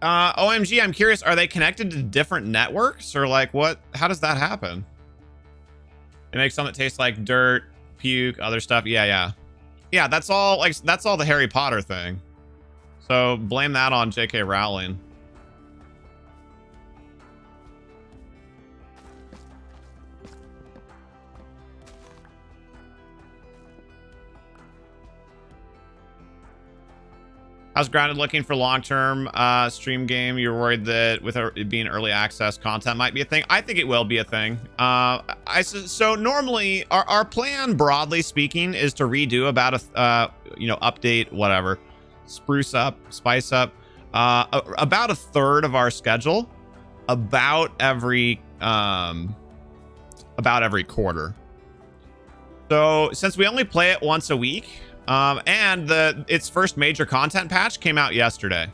OMG, I'm curious, are they connected to different networks? Or like what? How does that happen? They make something that tastes like dirt, puke, other stuff. Yeah, that's all the Harry Potter thing. So blame that on J.K. Rowling. How's Grounded looking for long-term stream game? You're worried that with it being early access, content might be a thing. I think it will be a thing. So normally our plan, broadly speaking, is to redo about update, whatever, spruce up, spice up, about a third of our schedule, about every quarter. So since we only play it once a week, and its first major content patch came out yesterday.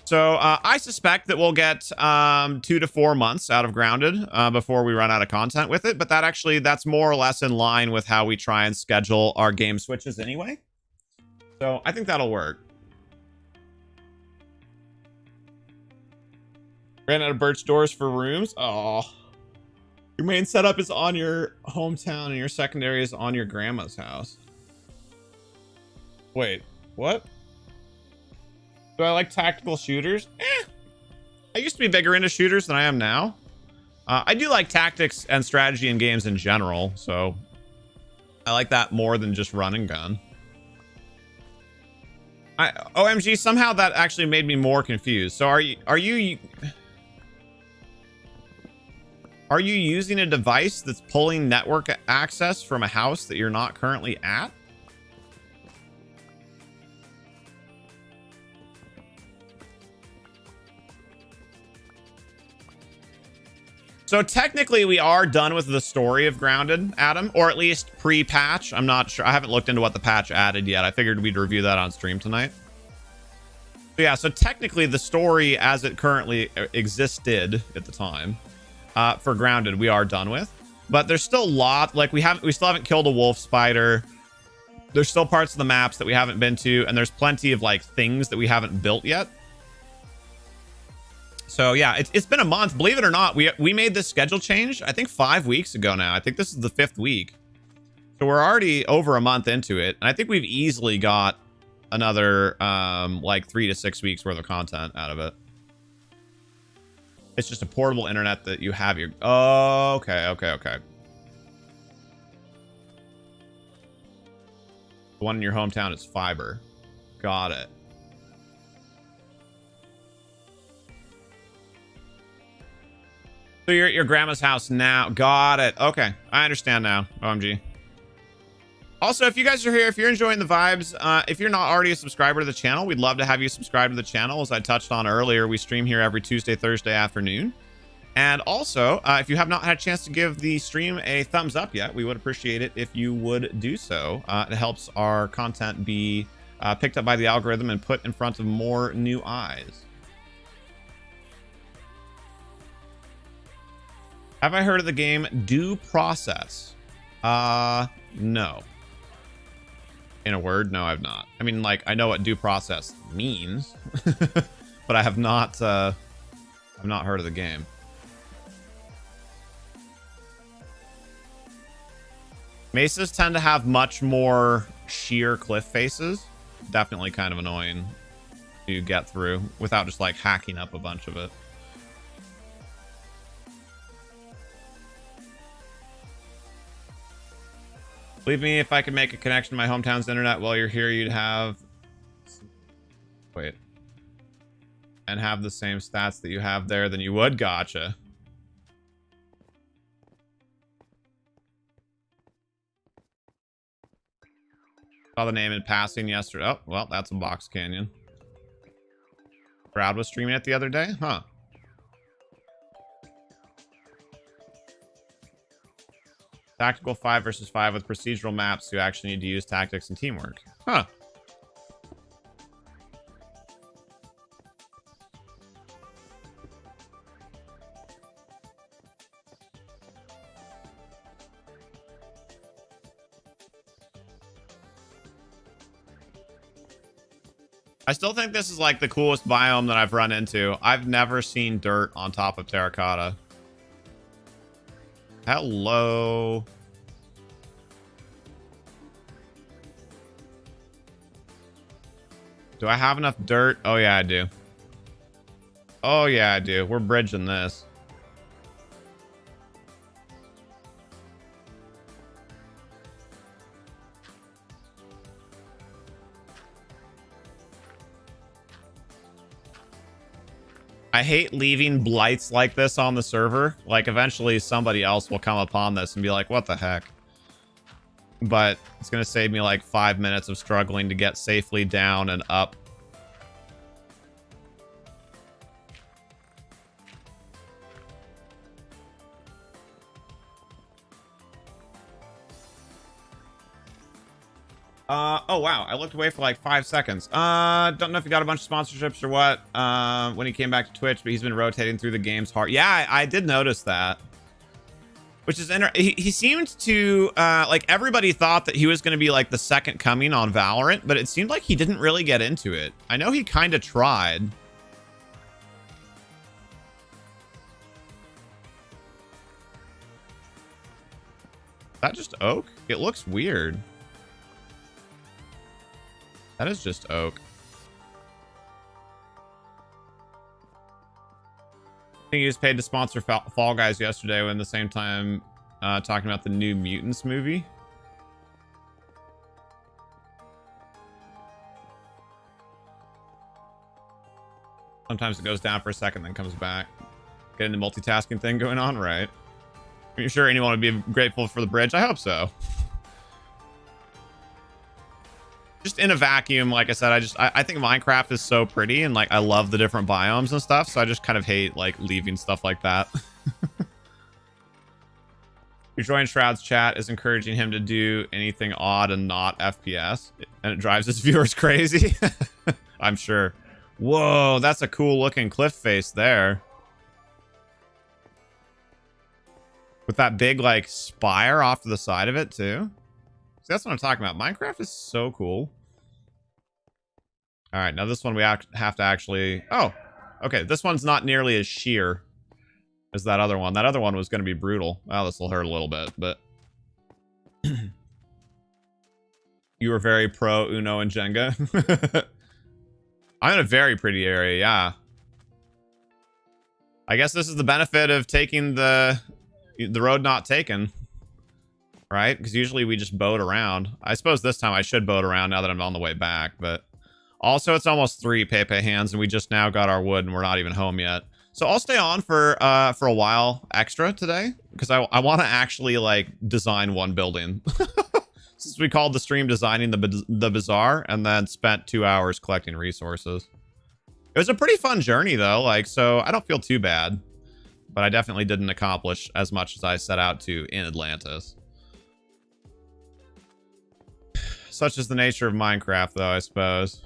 So I suspect that we'll get 2 to 4 months out of Grounded before we run out of content with it. But that's more or less in line with how we try and schedule our game switches anyway. So I think that'll work. Ran out of birch doors for rooms. Oh, your main setup is on your hometown and your secondary is on your grandma's house. Wait, what? Do I like tactical shooters? I used to be bigger into shooters than I am now. I do like tactics and strategy in games in general, so I like that more than just run and gun. OMG, somehow that actually made me more confused. So are you using a device that's pulling network access from a house that you're not currently at? So technically we are done with the story of Grounded, Adam, or at least pre-patch. I'm not sure. I haven't looked into what the patch added yet. I figured we'd review that on stream tonight. So yeah, so technically the story as it currently existed at the time for Grounded, we are done with. But there's still a lot, like we still haven't killed a wolf spider. There's still parts of the maps that we haven't been to, and there's plenty of like things that we haven't built yet. So yeah, it's been a month. Believe it or not, we made this schedule change, I think 5 weeks ago now. I think this is the 5th week. So we're already over a month into it. And I think we've easily got another like 3 to 6 weeks worth of content out of it. It's just a portable internet that you have your... Oh, okay. The one in your hometown is fiber. Got it. So you're at your grandma's house now. Got it. Okay. I understand now. OMG. Also, if you guys are here, if you're enjoying the vibes, if you're not already a subscriber to the channel, we'd love to have you subscribe to the channel. As I touched on earlier, we stream here every Tuesday, Thursday afternoon. And also, if you have not had a chance to give the stream a thumbs up yet, we would appreciate it if you would do so. It helps our content be picked up by the algorithm and put in front of more new eyes. Have I heard of the game Due Process? No. In a word, no, I've not. I mean, like, I know what due process means, but I have not, I've not heard of the game. Mesas tend to have much more sheer cliff faces. Definitely kind of annoying to get through without just, like, hacking up a bunch of it. Believe me, if I could make a connection to my hometown's internet while you're here, you'd have... Wait. And have the same stats that you have there, then you would. Gotcha. Saw the name in passing yesterday. Oh, well, that's a box canyon. Brad was streaming it the other day? Huh. Tactical 5 versus 5 with procedural maps. You actually need to use tactics and teamwork. Huh. I still think this is like the coolest biome that I've run into. I've never seen dirt on top of terracotta. Hello. Do I have enough dirt? Oh, yeah, I do. Oh, yeah, I do. We're bridging this. I hate leaving blights like this on the server. Like, eventually somebody else will come upon this and be like, what the heck? But it's going to save me like 5 minutes of struggling to get safely down and up. Oh wow, I looked away for like 5 seconds. Don't know if he got a bunch of sponsorships or what, when he came back to Twitch, but he's been rotating through the games hard. Yeah, I did notice that. Which is he seemed to, like, everybody thought that he was going to be like the second coming on Valorant, but it seemed like he didn't really get into it. I know he kind of tried. Is that just oak? It looks weird. That is just oak. I think he was paid to sponsor Fall Guys yesterday when at the same time talking about the new Mutants movie. Sometimes it goes down for a second, then comes back. Getting the multitasking thing going on, right? Are you sure anyone would be grateful for the bridge? I hope so. Just in a vacuum, like I said, I think Minecraft is so pretty, and like I love the different biomes and stuff, so I just kind of hate like leaving stuff like that. Rejoin Shroud's chat is encouraging him to do anything odd and not FPS, and it drives his viewers crazy. I'm sure. Whoa, that's a cool looking cliff face there. With that big like spire off to the side of it too. See, that's what I'm talking about. Minecraft is so cool. All right, now this one we have to actually... Oh, okay. This one's not nearly as sheer as that other one. That other one was going to be brutal. Well, this will hurt a little bit, but... You were very pro Uno and Jenga. I'm in a very pretty area, yeah. I guess this is the benefit of taking the road not taken. Right? Because usually we just boat around. I suppose this time I should boat around now that I'm on the way back, but... Also, it's almost 3 Pepe hands, and we just now got our wood, and we're not even home yet. So I'll stay on for a while extra today, because I want to actually, like, design one building. Since we called the stream designing the Bazaar, and then spent 2 hours collecting resources. It was a pretty fun journey, though, like, so I don't feel too bad. But I definitely didn't accomplish as much as I set out to in Atlantis. Such is the nature of Minecraft, though, I suppose.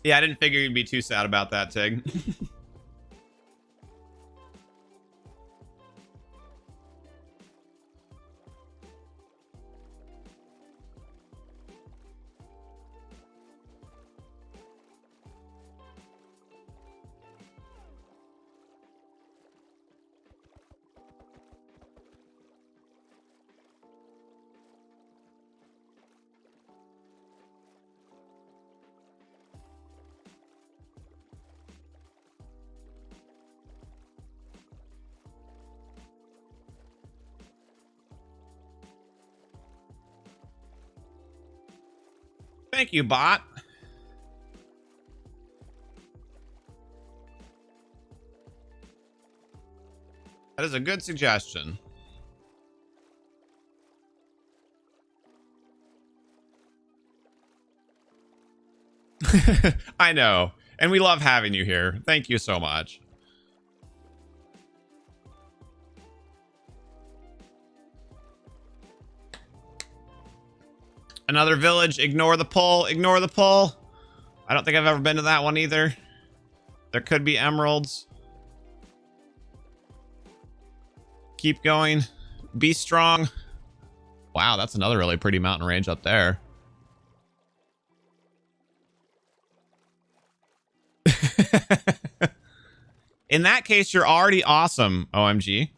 Yeah, I didn't figure you'd be too sad about that, Tig. Thank you, bot. That is a good suggestion. I know. And we love having you here. Thank you so much. Another village. Ignore the pull. Ignore the pull. I don't think I've ever been to that one either. There could be emeralds. Keep going. Be strong. Wow, that's another really pretty mountain range up there. In that case, you're already awesome, OMG.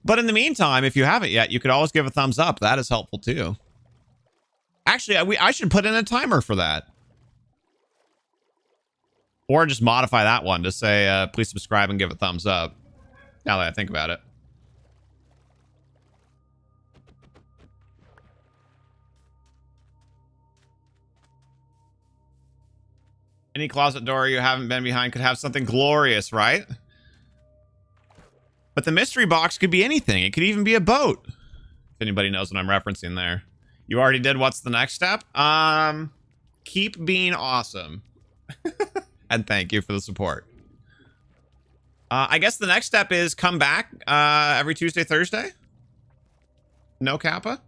But in the meantime, if you haven't yet, you could always give a thumbs up. That is helpful too. Actually, I should put in a timer for that. Or just modify that one to say, please subscribe and give a thumbs up. Now that I think about it. Any closet door you haven't been behind could have something glorious, right? But the mystery box could be anything. It could even be a boat. If anybody knows what I'm referencing there. You already did what's the next step? Keep being awesome. And thank you for the support. I guess the next step is come back every Tuesday, Thursday. No Kappa.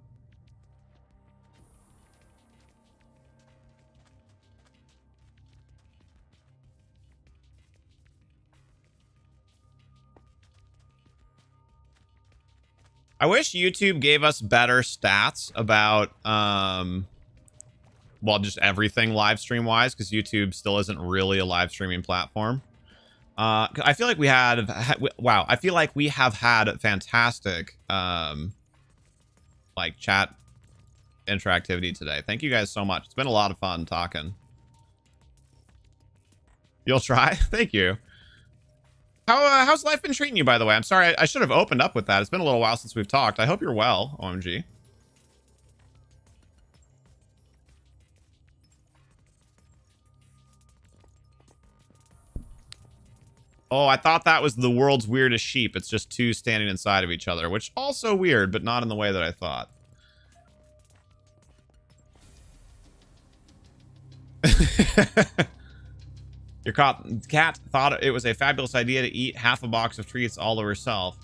I wish YouTube gave us better stats about, well, just everything live stream wise, because YouTube still isn't really a live streaming platform. I feel like we wow, I feel like we have had fantastic, like chat interactivity today. Thank you guys so much. It's been a lot of fun talking. You'll try? Thank you. How's life been treating you, by the way? I'm sorry, I should have opened up with that. It's been a little while since we've talked. I hope you're well, OMG. Oh, I thought that was the world's weirdest sheep. It's just two standing inside of each other, which also weird, but not in the way that I thought. Your cat thought it was a fabulous idea to eat half a box of treats all to herself.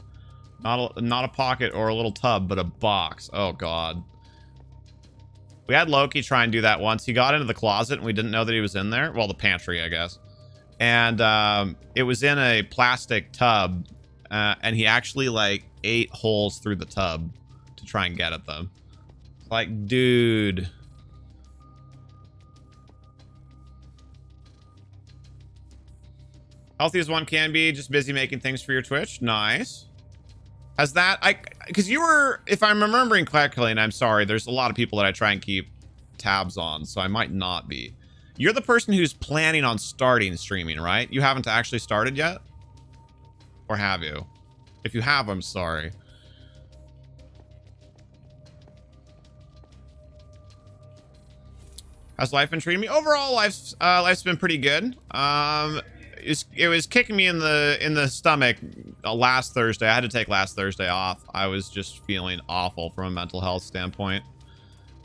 Not a pocket or a little tub, but a box. Oh, God. We had Loki try and do that once. He got into the closet and we didn't know that he was in there. Well, the pantry, I guess. And it was in a plastic tub. And he actually, like, ate holes through the tub to try and get at them. Like, dude... Healthy as one can be, just busy making things for your Twitch. Nice. Has that, because you were, if I'm remembering correctly, and I'm sorry, there's a lot of people that I try and keep tabs on, so I might not be. You're the person who's planning on starting streaming, right? You haven't actually started yet? Or have you? If you have, I'm sorry. How's life been treating me? Overall, life's been pretty good. It was kicking me in the stomach last Thursday. I had to take last Thursday off. I was just feeling awful from a mental health standpoint.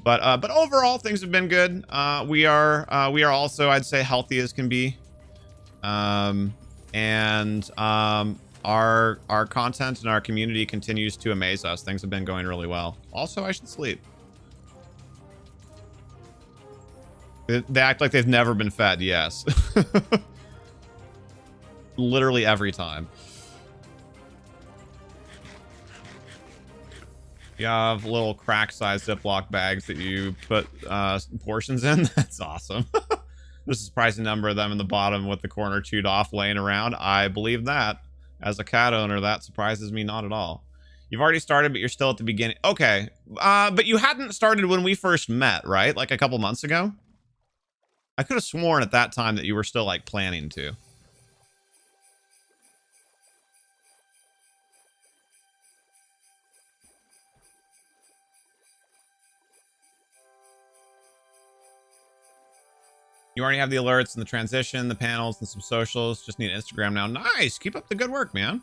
But overall, things have been good. We are also, I'd say, healthy as can be. Our content and our community continues to amaze us. Things have been going really well. Also, I should sleep. They act like they've never been fed. Yes. Literally every time. You have little crack-sized Ziploc bags that you put portions in. That's awesome. There's a surprising number of them in the bottom with the corner chewed off laying around. I believe that. As a cat owner, that surprises me not at all. You've already started, but you're still at the beginning. Okay. But you hadn't started when we first met, right? Like a couple months ago? I could have sworn at that time that you were still, like, planning to. You already have the alerts and the transition, the panels, and some socials. Just need Instagram now. Nice. Keep up the good work, man.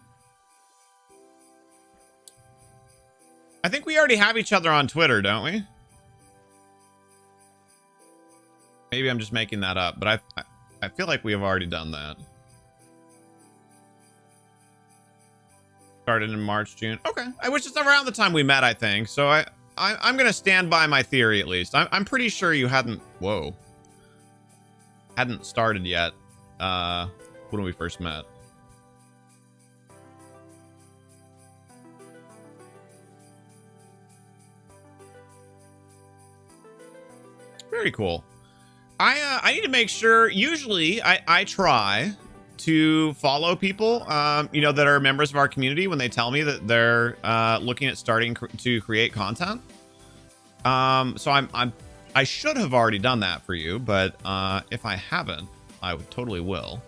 I think we already have each other on Twitter, don't we? Maybe I'm just making that up, but I feel like we have already done that. Started in March, June. Okay. Which is around the time we met, I think. So I'm going to stand by my theory, at least. I'm pretty sure you hadn't... Whoa. Hadn't started yet when we first met. Very cool. I need to make sure. Usually, I try to follow people, you know, that are members of our community when they tell me that they're looking at starting to create content. So I should have already done that for you, but if I haven't, I would totally will.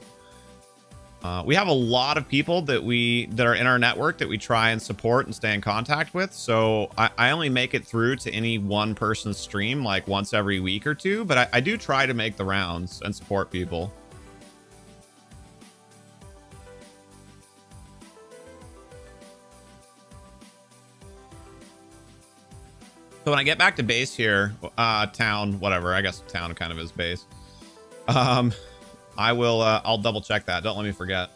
We have a lot of people that are in our network that we try and support and stay in contact with. So I only make it through to any one person's stream like once every week or two, but I do try to make the rounds and support people. So when I get back to base here, town, whatever, I guess town kind of is base. I will, I'll double check that. Don't let me forget.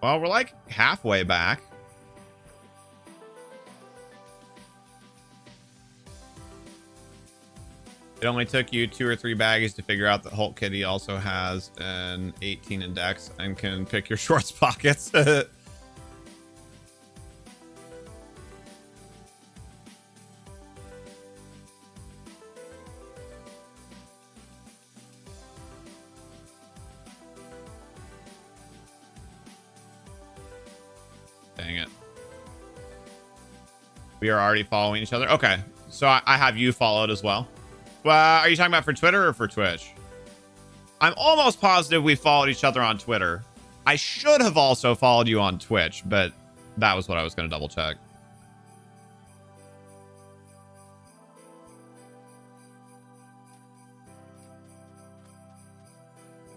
Well, we're like halfway back. It only took you 2 or 3 baggies to figure out that Hulk Kitty also has an 18 index and can pick your shorts pockets. Dang it. We are already following each other. Okay, so I have you followed as well. Are you talking about for Twitter or for Twitch? I'm almost positive we followed each other on Twitter. I should have also followed you on Twitch, but that was what I was going to double check.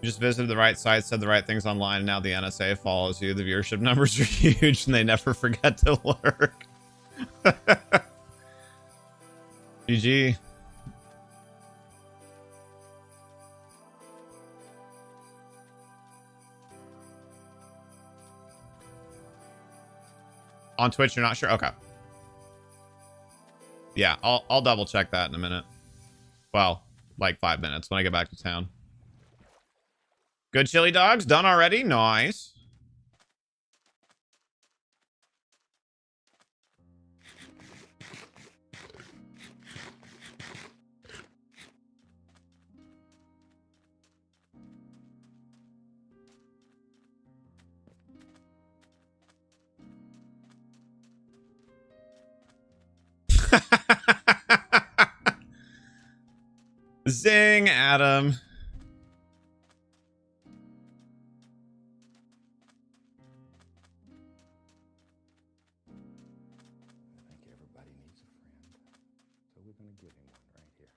You just visited the right site, said the right things online, and now the NSA follows you. The viewership numbers are huge, and they never forget to lurk. GG. On Twitch, you're not sure? Okay. Yeah, I'll double check that in a minute. Well, like 5 minutes when I get back to town. Good chili dogs done already? Nice. Zing, Adam. I think everybody needs a friend, so we're going to give him one right here.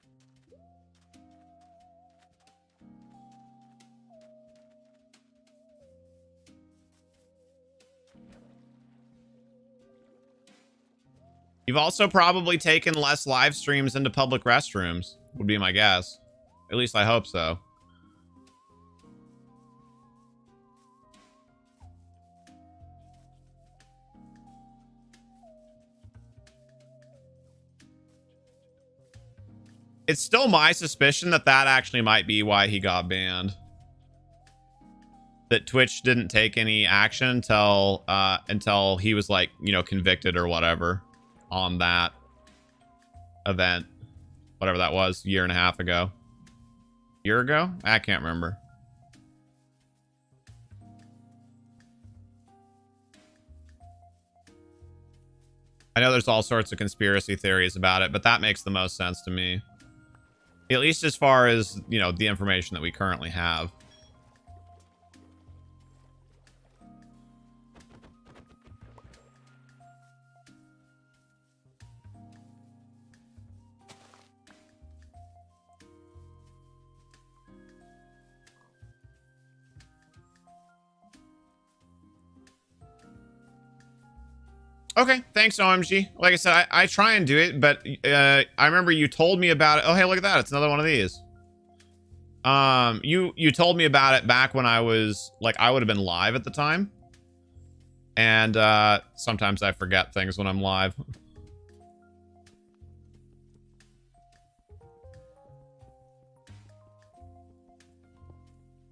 You've also probably taken less live streams into public restrooms, would be my guess. At least I hope so. It's still my suspicion that that actually might be why he got banned. That Twitch didn't take any action until he was like, you know, convicted or whatever on that event. Whatever that was, a year and a half ago. Year ago? I can't remember. I know there's all sorts of conspiracy theories about it, but that makes the most sense to me. At least as far as, you know, the information that we currently have. Okay, thanks, OMG. Like I said, I try and do it, but I remember you told me about it. Oh, hey, look at that. It's another one of these. You told me about it back when I was, like, I would have been live at the time. And sometimes I forget things when I'm live.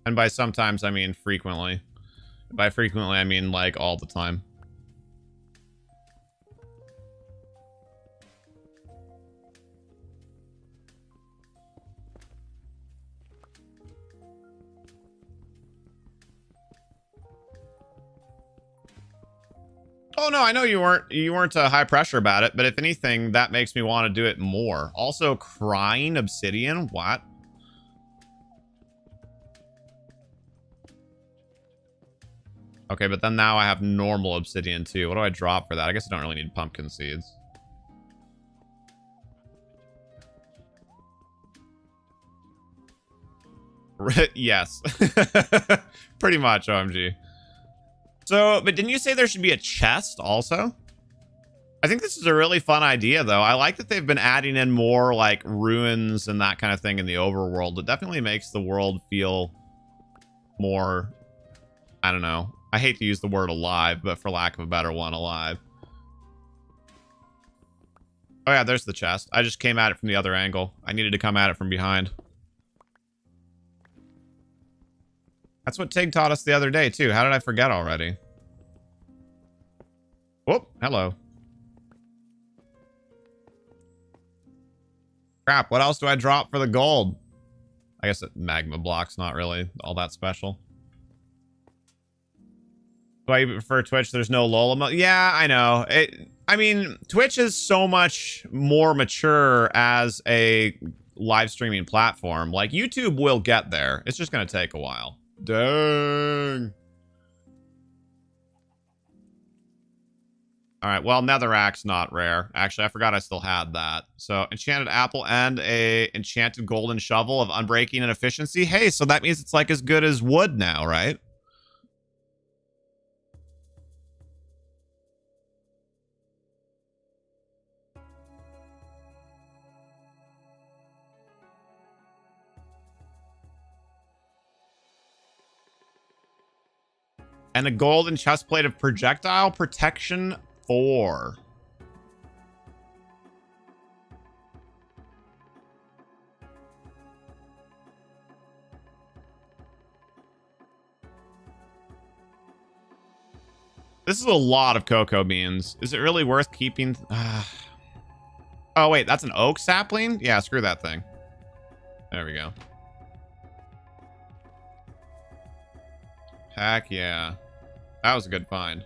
And by sometimes, I mean frequently. By frequently, I mean like all the time. Oh no, I know you weren't high pressure about it, but if anything, that makes me want to do it more. Also, crying obsidian, what? Okay, but then now I have normal obsidian too. What do I drop for that? I guess I don't really need pumpkin seeds. Yes. Pretty much, OMG. So, but didn't you say there should be a chest also? I think this is a really fun idea, though. I like that they've been adding in more, like, ruins and that kind of thing in the overworld. It definitely makes the world feel more, I don't know. I hate to use the word alive, but for lack of a better one, alive. Oh, yeah, there's the chest. I just came at it from the other angle. I needed to come at it from behind. That's what Tig taught us the other day, too. How did I forget already? Whoop, hello. Crap, what else do I drop for the gold? I guess magma block's not really all that special. Do I prefer Twitch? There's no LOL emote. Yeah, I know. I mean, Twitch is so much more mature as a live streaming platform. Like, YouTube will get there. It's just going to take a while. Dang. All right, well, Netherrack's not rare. Actually, I forgot I still had that. So, enchanted apple and a enchanted golden shovel of unbreaking and efficiency. Hey, so that means it's like as good as wood now, right? And a golden chestplate of projectile protection 4. This is a lot of cocoa beans. Is it really worth keeping? Oh, wait, that's an oak sapling? Yeah, screw that thing. There we go. Heck yeah. That was a good find.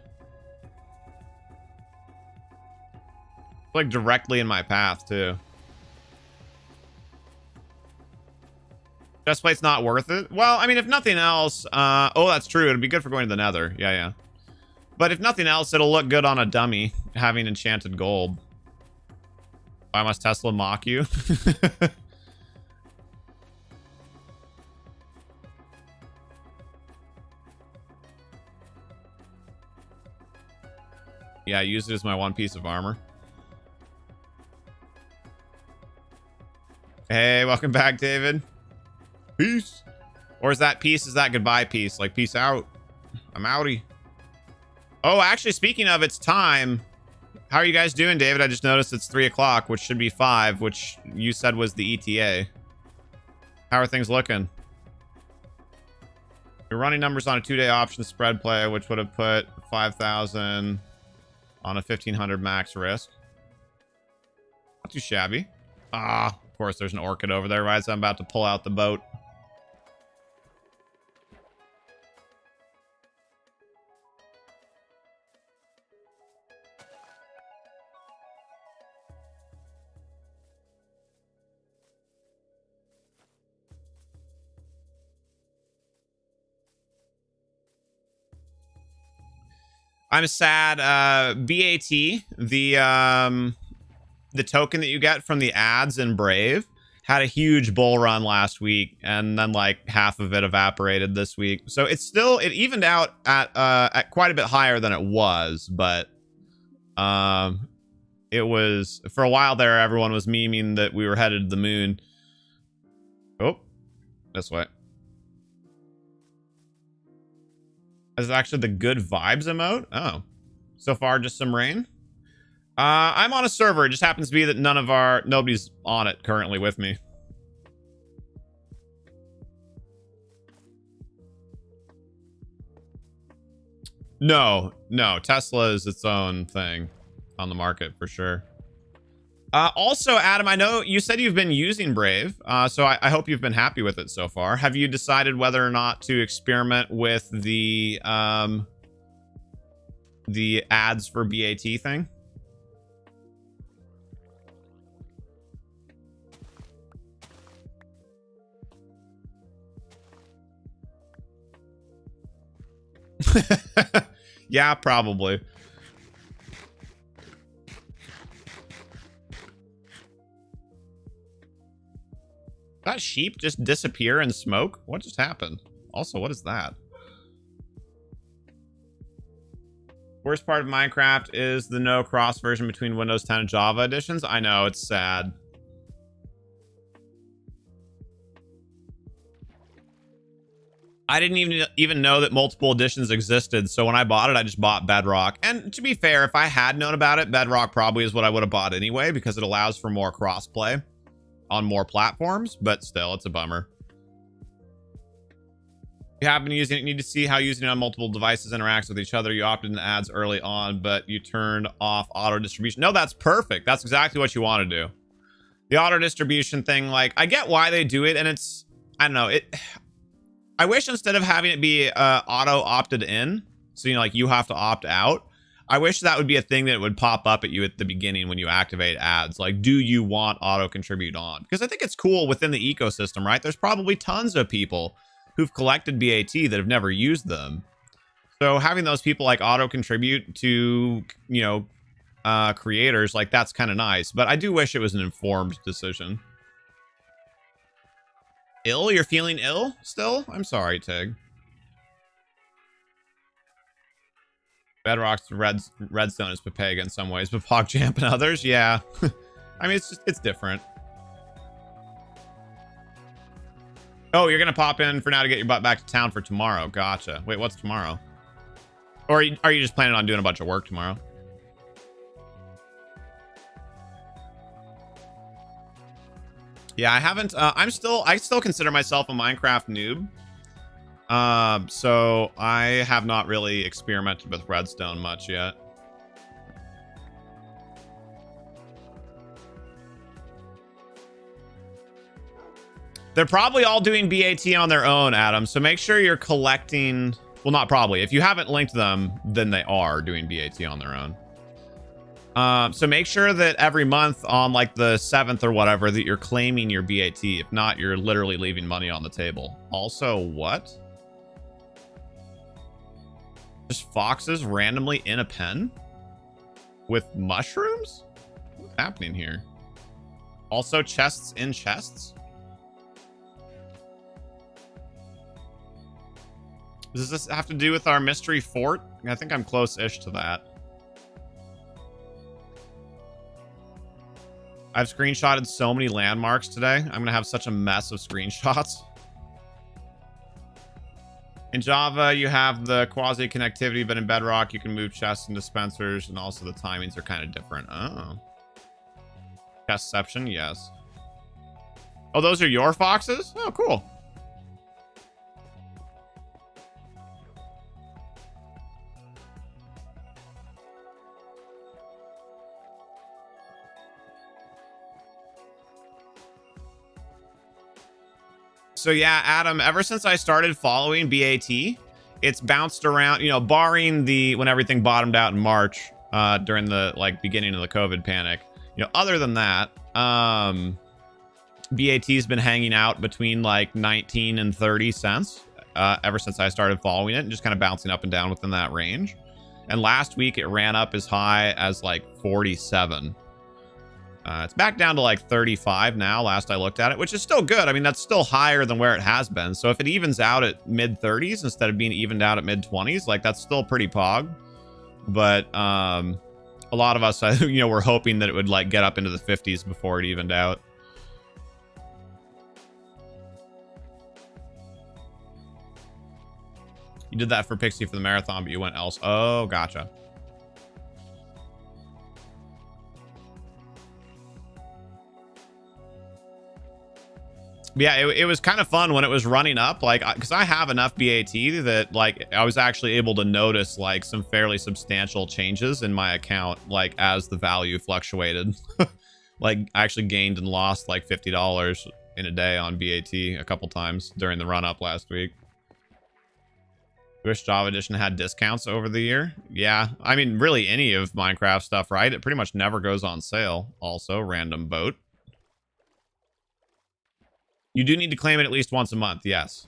Like directly in my path, too. Chestplate's not worth it? Well, I mean, if nothing else... oh, that's true. It'd be good for going to the Nether. Yeah, yeah. But if nothing else, it'll look good on a dummy, having enchanted gold. Why must Tesla mock you? Yeah, I used it as my one piece of armor. Hey, welcome back, David. Peace. Or is that peace? Is that goodbye peace? Like, peace out. I'm outie. Oh, actually, speaking of, it's time. How are you guys doing, David? I just noticed it's 3 o'clock, which should be 5, which you said was the ETA. How are things looking? You're running numbers on a 2-day option spread play, which would have put 5,000 on a 1,500 max risk. Not too shabby. Ah, of course, there's an orchid over there, right? So I'm about to pull out the boat. I'm sad. BAT, the token that you get from the ads in Brave, had a huge bull run last week, and then like half of it evaporated this week. So it's still, it evened out at quite a bit higher than it was, but it was, for a while there, everyone was memeing that we were headed to the moon. Oh, this way. This is actually the good vibes emote. Oh, so far just some rain. I'm on a server. It just happens to be that nobody's on it currently with me. No, no. Tesla is its own thing on the market for sure. Also, Adam, I know you said you've been using Brave, so I hope you've been happy with it so far. Have you decided whether or not to experiment with the ads for BAT thing? Yeah, probably. That sheep just disappear in smoke? What just happened? Also, what is that? Worst part of Minecraft is the no cross version between Windows 10 and Java editions. I know, it's sad. I didn't even know that multiple editions existed, so when I bought it, I just bought Bedrock. And to be fair, if I had known about it, Bedrock probably is what I would have bought anyway, because it allows for more crossplay on more platforms, but still, it's a bummer. If you have been using it, you need to see how using it on multiple devices interacts with each other. You opted into ads early on, but you turned off auto distribution. No, that's perfect. That's exactly what you want to do. The auto distribution thing, like, I get why they do it, and it's, I don't know, I wish instead of having it be auto opted in, so, you know, like you have to opt out, I wish that would be a thing that would pop up at you at the beginning when you activate ads. Like, do you want auto contribute on? Because I think it's cool within the ecosystem, right? There's probably tons of people who've collected BAT that have never used them. So having those people like auto contribute to, you know, creators, like that's kind of nice. But I do wish it was an informed decision. Ill? You're feeling ill still? I'm sorry, Tig. Bedrock's redstone is Papega in some ways, but PogChamp in others, yeah. I mean, it's different. Oh, you're gonna pop in for now to get your butt back to town for tomorrow. Gotcha. Wait, what's tomorrow? Or are you just planning on doing a bunch of work tomorrow? Yeah, I haven't. I still consider myself a Minecraft noob. So I have not really experimented with redstone much yet. They're probably all doing BAT on their own, Adam. So make sure you're collecting. Well, not probably. If you haven't linked them, then they are doing BAT on their own. So make sure that every month on like the 7th or whatever that you're claiming your BAT. If not, you're literally leaving money on the table. Also, what? Just foxes randomly in a pen? With mushrooms? What's happening here? Also chests in chests? Does this have to do with our mystery fort? I think I'm close-ish to that. I've screenshotted so many landmarks today. I'm gonna have such a mess of screenshots. In Java, you have the quasi connectivity, but in Bedrock, you can move chests and dispensers, and also the timings are kind of different. Oh. Chestception, yes. Oh, those are your foxes? Oh, cool. So yeah, Adam, ever since I started following BAT, it's bounced around, you know, barring when everything bottomed out in March, during the like beginning of the COVID panic. You know, other than that, BAT's been hanging out between like 19 and 30 cents ever since I started following it, and just kind of bouncing up and down within that range. And last week it ran up as high as like 47. It's back down to like 35 now, last I looked at it, which is still good. I mean, that's still higher than where it has been. So if it evens out at mid 30s instead of being evened out at mid 20s, like that's still pretty pog. But a lot of us, you know, were hoping that it would like get up into the 50s before it evened out. You did that for Pixie for the marathon, but you went else. Oh, gotcha. Yeah, it was kind of fun when it was running up, like, because I have enough BAT that, like, I was actually able to notice, like, some fairly substantial changes in my account, like, as the value fluctuated. Like, I actually gained and lost, like, $50 in a day on BAT a couple times during the run-up last week. Wish Java Edition had discounts over the year. Yeah, I mean, really any of Minecraft stuff, right? It pretty much never goes on sale. Also, random boat. You do need to claim it at least once a month, yes.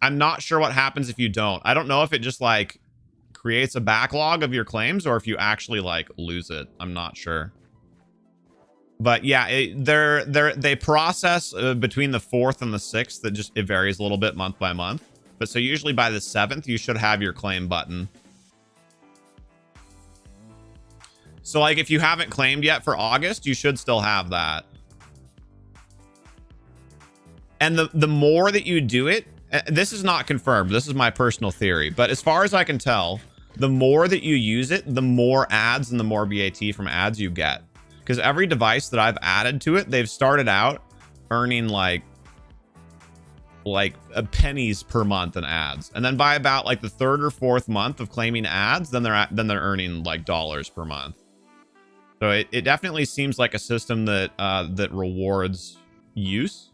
I'm not sure what happens if you don't. I don't know if it just, like, creates a backlog of your claims or if you actually, like, lose it. I'm not sure. But yeah, they process between the 4th and the 6th. It varies a little bit month by month. But so usually by the 7th, you should have your claim button. So, like, if you haven't claimed yet for August, you should still have that. And the more that you do it, this is not confirmed. This is my personal theory. But as far as I can tell, the more that you use it, the more ads and the more BAT from ads you get. Because every device that I've added to it, they've started out earning like pennies per month in ads. And then by about like the 3rd or 4th month of claiming ads, then they're earning like dollars per month. So it definitely seems like a system that that rewards use.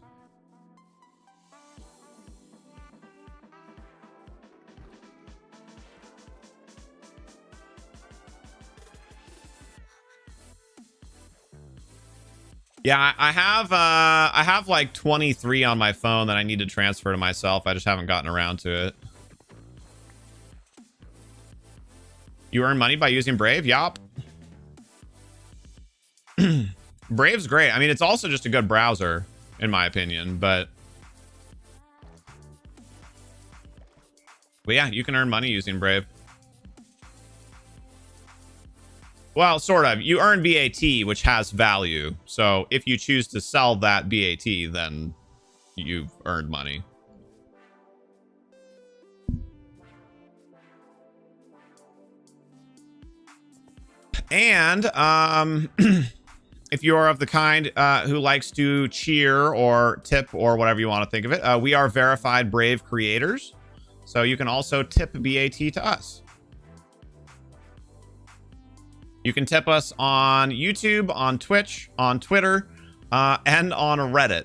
Yeah, I have like 23 on my phone that I need to transfer to myself. I just haven't gotten around to it. You earn money by using Brave? Yup. Brave's great. I mean, it's also just a good browser, in my opinion, but yeah, you can earn money using Brave. Well, sort of. You earn BAT, which has value. So if you choose to sell that BAT, then you've earned money. And if you are of the kind who likes to cheer or tip or whatever you want to think of it, we are verified Brave creators. So you can also tip BAT to us. You can tip us on YouTube, on Twitch, on Twitter, and on Reddit.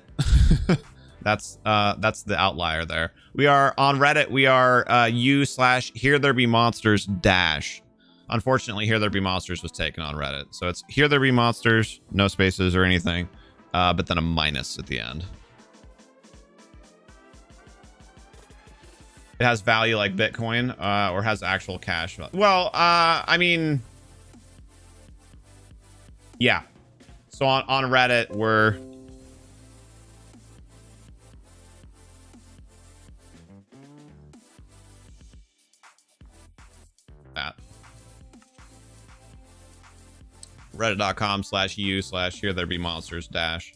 That's the outlier there. We are on Reddit. We are u/HereThereBeMonsters dash. Unfortunately, HereThereBeMonsters was taken on Reddit, so it's HereThereBeMonsters, no spaces or anything, but then a minus at the end. It has value like Bitcoin, or has actual cash value. Well, I mean. Yeah. So on Reddit, we're that. Reddit.com/u/HereThereBeMonsters dash.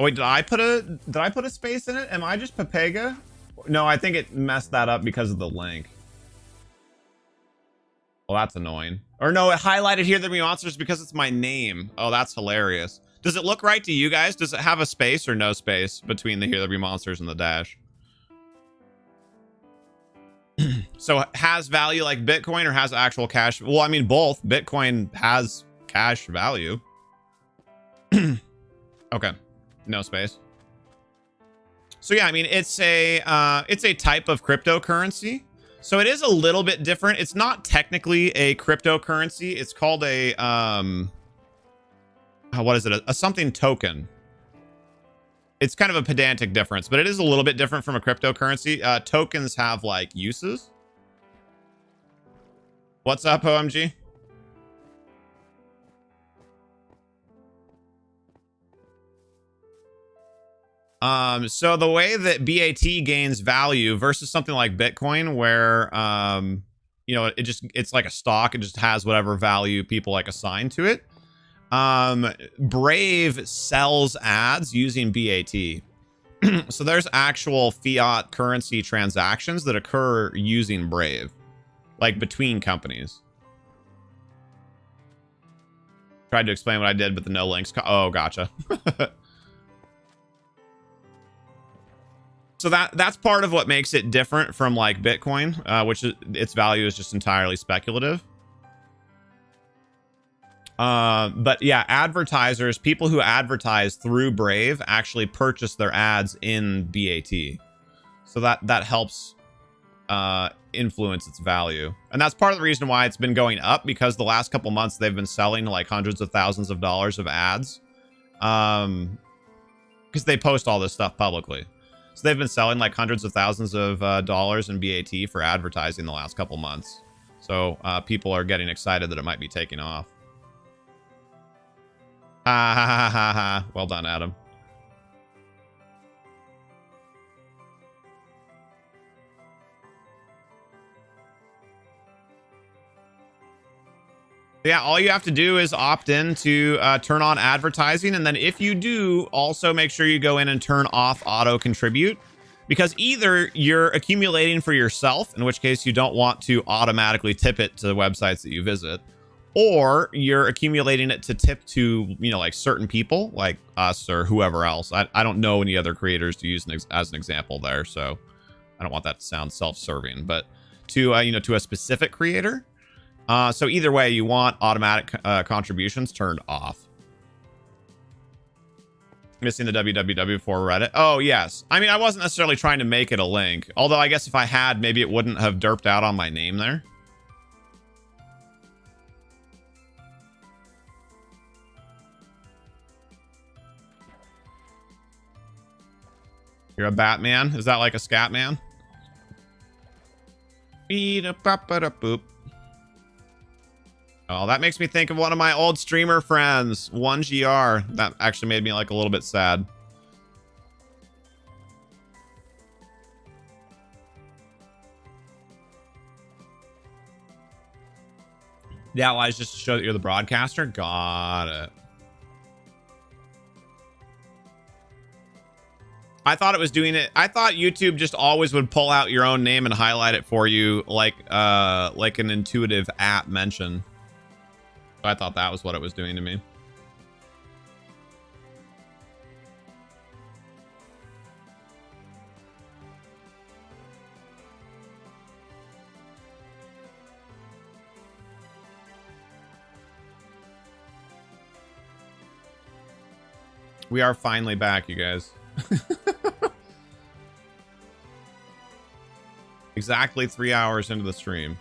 Oh wait, did I put a space in it? Am I just Pepega? No, I think it messed that up because of the link. Well, that's annoying. Or no, it highlighted HereThereBeMonsters because it's my name. Oh, that's hilarious. Does it look right to you guys? Does it have a space or no space between the HereThereBeMonsters and the dash? So has value like Bitcoin or has actual cash? Well, I mean, both. Bitcoin has cash value. Okay. No space. So yeah, I mean, it's a type of cryptocurrency. So it is a little bit different. It's not technically a cryptocurrency. It's called a what is it? A something token. It's kind of a pedantic difference, but it is a little bit different from a cryptocurrency. Tokens have like uses. What's up, OMG? So the way that BAT gains value versus something like Bitcoin, where you know, it's like a stock, it just has whatever value people like assign to it. Brave sells ads using BAT. So there's actual fiat currency transactions that occur using Brave, like between companies. Tried to explain what I did, but the no links. Oh, gotcha. So that's part of what makes it different from like Bitcoin, which its value is just entirely speculative. But yeah, advertisers, people who advertise through Brave actually purchase their ads in BAT. So that helps influence its value. And that's part of the reason why it's been going up, because the last couple months they've been selling like hundreds of thousands of dollars of ads. Because they post all this stuff publicly. So they've been selling like hundreds of thousands of dollars in BAT for advertising the last couple months. So people are getting excited that it might be taking off. Ha ha ha ha ha. Well done, Adam. Yeah, all you have to do is opt in to turn on advertising. And then if you do, also make sure you go in and turn off auto contribute. Because either you're accumulating for yourself, in which case you don't want to automatically tip it to the websites that you visit, or you're accumulating it to tip to, you know, like certain people like us or whoever else. I don't know any other creators to use as an example there, so I don't want that to sound self-serving, but to, you know, to a specific creator. So either way, you want automatic contributions turned off. Missing the www for Reddit. Oh, yes. I mean, I wasn't necessarily trying to make it a link, although I guess if I had, maybe it wouldn't have derped out on my name there. You're a Batman? Is that like a scat man? Boop. Oh, that makes me think of one of my old streamer friends, 1GR. That actually made me like a little bit sad. Yeah, well, just to show that you're the broadcaster. Got it. I thought it was doing it. I thought YouTube just always would pull out your own name and highlight it for you like an intuitive app mention. I thought that was what it was doing to me. We are finally back, you guys. Exactly 3 hours into the stream.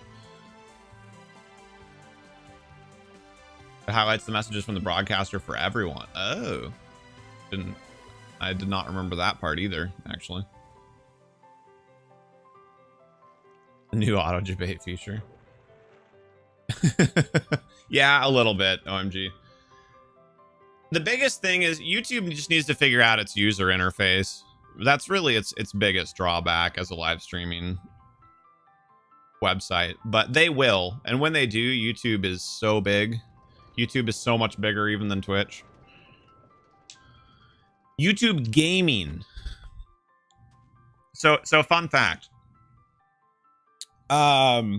It highlights the messages from the broadcaster for everyone. Oh. I did not remember that part either, actually. The new auto debate feature. Yeah, a little bit, OMG. The biggest thing is YouTube just needs to figure out its user interface. That's really its biggest drawback as a live streaming website, but they will. And when they do, YouTube is so big. YouTube is so much bigger even than Twitch. YouTube gaming. So fun fact. Back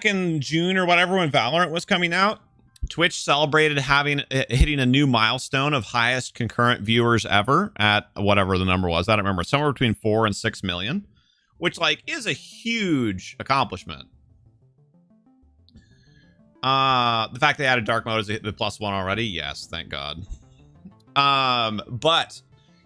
in June or whatever, when Valorant was coming out, Twitch celebrated hitting a new milestone of highest concurrent viewers ever at whatever the number was. I don't remember. Somewhere between 4 and 6 million, which like is a huge accomplishment. The fact they added dark mode is the +1 already. Yes, thank God. But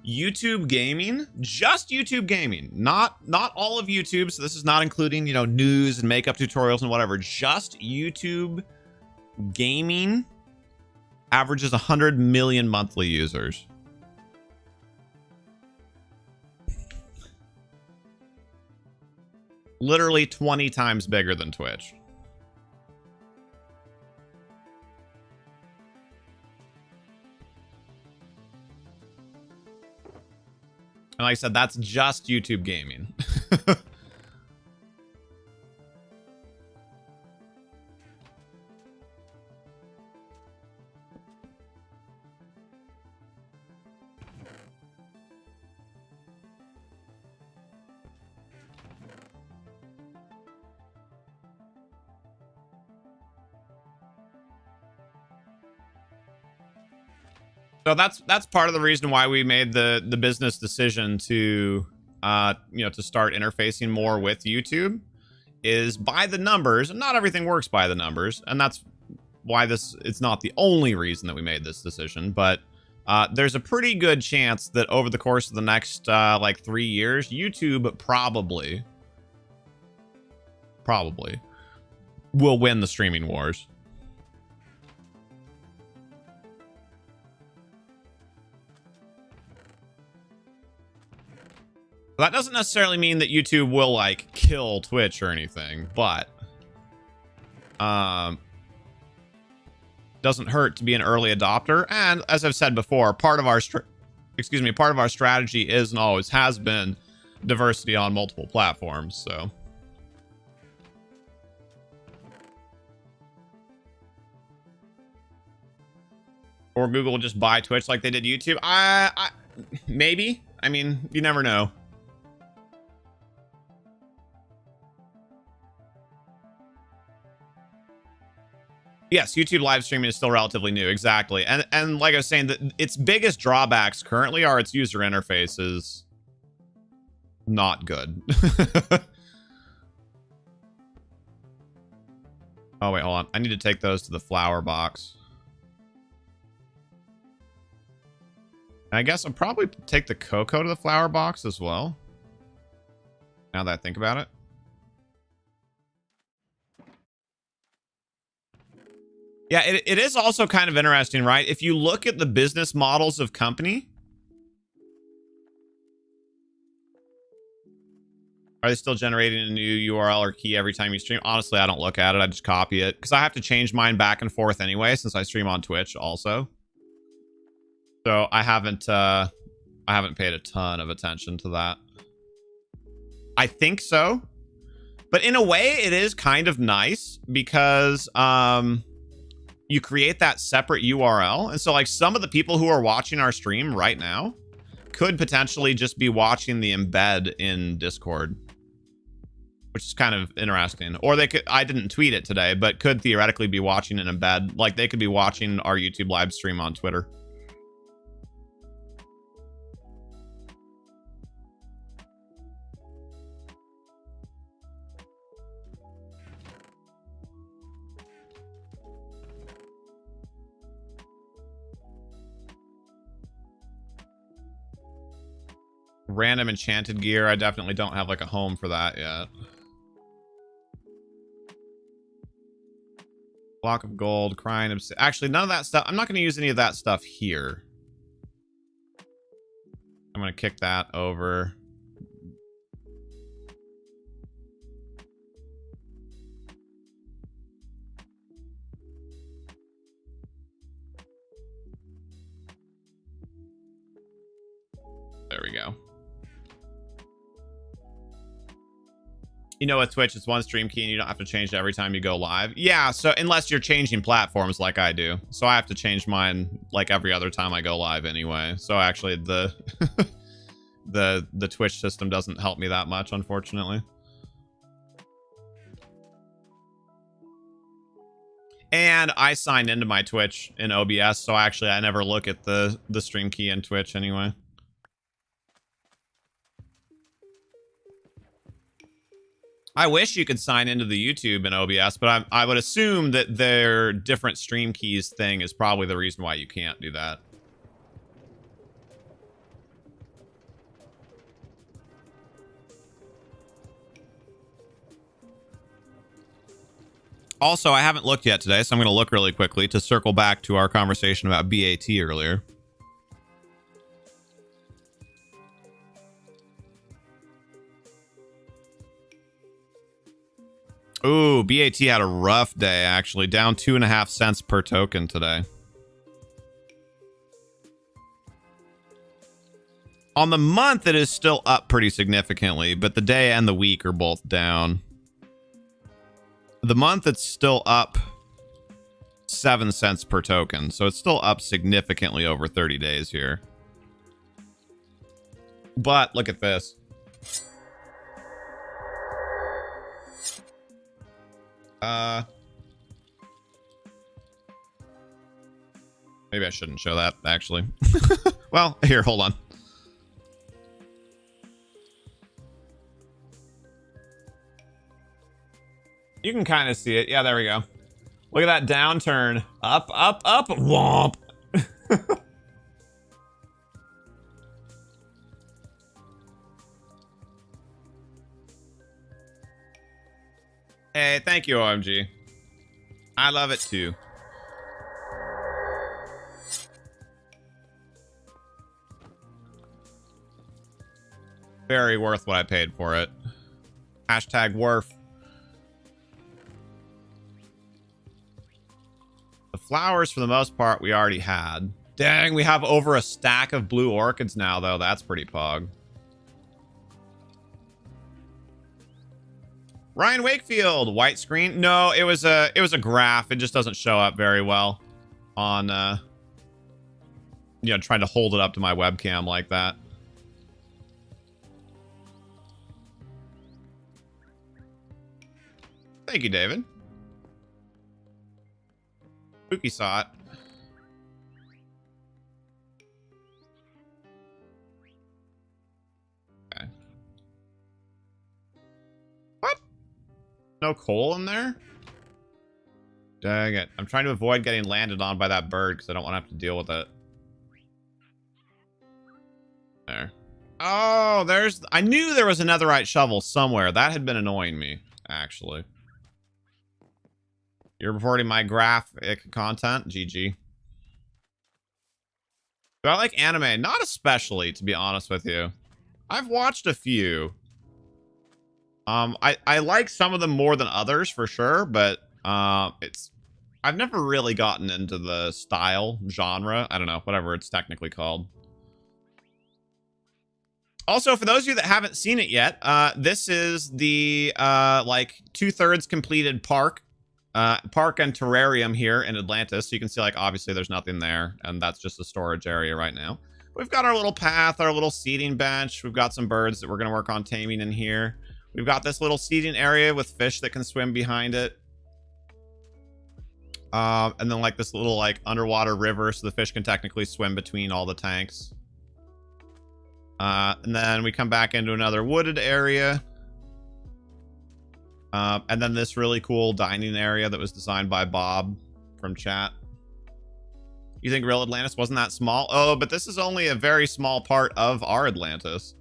YouTube gaming, just YouTube gaming, not all of YouTube. So this is not including, you know, news and makeup tutorials and whatever. Just YouTube gaming averages 100 million monthly users. Literally 20 times bigger than Twitch. And like I said, that's just YouTube gaming. So that's part of the reason why we made the business decision to to start interfacing more with YouTube, is by the numbers, and not everything works by the numbers, and that's why it's not the only reason that we made this decision, but there's a pretty good chance that over the course of the next like 3 years, YouTube probably will win the streaming wars. That doesn't necessarily mean that YouTube will like kill Twitch or anything, but doesn't hurt to be an early adopter. And as I've said before, part of our strategy is and always has been diversity on multiple platforms. So or Google will just buy Twitch like they did YouTube. I maybe. I mean, you never know. Yes, YouTube live streaming is still relatively new, exactly. And like I was saying, its biggest drawbacks currently are its user interface is not good. Oh, wait, hold on. I need to take those to the flower box. And I guess I'll probably take the cocoa to the flower box as well, now that I think about it. Yeah, it is also kind of interesting, right? If you look at the business models of company, are they still generating a new URL or key every time you stream? Honestly, I don't look at it. I just copy it because I have to change mine back and forth anyway, since I stream on Twitch also. So I haven't paid a ton of attention to that. I think so, but in a way, it is kind of nice because you create that separate URL. And so like some of the people who are watching our stream right now could potentially just be watching the embed in Discord, which is kind of interesting. Or they could, I didn't tweet it today, but could theoretically be watching an embed. Like they could be watching our YouTube live stream on Twitter. Random enchanted gear. I definitely don't have like a home for that yet. Block of gold, crying. Actually, none of that stuff. I'm not going to use any of that stuff here. I'm going to kick that over. There we go. You know, with Twitch, it's one stream key and you don't have to change it every time you go live. Yeah, so unless you're changing platforms like I do. So I have to change mine like every other time I go live anyway. So actually the the Twitch system doesn't help me that much, unfortunately. And I signed into my Twitch in OBS, so actually I never look at the stream key in Twitch anyway. I wish you could sign into the YouTube in OBS, but I would assume that their different stream keys thing is probably the reason why you can't do that. Also, I haven't looked yet today, so I'm going to look really quickly to circle back to our conversation about BAT earlier. Ooh, BAT had a rough day, actually. Down 2.5 cents per token today. On the month, it is still up pretty significantly, but the day and the week are both down. The month, it's still up 7 cents per token, so it's still up significantly over 30 days here. But look at this. Maybe I shouldn't show that, actually. Well, here, hold on. You can kind of see it. Yeah, there we go. Look at that downturn. Up, up, up. Womp. Hey, thank you, OMG. I love it too. Very worth what I paid for it. Hashtag worth. The flowers, for the most part, we already had. Dang, we have over a stack of blue orchids now, though. That's pretty pog. Ryan Wakefield, white screen. No, it was a graph. It just doesn't show up very well on you know, trying to hold it up to my webcam like that. Thank you, David. Spooky saw it. Okay. What? No coal in there? Dang it. I'm trying to avoid getting landed on by that bird because I don't want to have to deal with it. There. Oh, there's... I knew there was a netherite shovel somewhere. That had been annoying me, actually. You're reporting my graphic content? GG. Do I like anime? Not especially, to be honest with you. I've watched a few. I like some of them more than others, for sure, but I've never really gotten into the style, genre. I don't know, whatever it's technically called. Also, for those of you that haven't seen it yet, this is the, like, 2/3 completed park and terrarium here in Atlantis. So you can see, like, obviously there's nothing there, and that's just a storage area right now. We've got our little path, our little seating bench. We've got some birds that we're going to work on taming in here. We've got this little seating area with fish that can swim behind it. And then, like, this little, like, underwater river so the fish can technically swim between all the tanks. And then we come back into another wooded area. And then this really cool dining area that was designed by Bob from chat. You think real Atlantis wasn't that small? Oh, but this is only a very small part of our Atlantis.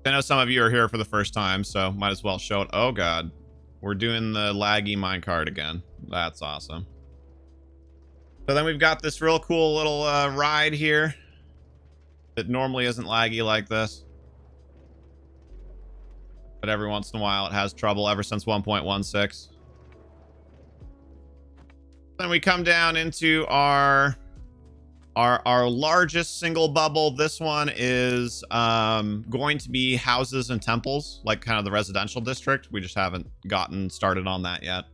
I know some of you are here for the first time, so might as well show it. Oh, God. We're doing the laggy minecart again. That's awesome. So then we've got this real cool little ride here. It normally isn't laggy like this. But every once in a while it has trouble ever since 1.16. Then we come down into our largest single bubble. This one is going to be houses and temples, like kind of the residential district. We just haven't gotten started on that yet.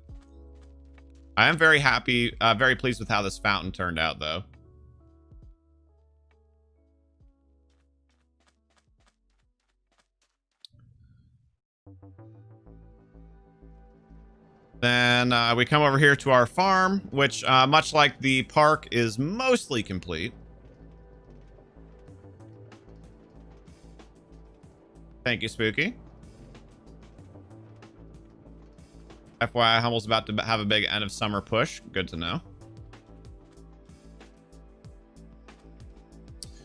I am very happy, very pleased with how this fountain turned out, though. Then we come over here to our farm, which, much like the park, is mostly complete. Thank you, Spooky. FYI, Hummel's about to have a big end of summer push. Good to know.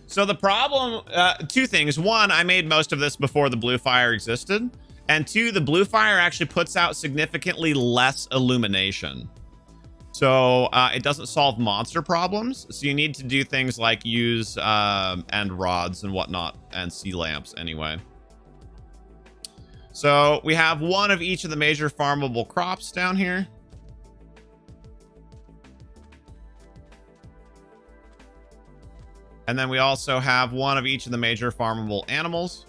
So the problem, two things. One, I made most of this before the blue fire existed. And two, the blue fire actually puts out significantly less illumination. So it doesn't solve monster problems. So you need to do things like use end rods and whatnot and sea lamps anyway. So we have one of each of the major farmable crops down here. And then we also have one of each of the major farmable animals.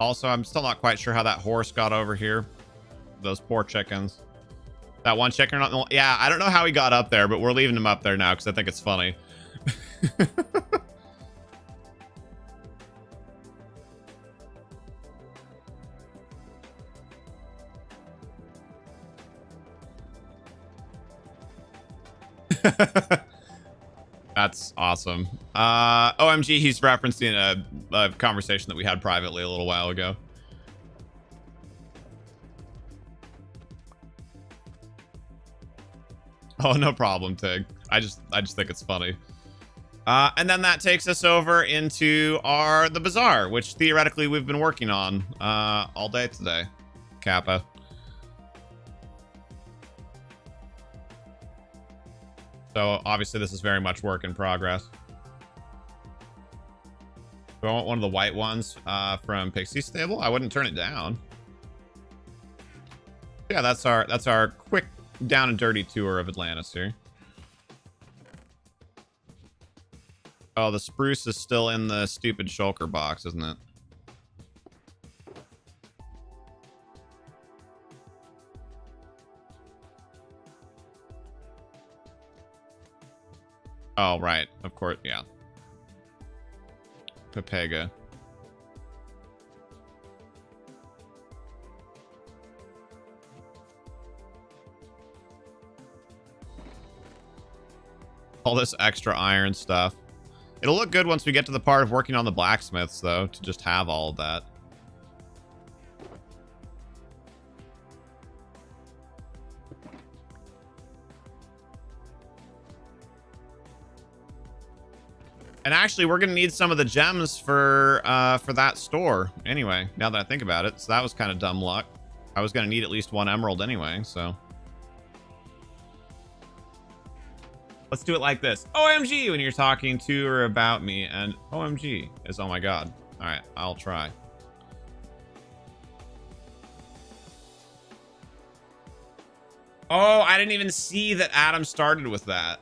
Also, I'm still not quite sure how that horse got over here. Those poor chickens. That one chicken, yeah, I don't know how he got up there, but we're leaving him up there now because I think it's funny. That's awesome. OMG, he's referencing a conversation that we had privately a little while ago. Oh, no problem, Tig. I just think it's funny. And then that takes us over into the Bazaar, which theoretically we've been working on all day today. Kappa. So obviously this is very much work in progress. Do I want one of the white ones from Pixie's stable? I wouldn't turn it down. Yeah, that's our quick down and dirty tour of Atlantis here. Oh, the spruce is still in the stupid shulker box, isn't it? Oh, right. Of course, yeah. Pepega. All this extra iron stuff. It'll look good once we get to the part of working on the blacksmiths, though, to just have all of that. And actually, we're gonna need some of the gems for that store. Anyway, now that I think about it, so that was kind of dumb luck. I was gonna need at least one emerald anyway, so. Let's do it like this. OMG when you're talking to or about me, and OMG is oh my god. All right, I'll try. Oh, I didn't even see that Adam started with that.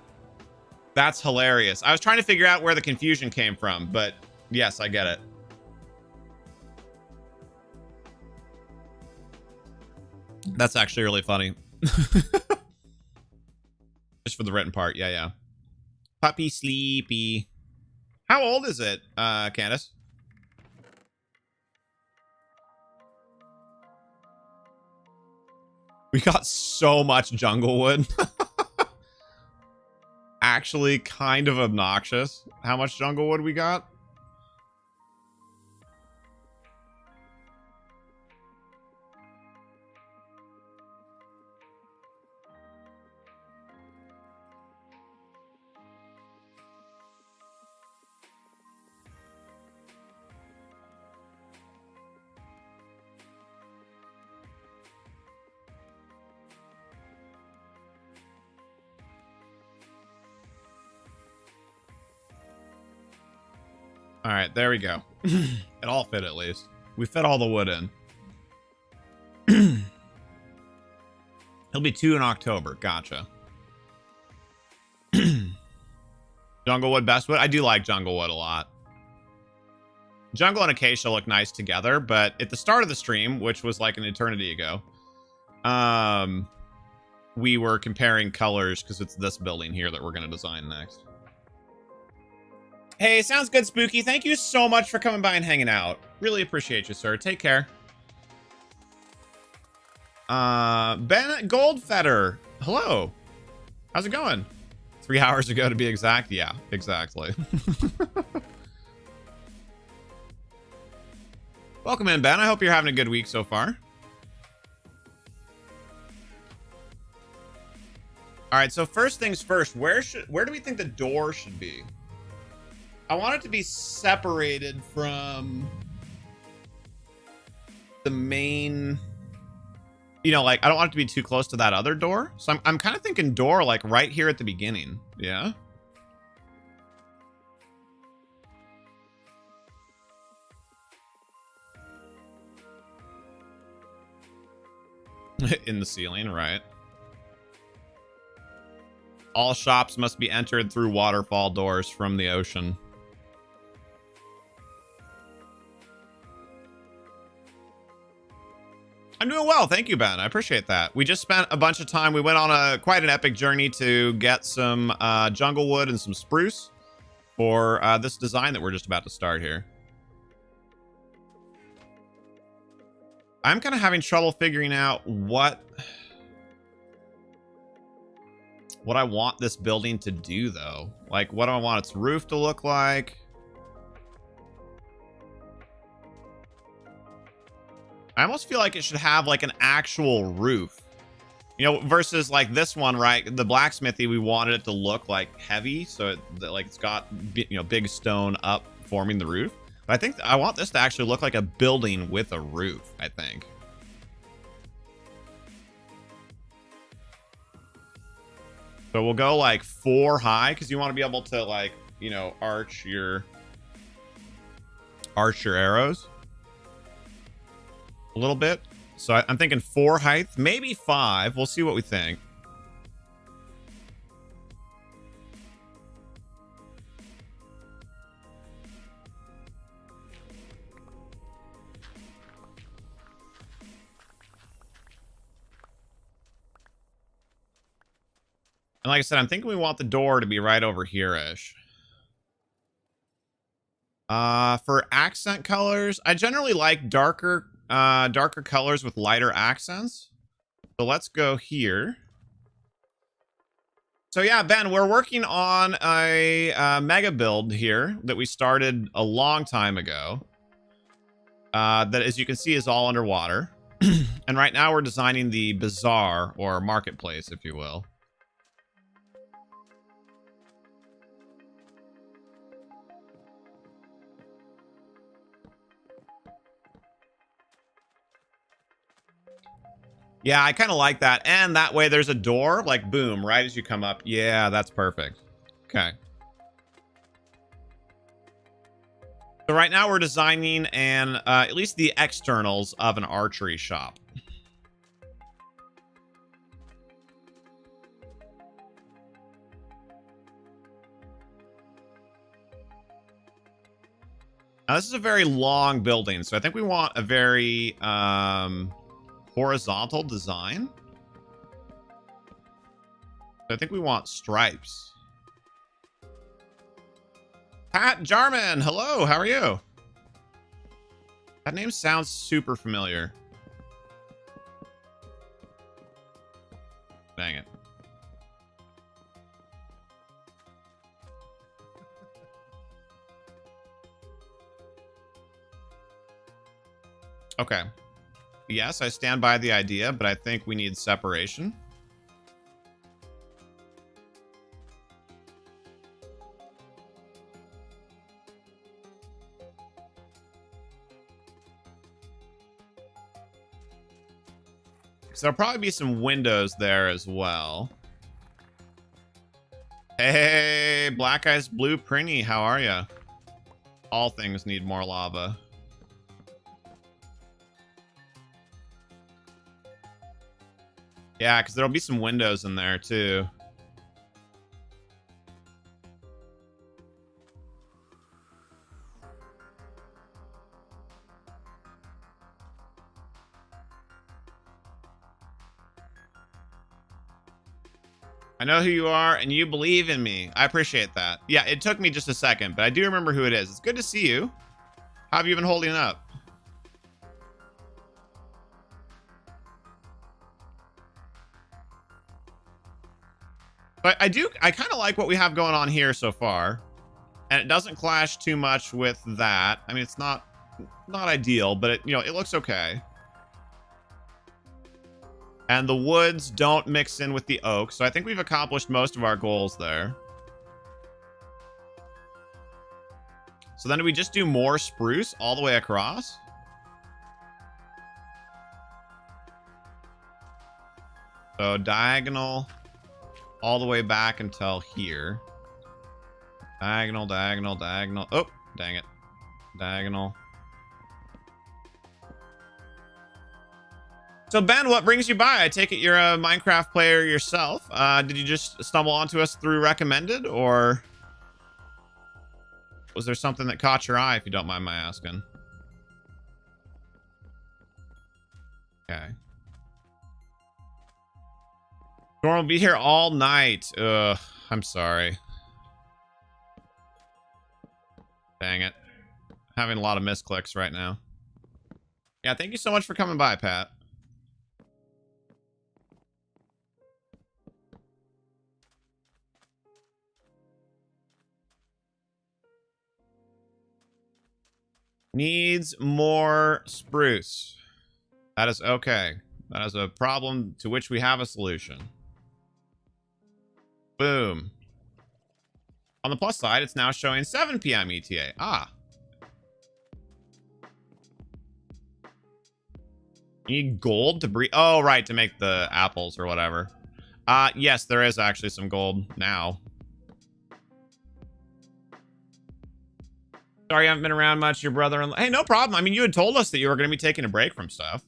That's hilarious. I was trying to figure out where the confusion came from, but yes, I get it. That's actually really funny. Just for the written part. Yeah, yeah. Puppy sleepy. How old is it, Candace? We got so much jungle wood. Actually kind of obnoxious how much jungle wood we got. All right, there we go. It all fit at least. We fit all the wood in. He'll be 2 in October. Gotcha. Jungle wood, best wood. I do like jungle wood a lot. Jungle and acacia look nice together, but at the start of the stream, which was like an eternity ago, we were comparing colors because it's this building here that we're going to design next. Hey, sounds good, Spooky. Thank you so much for coming by and hanging out. Really appreciate you, sir. Take care. Ben Goldfetter. Hello. How's it going? 3 hours ago to be exact. Yeah, exactly. Welcome in, Ben. I hope you're having a good week so far. All right, so first things first, where do we think the door should be? I want it to be separated from the main, you know, like I don't want it to be too close to that other door. So I'm kind of thinking door like right here at the beginning. Yeah. In the ceiling, right? All shops must be entered through waterfall doors from the ocean. I'm doing well. Thank you, Ben. I appreciate that. We just spent a bunch of time. We went on quite an epic journey to get some jungle wood and some spruce for this design that we're just about to start here. I'm kind of having trouble figuring out what... what I want this building to do, though. Like, what do I want its roof to look like? I almost feel like it should have, like, an actual roof. You know, versus, like, this one, right? The blacksmithy, we wanted it to look, like, heavy. So, like, it's got, you know, big stone up forming the roof. But I think I want this to actually look like a building with a roof, I think. So we'll go like 4 high because you want to be able to, like, you know, arch your arrows a little bit. So I'm thinking 4 height, maybe 5. We'll see what we think. And like I said, I'm thinking we want the door to be right over here-ish. For accent colors, I generally like darker colors with lighter accents. So let's go here. So yeah, Ben, we're working on a mega build here that we started a long time ago. That, as you can see, is all underwater. And right now we're designing the bazaar, or marketplace, if you will. Yeah, I kind of like that. And that way there's a door, like, boom, right as you come up. Yeah, that's perfect. Okay. So right now we're designing at least the externals of an archery shop. Now, this is a very long building, so I think we want a very horizontal design. I think we want stripes. Pat Jarman, hello, how are you? That name sounds super familiar. Dang it. Okay. Yes, I stand by the idea, but I think we need separation. So there'll probably be some windows there as well. Hey, Black Eyes Blue Prinny, how are ya? All things need more lava. Yeah, because there'll be some windows in there, too. I know who you are, and you believe in me. I appreciate that. Yeah, it took me just a second, but I do remember who it is. It's good to see you. How have you been holding up? But I kind of like what we have going on here so far. And it doesn't clash too much with that. I mean, it's not ideal, but it looks okay. And the woods don't mix in with the oak, so I think we've accomplished most of our goals there. So then do we just do more spruce all the way across? So diagonal all the way back until here. Diagonal, diagonal, diagonal. Oh, dang it. Diagonal. So Ben, what brings you by? I take it you're a Minecraft player yourself. Did you just stumble onto us through recommended, or was there something that caught your eye, if you don't mind my asking? Okay. Storm will be here all night. Ugh, I'm sorry. Dang it. Having a lot of misclicks right now. Yeah, thank you so much for coming by, Pat. Needs more spruce. That is okay. That is a problem to which we have a solution. Boom. On the plus side, it's now showing 7 p.m. ETA. Ah. You need gold to breed. Oh, right, to make the apples or whatever. Yes, there is actually some gold now. Sorry, I haven't been around much. Your brother-in-law. Hey, no problem. I mean, you had told us that you were going to be taking a break from stuff.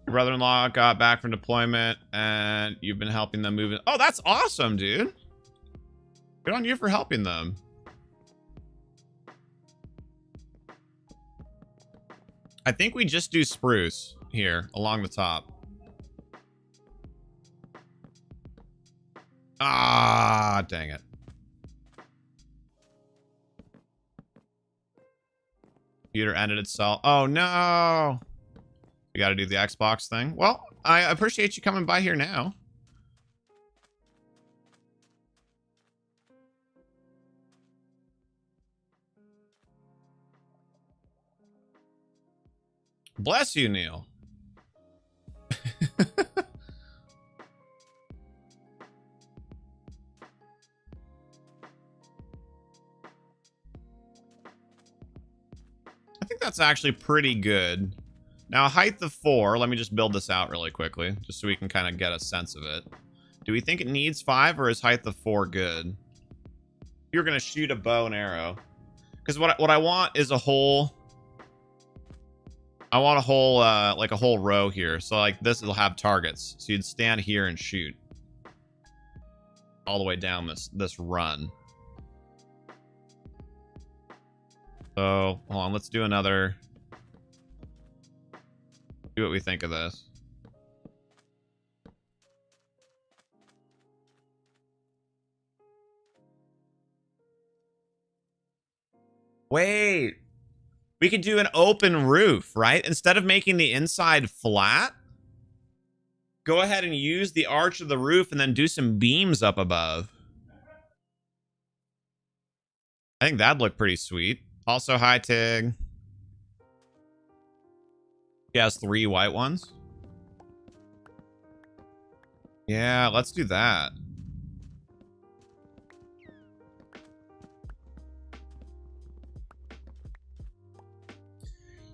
Your brother-in-law got back from deployment, and you've been helping them move in. Oh, that's awesome, dude. Good on you for helping them. I think we just do spruce here along the top. Ah, dang it. Computer ended itself. Oh, no. We got to do the Xbox thing. Well, I appreciate you coming by here now. Bless you, Neil. I think that's actually pretty good. Now, height of 4. Let me just build this out really quickly, just so we can kind of get a sense of it. Do we think it needs 5, or is height of 4 good? You're going to shoot a bow and arrow. Because what I want is a whole... I want a whole, like a whole row here. So like this, it'll have targets. So you'd stand here and shoot. All the way down this run. So, hold on, let's do another. See what we think of this. Wait. We could do an open roof, right? Instead of making the inside flat, go ahead and use the arch of the roof and then do some beams up above. I think that'd look pretty sweet. Also, hi, Tig. He has 3 white ones. Yeah, let's do that.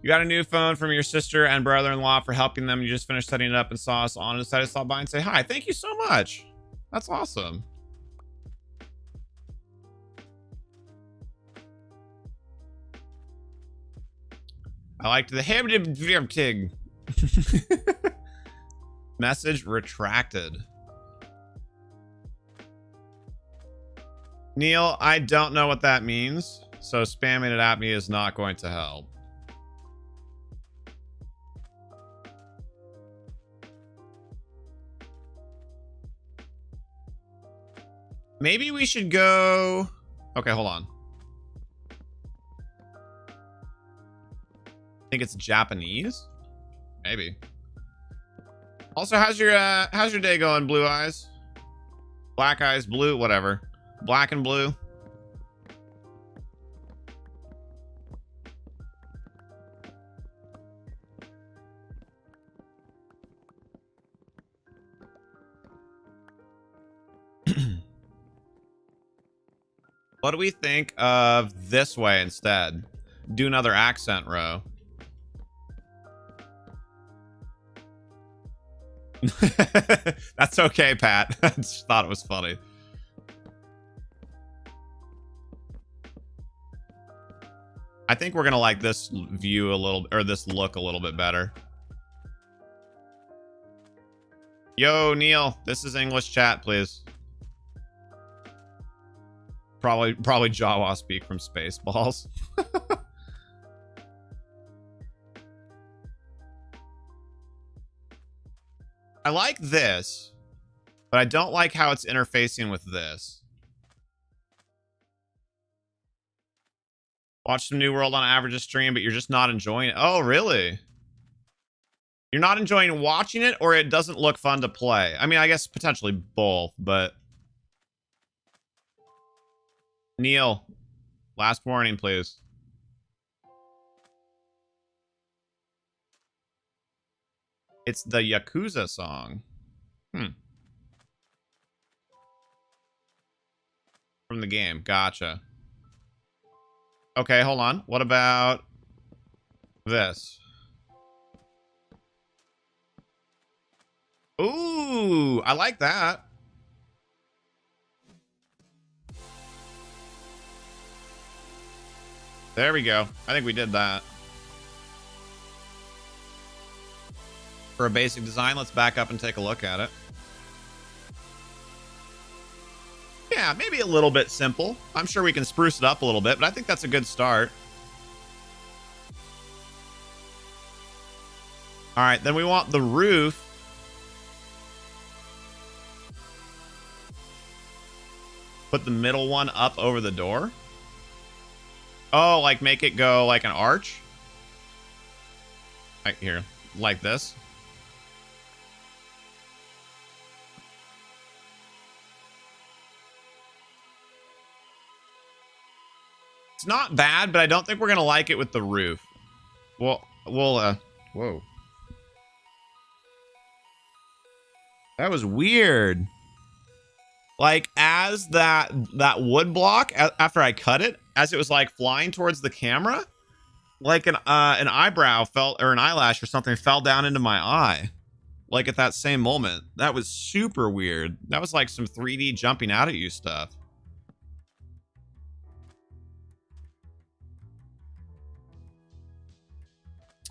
You got a new phone from your sister and brother-in-law for helping them. You just finished setting it up and saw us on and decided to stop by and say hi. Thank you so much. That's awesome. I liked the HereThereBeMonsters. Message retracted. Neil, I don't know what that means, so spamming it at me is not going to help. Maybe we should go... Okay, hold on. I think it's Japanese? Maybe. Also, how's your day going, Blue Eyes? Black Eyes, blue, whatever. Black and blue. What do we think of this way instead? Do another accent row. That's okay, Pat. I just thought it was funny. I think we're gonna like this view a little, or this look a little bit better. Yo, Neil, this is English chat, please. Probably Jawa speak from Spaceballs. I like this, but I don't like how it's interfacing with this. Watch some New World on average stream, but you're just not enjoying it. Oh, really? You're not enjoying watching it, or it doesn't look fun to play? I mean, I guess potentially both, but... Neil, last warning, please. It's the Yakuza song. From the game. Gotcha. Okay, hold on. What about this? Ooh, I like that. There we go. I think we did that. For a basic design, let's back up and take a look at it. Yeah, maybe a little bit simple. I'm sure we can spruce it up a little bit, but I think that's a good start. All right, then we want the roof. Put the middle one up over the door. Oh, like make it go like an arch? Right here, like this. It's not bad, but I don't think we're gonna like it with the roof. We'll whoa. That was weird. Like as that wood block, after I cut it, as it was like flying towards the camera, like an eyebrow fell, or an eyelash or something fell down into my eye. Like at that same moment. That was super weird. That was like some 3D jumping out at you stuff.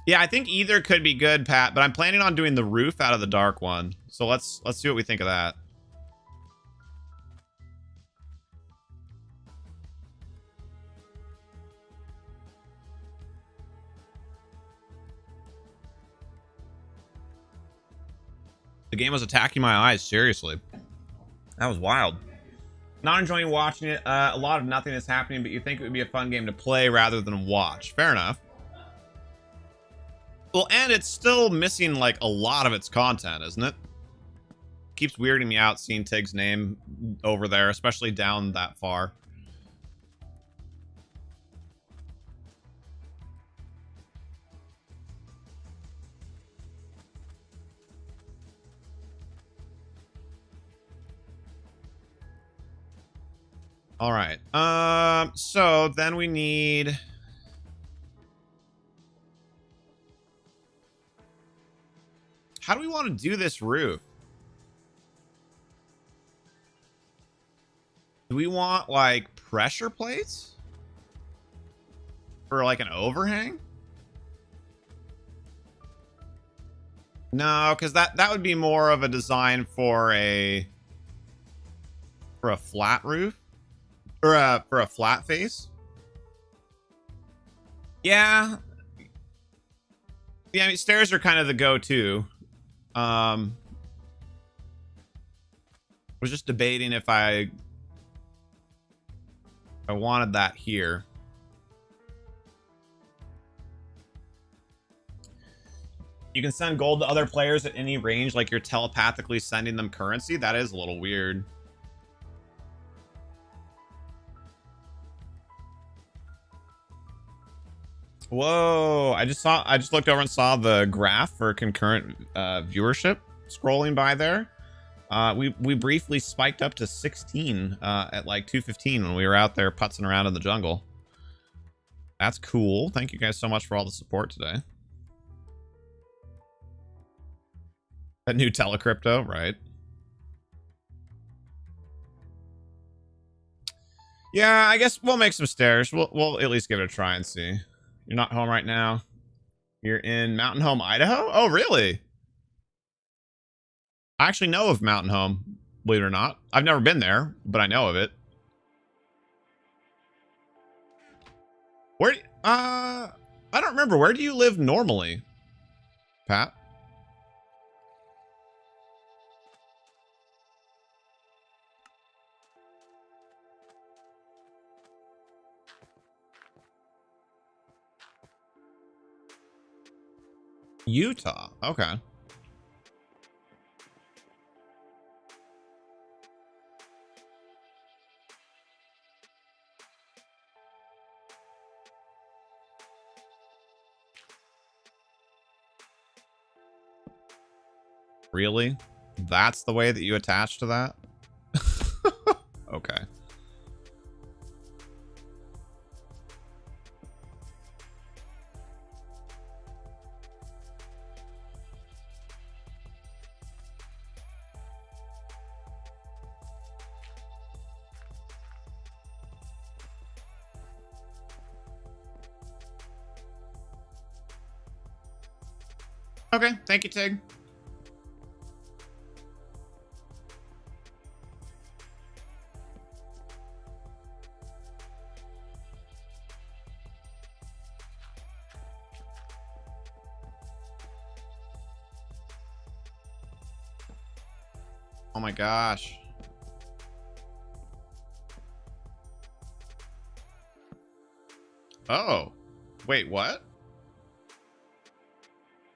Yeah, I think either could be good, Pat, but I'm planning on doing the roof out of the dark one. So let's see what we think of that. The game was attacking my eyes, seriously. That was wild. Not enjoying watching it. A lot of nothing is happening, but you think it would be a fun game to play rather than watch. Fair enough. Well, and it's still missing like a lot of its content, isn't it? Keeps weirding me out seeing Tig's name over there, especially down that far. All right. So then we need... How do we want to do this roof? Do we want like pressure plates? For like an overhang? No, because that would be more of a design for a flat roof. Or for a flat face. Yeah. Yeah, I mean stairs are kind of the go-to. Was just debating if I wanted that here. You can send gold to other players at any range, like you're telepathically sending them currency. That is a little weird. Whoa, I just looked over and saw the graph for concurrent viewership scrolling by there. We briefly spiked up to 16 at like 2:15 when we were out there putzing around in the jungle. That's cool. Thank you guys so much for all the support today. That new telecrypto, right? Yeah, I guess we'll make some stairs. We'll at least give it a try and see. You're not home right now. You're in Mountain Home, Idaho? Oh, really? I actually know of Mountain Home, believe it or not. I've never been there, but I know of it. Where, I don't remember. Where do you live normally, Pat? Utah. Okay. Really? That's the way that you attach to that? Okay. Okay, thank you, Tig. Oh my gosh. Oh, wait, what?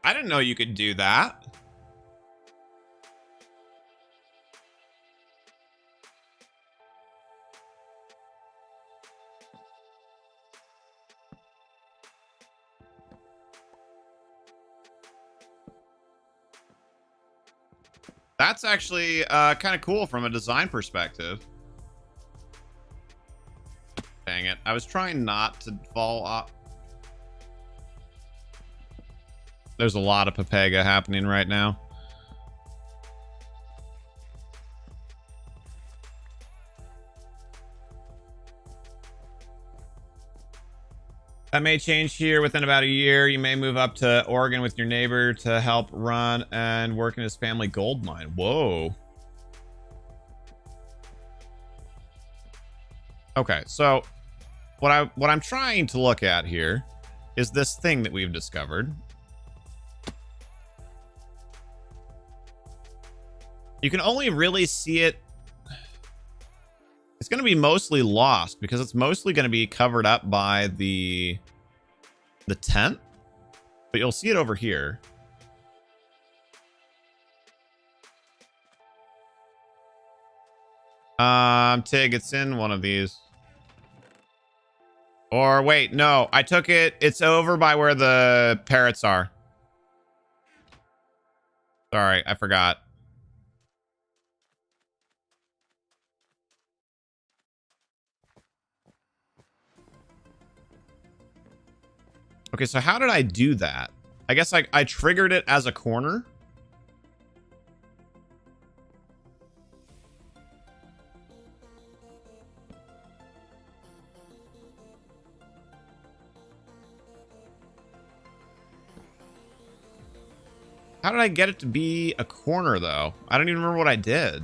I didn't know you could do that. That's actually kind of cool from a design perspective. Dang it. I was trying not to fall off. There's a lot of Pepega happening right now. That may change here within about a year. You may move up to Oregon with your neighbor to help run and work in his family gold mine. Whoa. Okay, so what I'm trying to look at here is this thing that we've discovered. You can only really see it. It's going to be mostly lost because it's mostly going to be covered up by the tent, but you'll see it over here. Tig, it's in one of these. Or wait, no, I took it. It's over by where the parrots are. Sorry, I forgot. Okay, so how did I do that? I guess I triggered it as a corner. How did I get it to be a corner, though? I don't even remember what I did.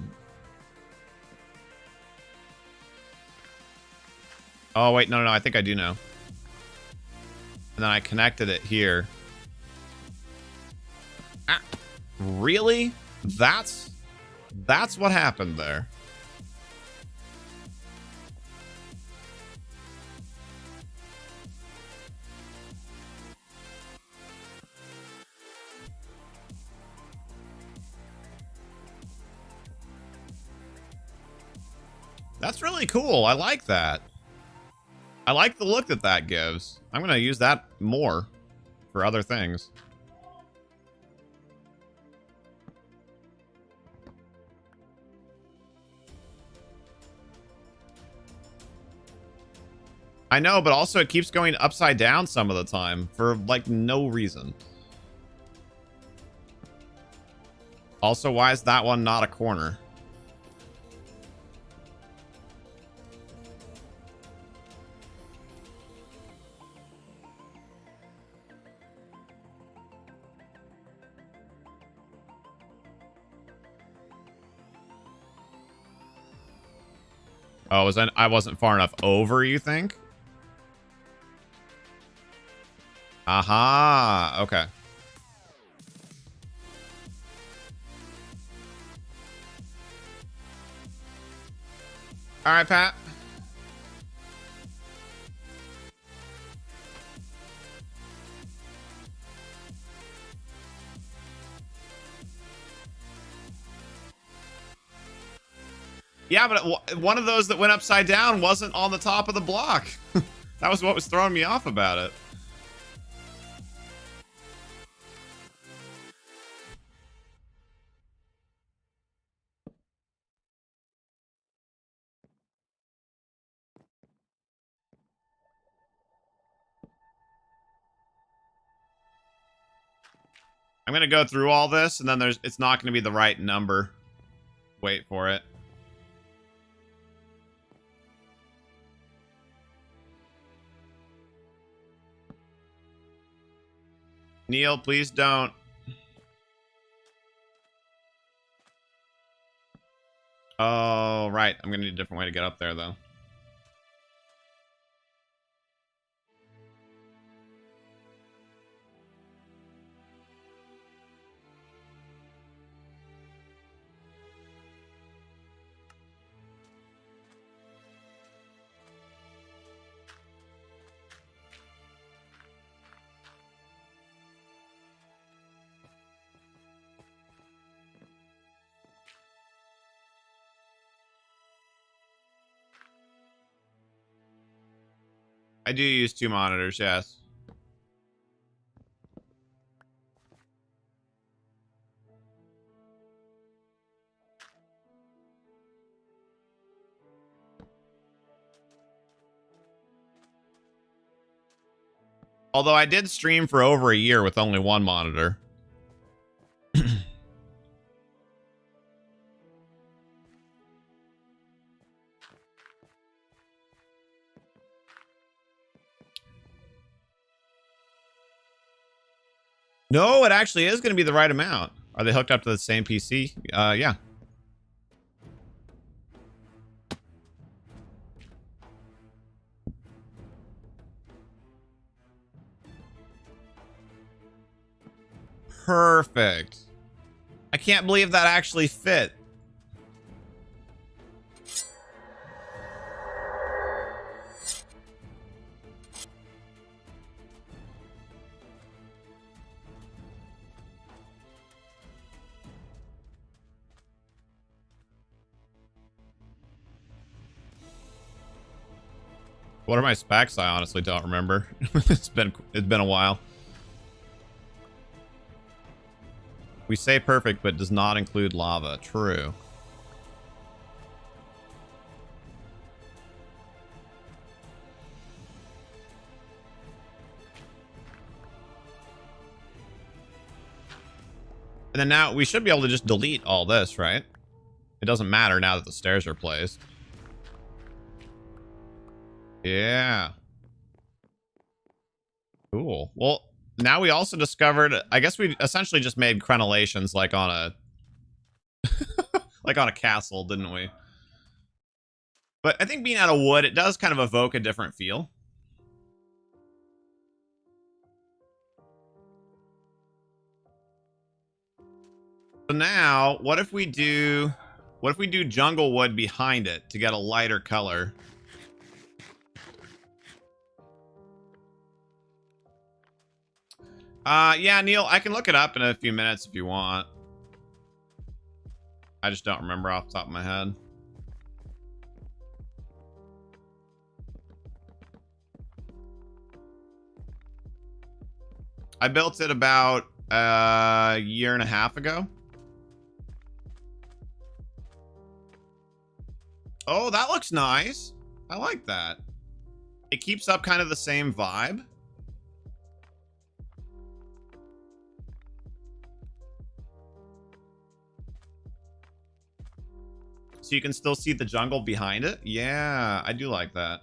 Oh, wait, no, I think I do know. And then I connected it here. Ah, really? That's what happened there. That's really cool. I like that. I like the look that that gives. I'm going to use that more for other things. I know, but also it keeps going upside down some of the time for like no reason. Also, why is that one not a corner? Oh, I wasn't far enough over, you think? Aha, okay. All right, Pat. Yeah, but one of those that went upside down wasn't on the top of the block. That was what was throwing me off about it. I'm gonna go through all this, and then it's not gonna be the right number. Wait for it. Neil, please don't. Oh, right. I'm gonna need a different way to get up there, though. I do use 2 monitors, yes. Although I did stream for over a year with only 1 monitor. No, it actually is going to be the right amount. Are they hooked up to the same PC? Yeah. Perfect. I can't believe that actually fit. What are my specs? I honestly don't remember. It's been a while. We say perfect, but does not include lava. True. And then now we should be able to just delete all this, right? It doesn't matter now that the stairs are placed. Yeah. Cool. Well, now we also discovered, I guess we essentially just made crenellations like on a like on a castle, didn't we? But I think being out of wood, it does kind of evoke a different feel. So now, what if we do jungle wood behind it to get a lighter color? Yeah, Neil, I can look it up in a few minutes if you want. I just don't remember off the top of my head. I built it about a year and a half ago. Oh, that looks nice. I like that. It keeps up kind of the same vibe. So you can still see the jungle behind it. Yeah, I do like that.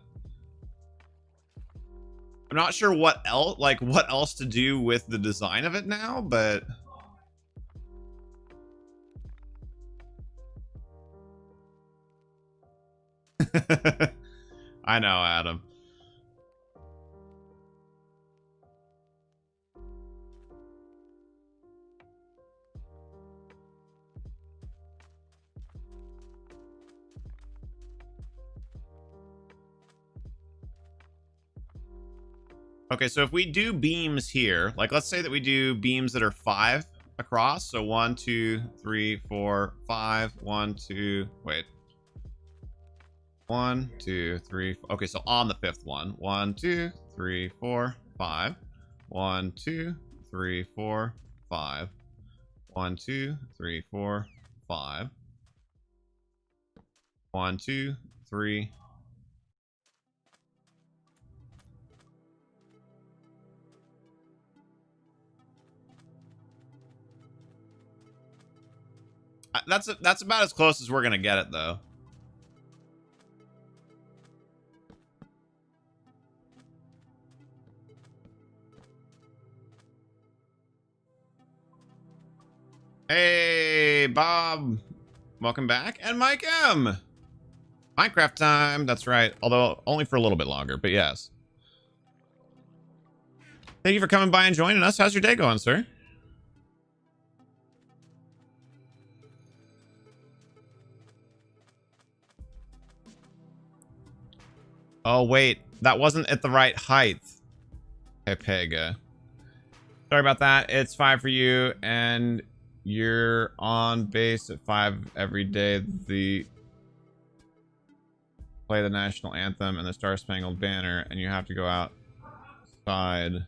I'm not sure what else to do with the design of it now, but I know, Adam. Okay, so if we do beams here, like let's say that we do beams that are 5 across. So 1, 2, 3, 4, 5. 1, 2, wait. 1, 2, 3. Okay, so on the 5th one. 1, 2, 3, 4, 5. 1, 2, 3, 4, 5. 1, 2, 3, 4, 5. 1, 2, 3. That's about as close as we're gonna get it, though. Hey, Bob. Welcome back. And Mike M. Minecraft time. That's right. Although only for a little bit longer, but yes. Thank you for coming by and joining us. How's your day going, sir? Oh, wait. That wasn't at the right height. Pega. Sorry about that. It's 5 for you, and you're on base at 5 every day. Play the national anthem and the Star Spangled Banner, and you have to go outside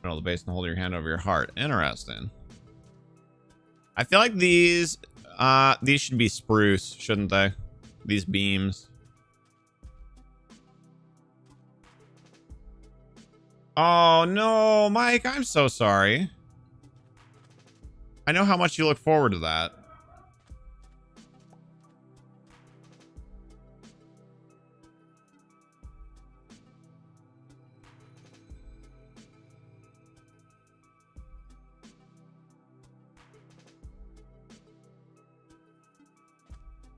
the base and hold your hand over your heart. Interesting. I feel like these should be spruce, shouldn't they? These beams. Oh no, Mike, I'm so sorry. I know how much you look forward to that.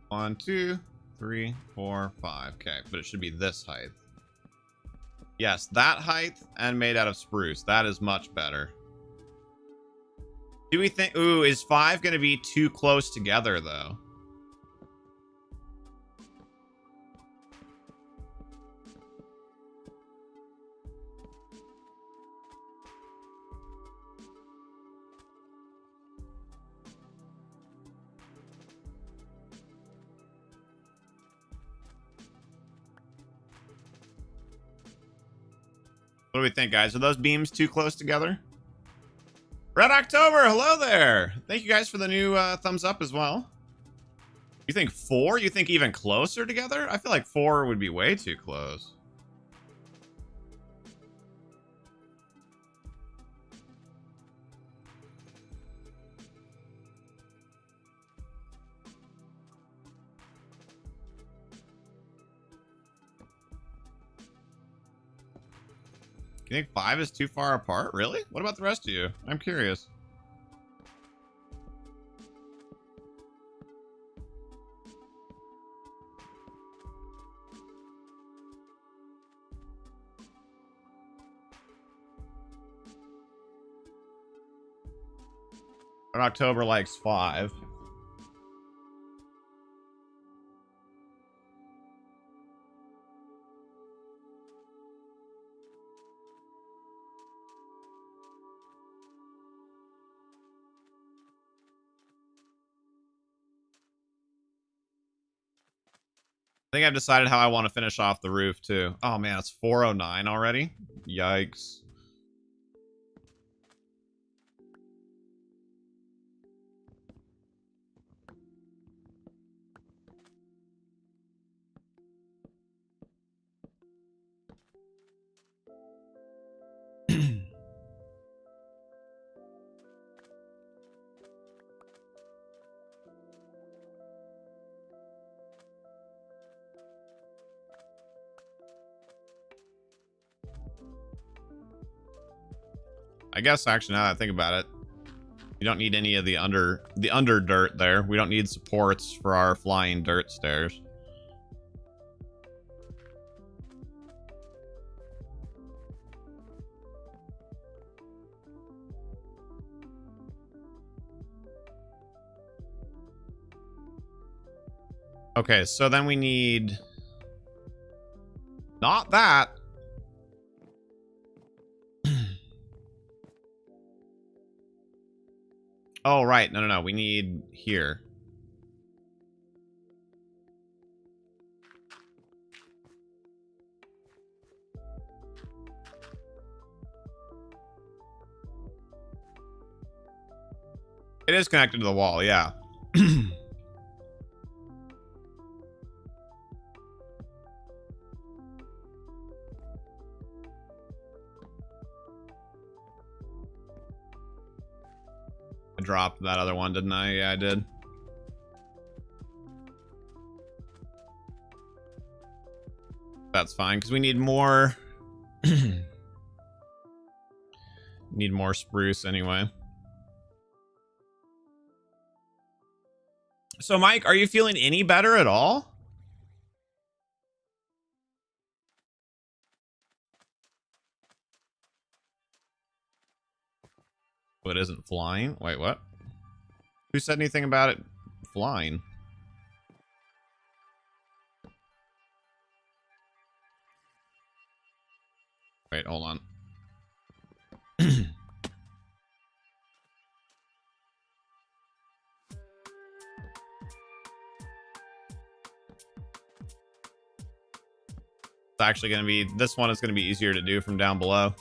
One, 2, 3, 4, 5. Okay, but it should be this height. Yes, that height and made out of spruce. That is much better. Do we think... Ooh, is 5 going to be too close together, though? What do we think, guys? Are those beams too close together? Red October, hello there. Thank you guys for the new thumbs up as well. You think 4? You think even closer together? I feel like 4 would be way too close. You think 5 is too far apart? Really? What about the rest of you? I'm curious. And October likes 5. I think I've decided how I want to finish off the roof, too. Oh, man, it's 4:09 already? Yikes. I guess actually now that I think about it, you don't need any of the under dirt there. We don't need supports for our flying dirt stairs. Okay, so then we need not that. Oh, right. No. We need here. It is connected to the wall, yeah. I dropped that other one, didn't I? Yeah, I did. that's fine, because we need more... need more spruce anyway. So, Mike, are you feeling any better at all? Oh, it isn't flying? Wait, what? Who said anything about it flying? Wait, hold on. It's actually going to be, this one is going to be easier to do from down below.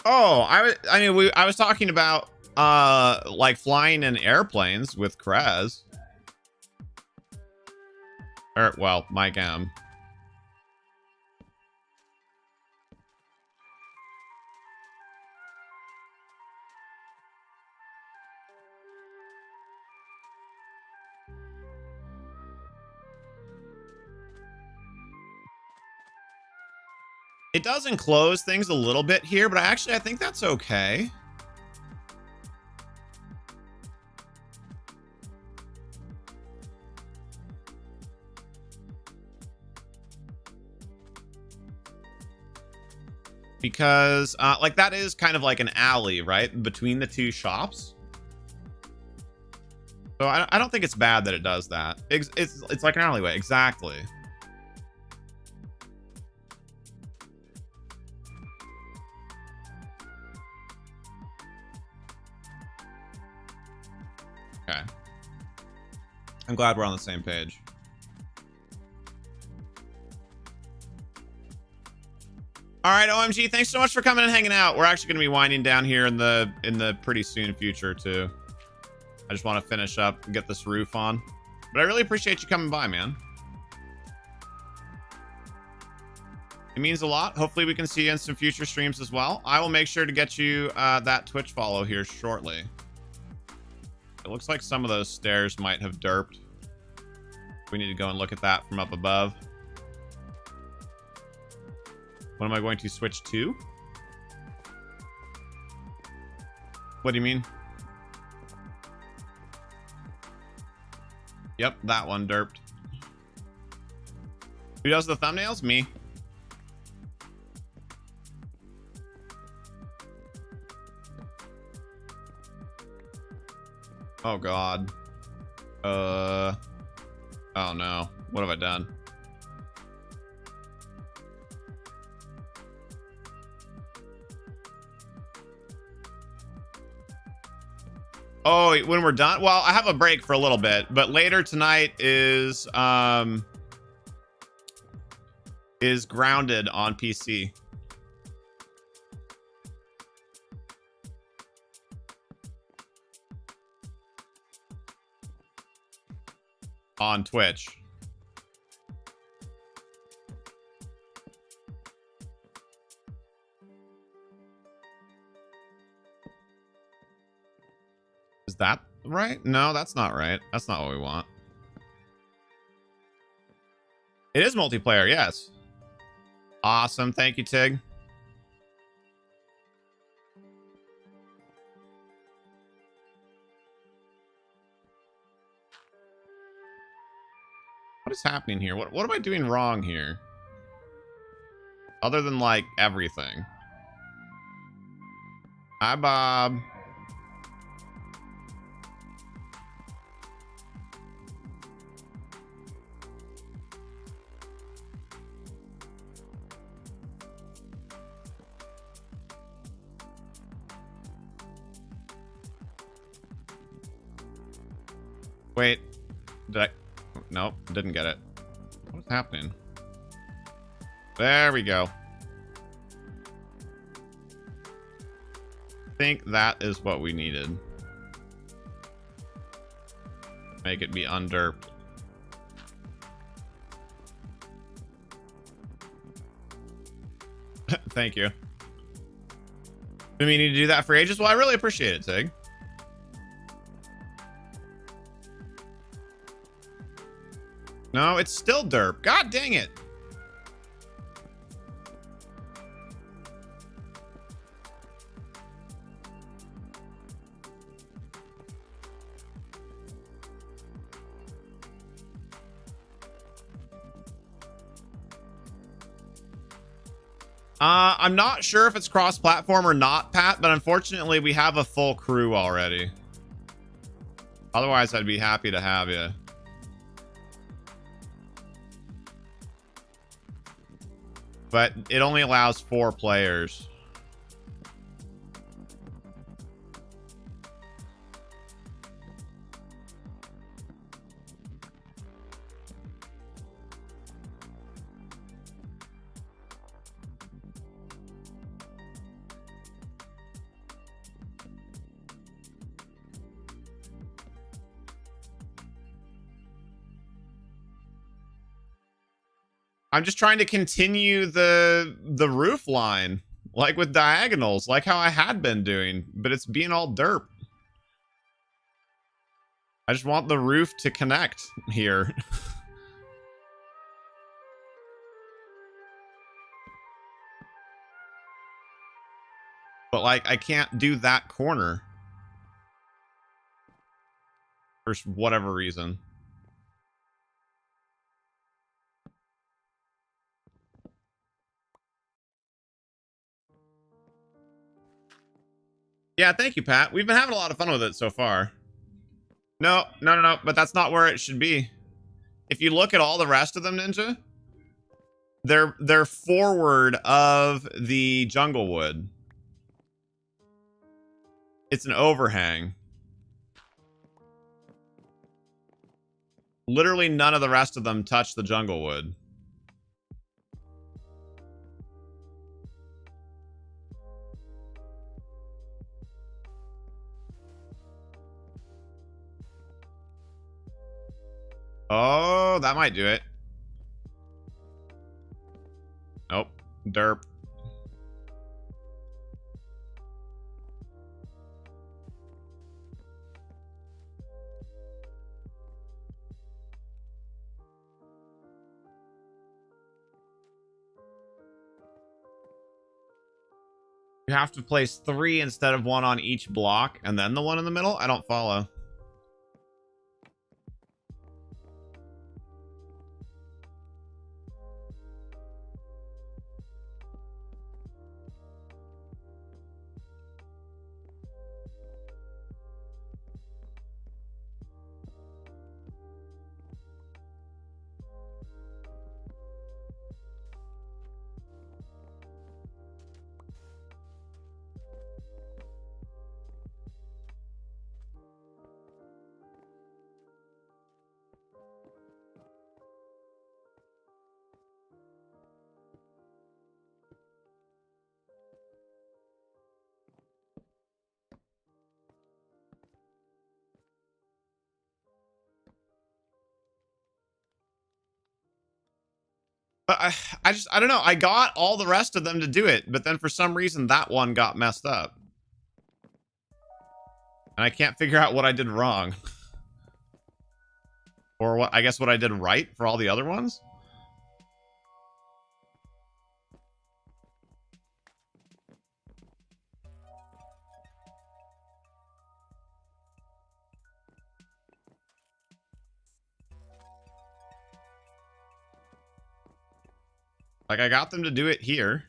Oh, I was talking about like flying in airplanes with Krez. Or, well, Mike M. It does enclose things a little bit here, but I think that's okay. Because, like, that is kind of like an alley, right? Between the two shops. So I don't think it's bad that it does that. It's like an alleyway, exactly. Okay. I'm glad we're on the same page. All right, OMG, thanks so much for coming and hanging out. We're actually going to be winding down here in the pretty soon future too. I just want to finish up and get this roof on. But I really appreciate you coming by, man. It means a lot. Hopefully we can see you in some future streams as well. I will make sure to get you that Twitch follow here shortly. It looks like some of those stairs might have derped. We need to go and look at that from up above. What am I going to switch to? What do you mean? Yep, that one derped. Who does the thumbnails? Me. Oh god. Oh no. What have I done? Oh, when we're done? Well, I have a break for a little bit, but later tonight is Grounded on PC. On Twitch. Is that right? No, that's not right. That's not what we want. It is multiplayer, yes. Awesome. Thank you, Tig. What is happening here? What am I doing wrong here? Other than, like, everything. Hi, Bob. Wait, did I? Nope, didn't get it. What's happening? There we go. I think that is what we needed. Make it be under. Thank you. Do we need to do that for ages? Well, I really appreciate it, Tig. No, it's still derp. God dang it. I'm not sure if it's cross-platform or not, Pat, but unfortunately we have a full crew already. Otherwise, I'd be happy to have you. But it only allows 4 players. I'm just trying to continue the roof line, like with diagonals, like how I had been doing, but it's being all derp. I just want the roof to connect here. But like, I can't do that corner for whatever reason. Yeah, thank you, Pat. We've been having a lot of fun with it so far. No, but that's not where it should be. If you look at all the rest of them, Ninja, they're forward of the jungle wood. It's an overhang. Literally none of the rest of them touch the jungle wood. Oh, that might do it. Nope. Derp. You have to place 3 instead of 1 on each block and then the one in the middle? I don't follow. But I don't know. I got all the rest of them to do it, but then for some reason that one got messed up. And I can't figure out what I did wrong. Or what, I guess what I did right for all the other ones? Like, I got them to do it here.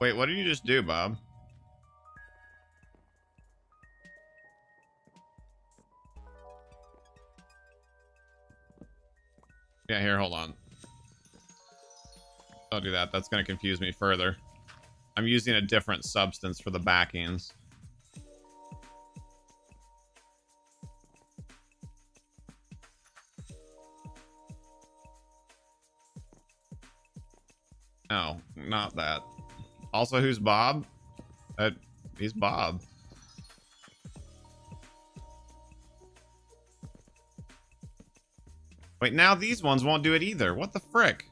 Wait, what did you just do, Bob? Yeah, here, hold on. Don't do that. That's going to confuse me further. I'm using a different substance for the backings. No, not that. Also, who's Bob? He's Bob. Wait, now these ones won't do it either. What the frick?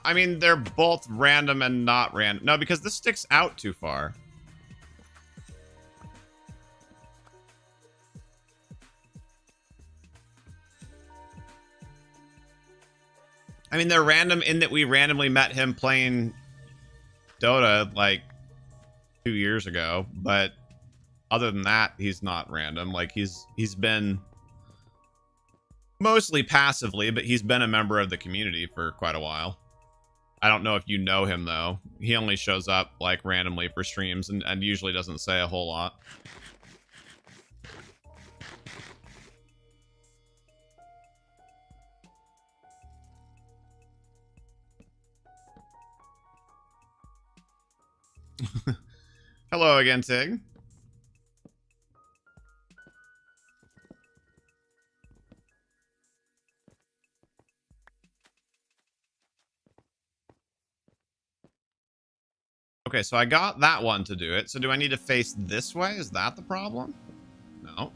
I mean, they're both random and not random. No, because this sticks out too far. I mean, they're random in that we randomly met him playing Dota like 2 years ago, but other than that, he's not random. Like he's been mostly passively, but he's been a member of the community for quite a while. I don't know if you know him though. He only shows up like randomly for streams and usually doesn't say a whole lot. Hello again, Tig. Okay, so I got that one to do it. So do I need to face this way? Is that the problem? No.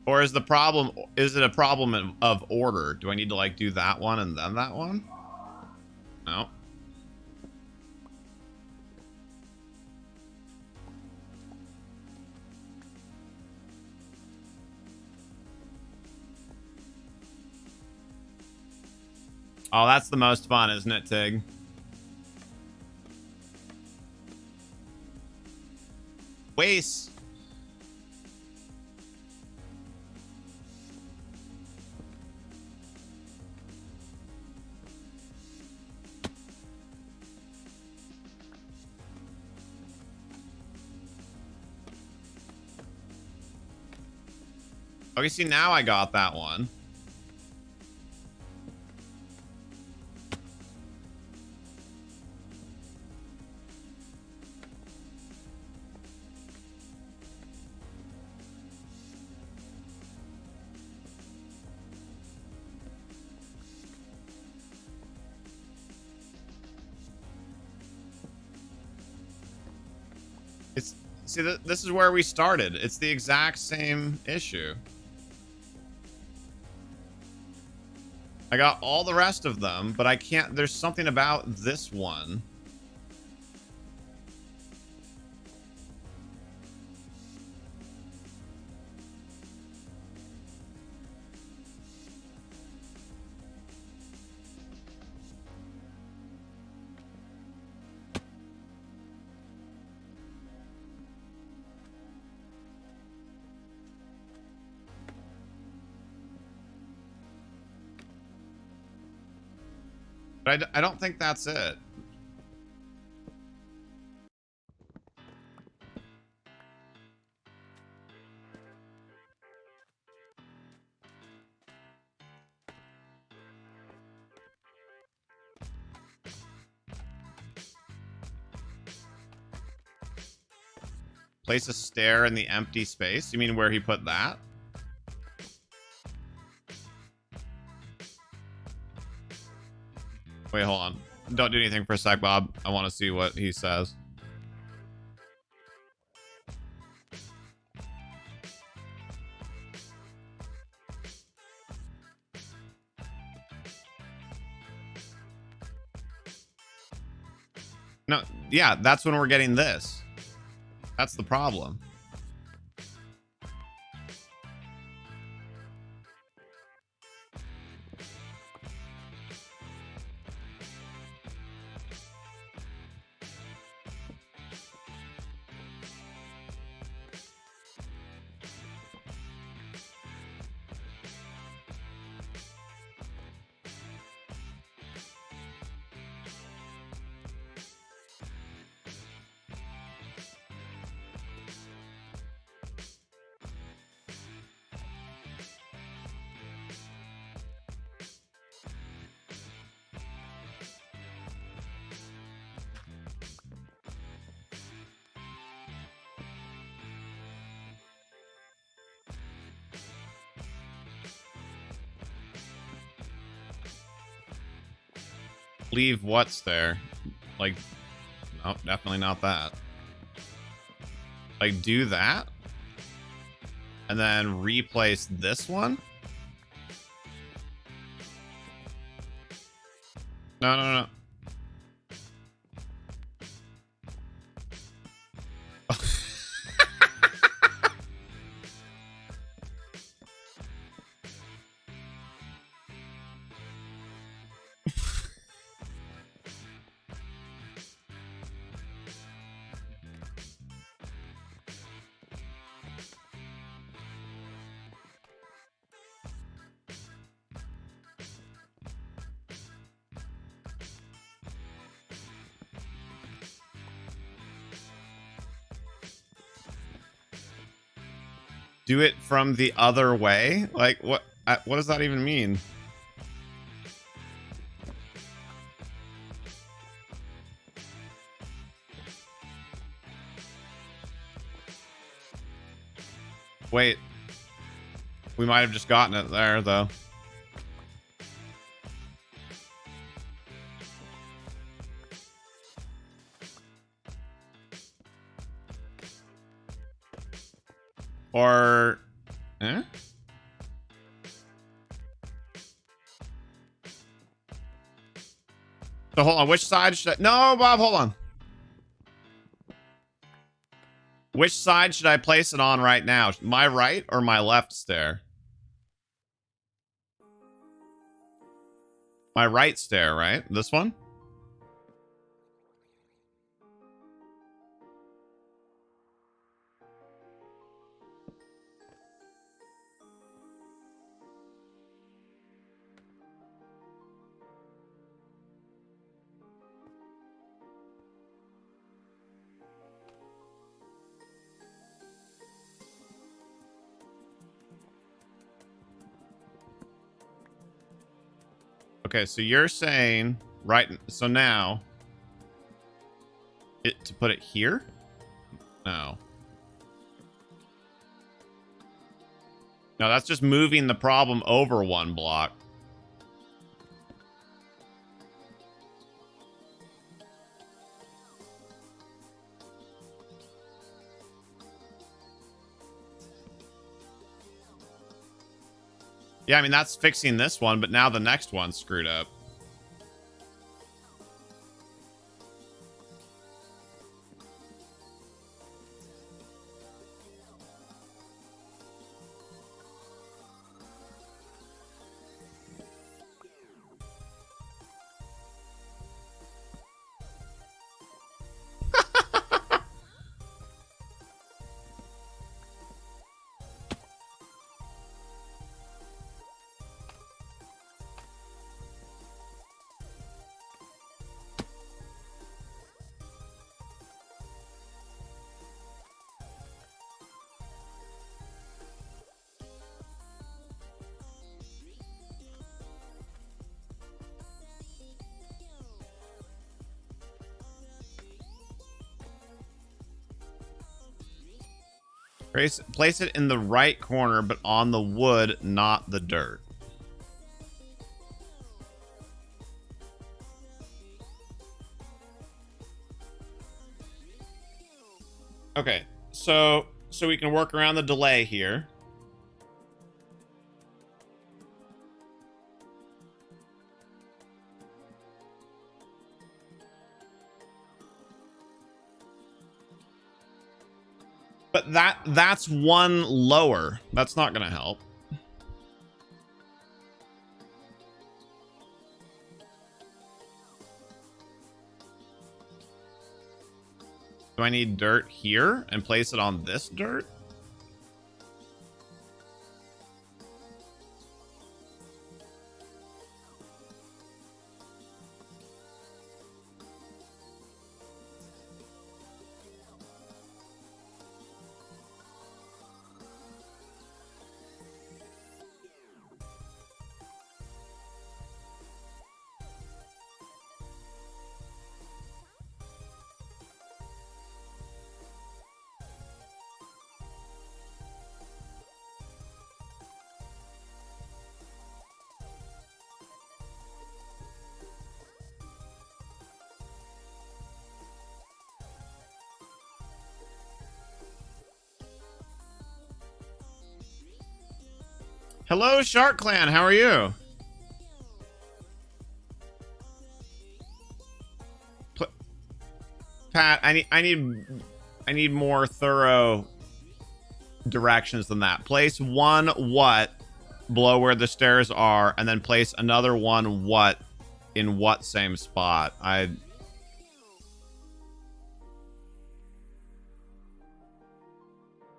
Or is the problem, is it a problem of order? Do I need to like do that one and then that one? No. Oh, that's the most fun, isn't it, Tig? Waste. Okay, see, now I got that one. It's, see, this is where we started. It's the exact same issue. I got all the rest of them, but I can't, there's something about this one. But I don't think that's it. Place a stair in the empty space? You mean where he put that? Wait, hold on. Don't do anything for a sec, Bob. I want to see what he says. No, yeah, that's when we're getting this. That's the problem. Leave what's there? Like, no, definitely not that. Like, do that? And then replace this one? No, no, no. Do it from the other way? Like, what does that even mean? Wait. We might have just gotten it there, though. Or... eh? So hold on, which side should I... No, Bob, hold on. Which side should I place it on right now? My right or my left stair? My right stair, right? This one? Okay, so you're saying right, so now to put it here? No. No, that's just moving the problem over one block. Yeah, I mean, that's fixing this one, but now the next one's screwed up. Place it in the right corner, but on the wood, not the dirt. Okay, so we can work around the delay here. But that's one lower. That's not going to help. Do I need dirt here and place it on this dirt? Hello, Shark Clan. How are you? Pat, I need more thorough directions than that. Place one what below where the stairs are, and then place another one what in what same spot. You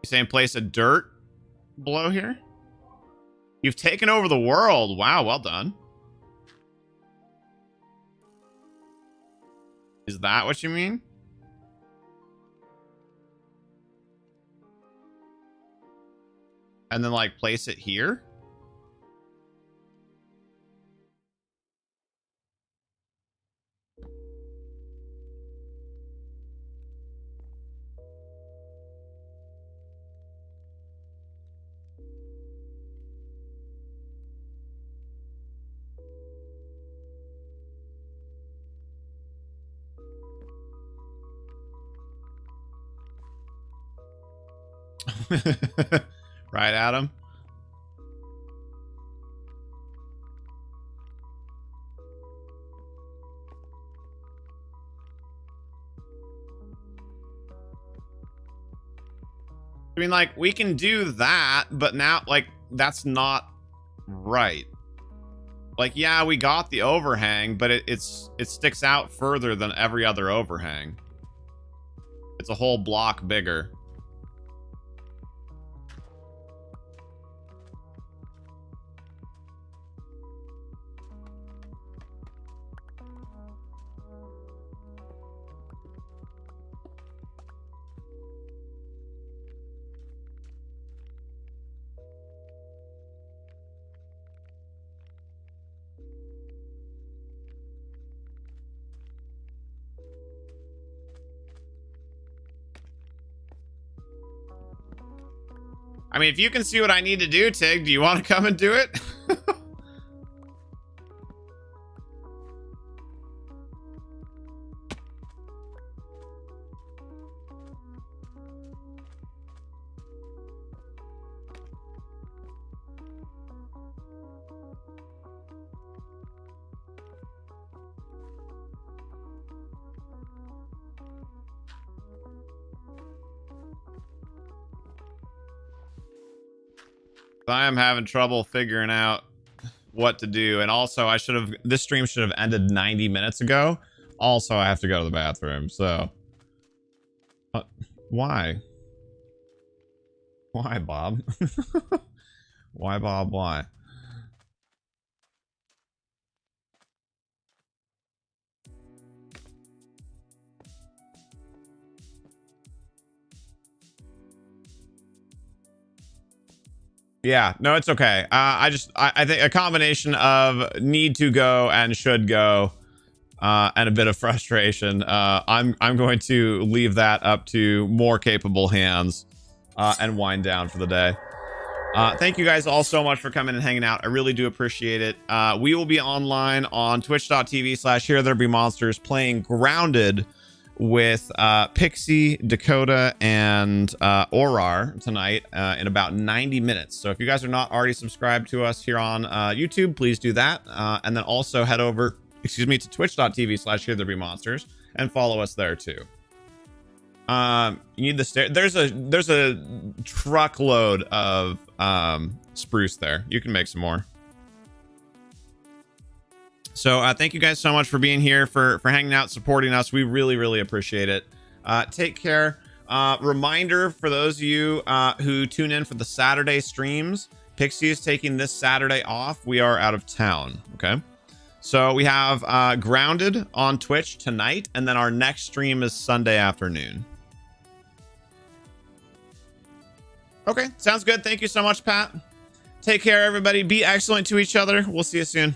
saying place a dirt below here? You've taken over the world. Wow, well done. Is that what you mean? And then, like, place it here? Right, Adam? I mean, like, we can do that, but now, like, that's not right. Like, yeah, we got the overhang, but it sticks out further than every other overhang. It's a whole block bigger. I mean, if you can see what I need to do, Tig, do you want to come and do it? I am having trouble figuring out what to do. And also, this stream should have ended 90 minutes ago. Also, I have to go to the bathroom, so. Why? Why, Bob? Why, Bob? Why? Yeah, no, it's okay. I think a combination of need to go and should go, and a bit of frustration. I'm going to leave that up to more capable hands, and wind down for the day. Thank you guys all so much for coming and hanging out. I really do appreciate it. We will be online on twitch.tv/HereThereBeMonsters playing Grounded with Pixie, Dakota, and Orar tonight in about 90 minutes. So if you guys are not already subscribed to us here on YouTube, please do that. And then also head over, to twitch.tv/HereThereBeMonsters and follow us there too. You need the stair. There's a truckload of spruce there. You can make some more. So thank you guys so much for being here, for hanging out, supporting us. We really, really appreciate it. Take care. Reminder for those of you who tune in for the Saturday streams, Pixie is taking this Saturday off. We are out of town. Okay. So we have Grounded on Twitch tonight, and then our next stream is Sunday afternoon. Okay, sounds good. Thank you so much, Pat. Take care, everybody. Be excellent to each other. We'll see you soon.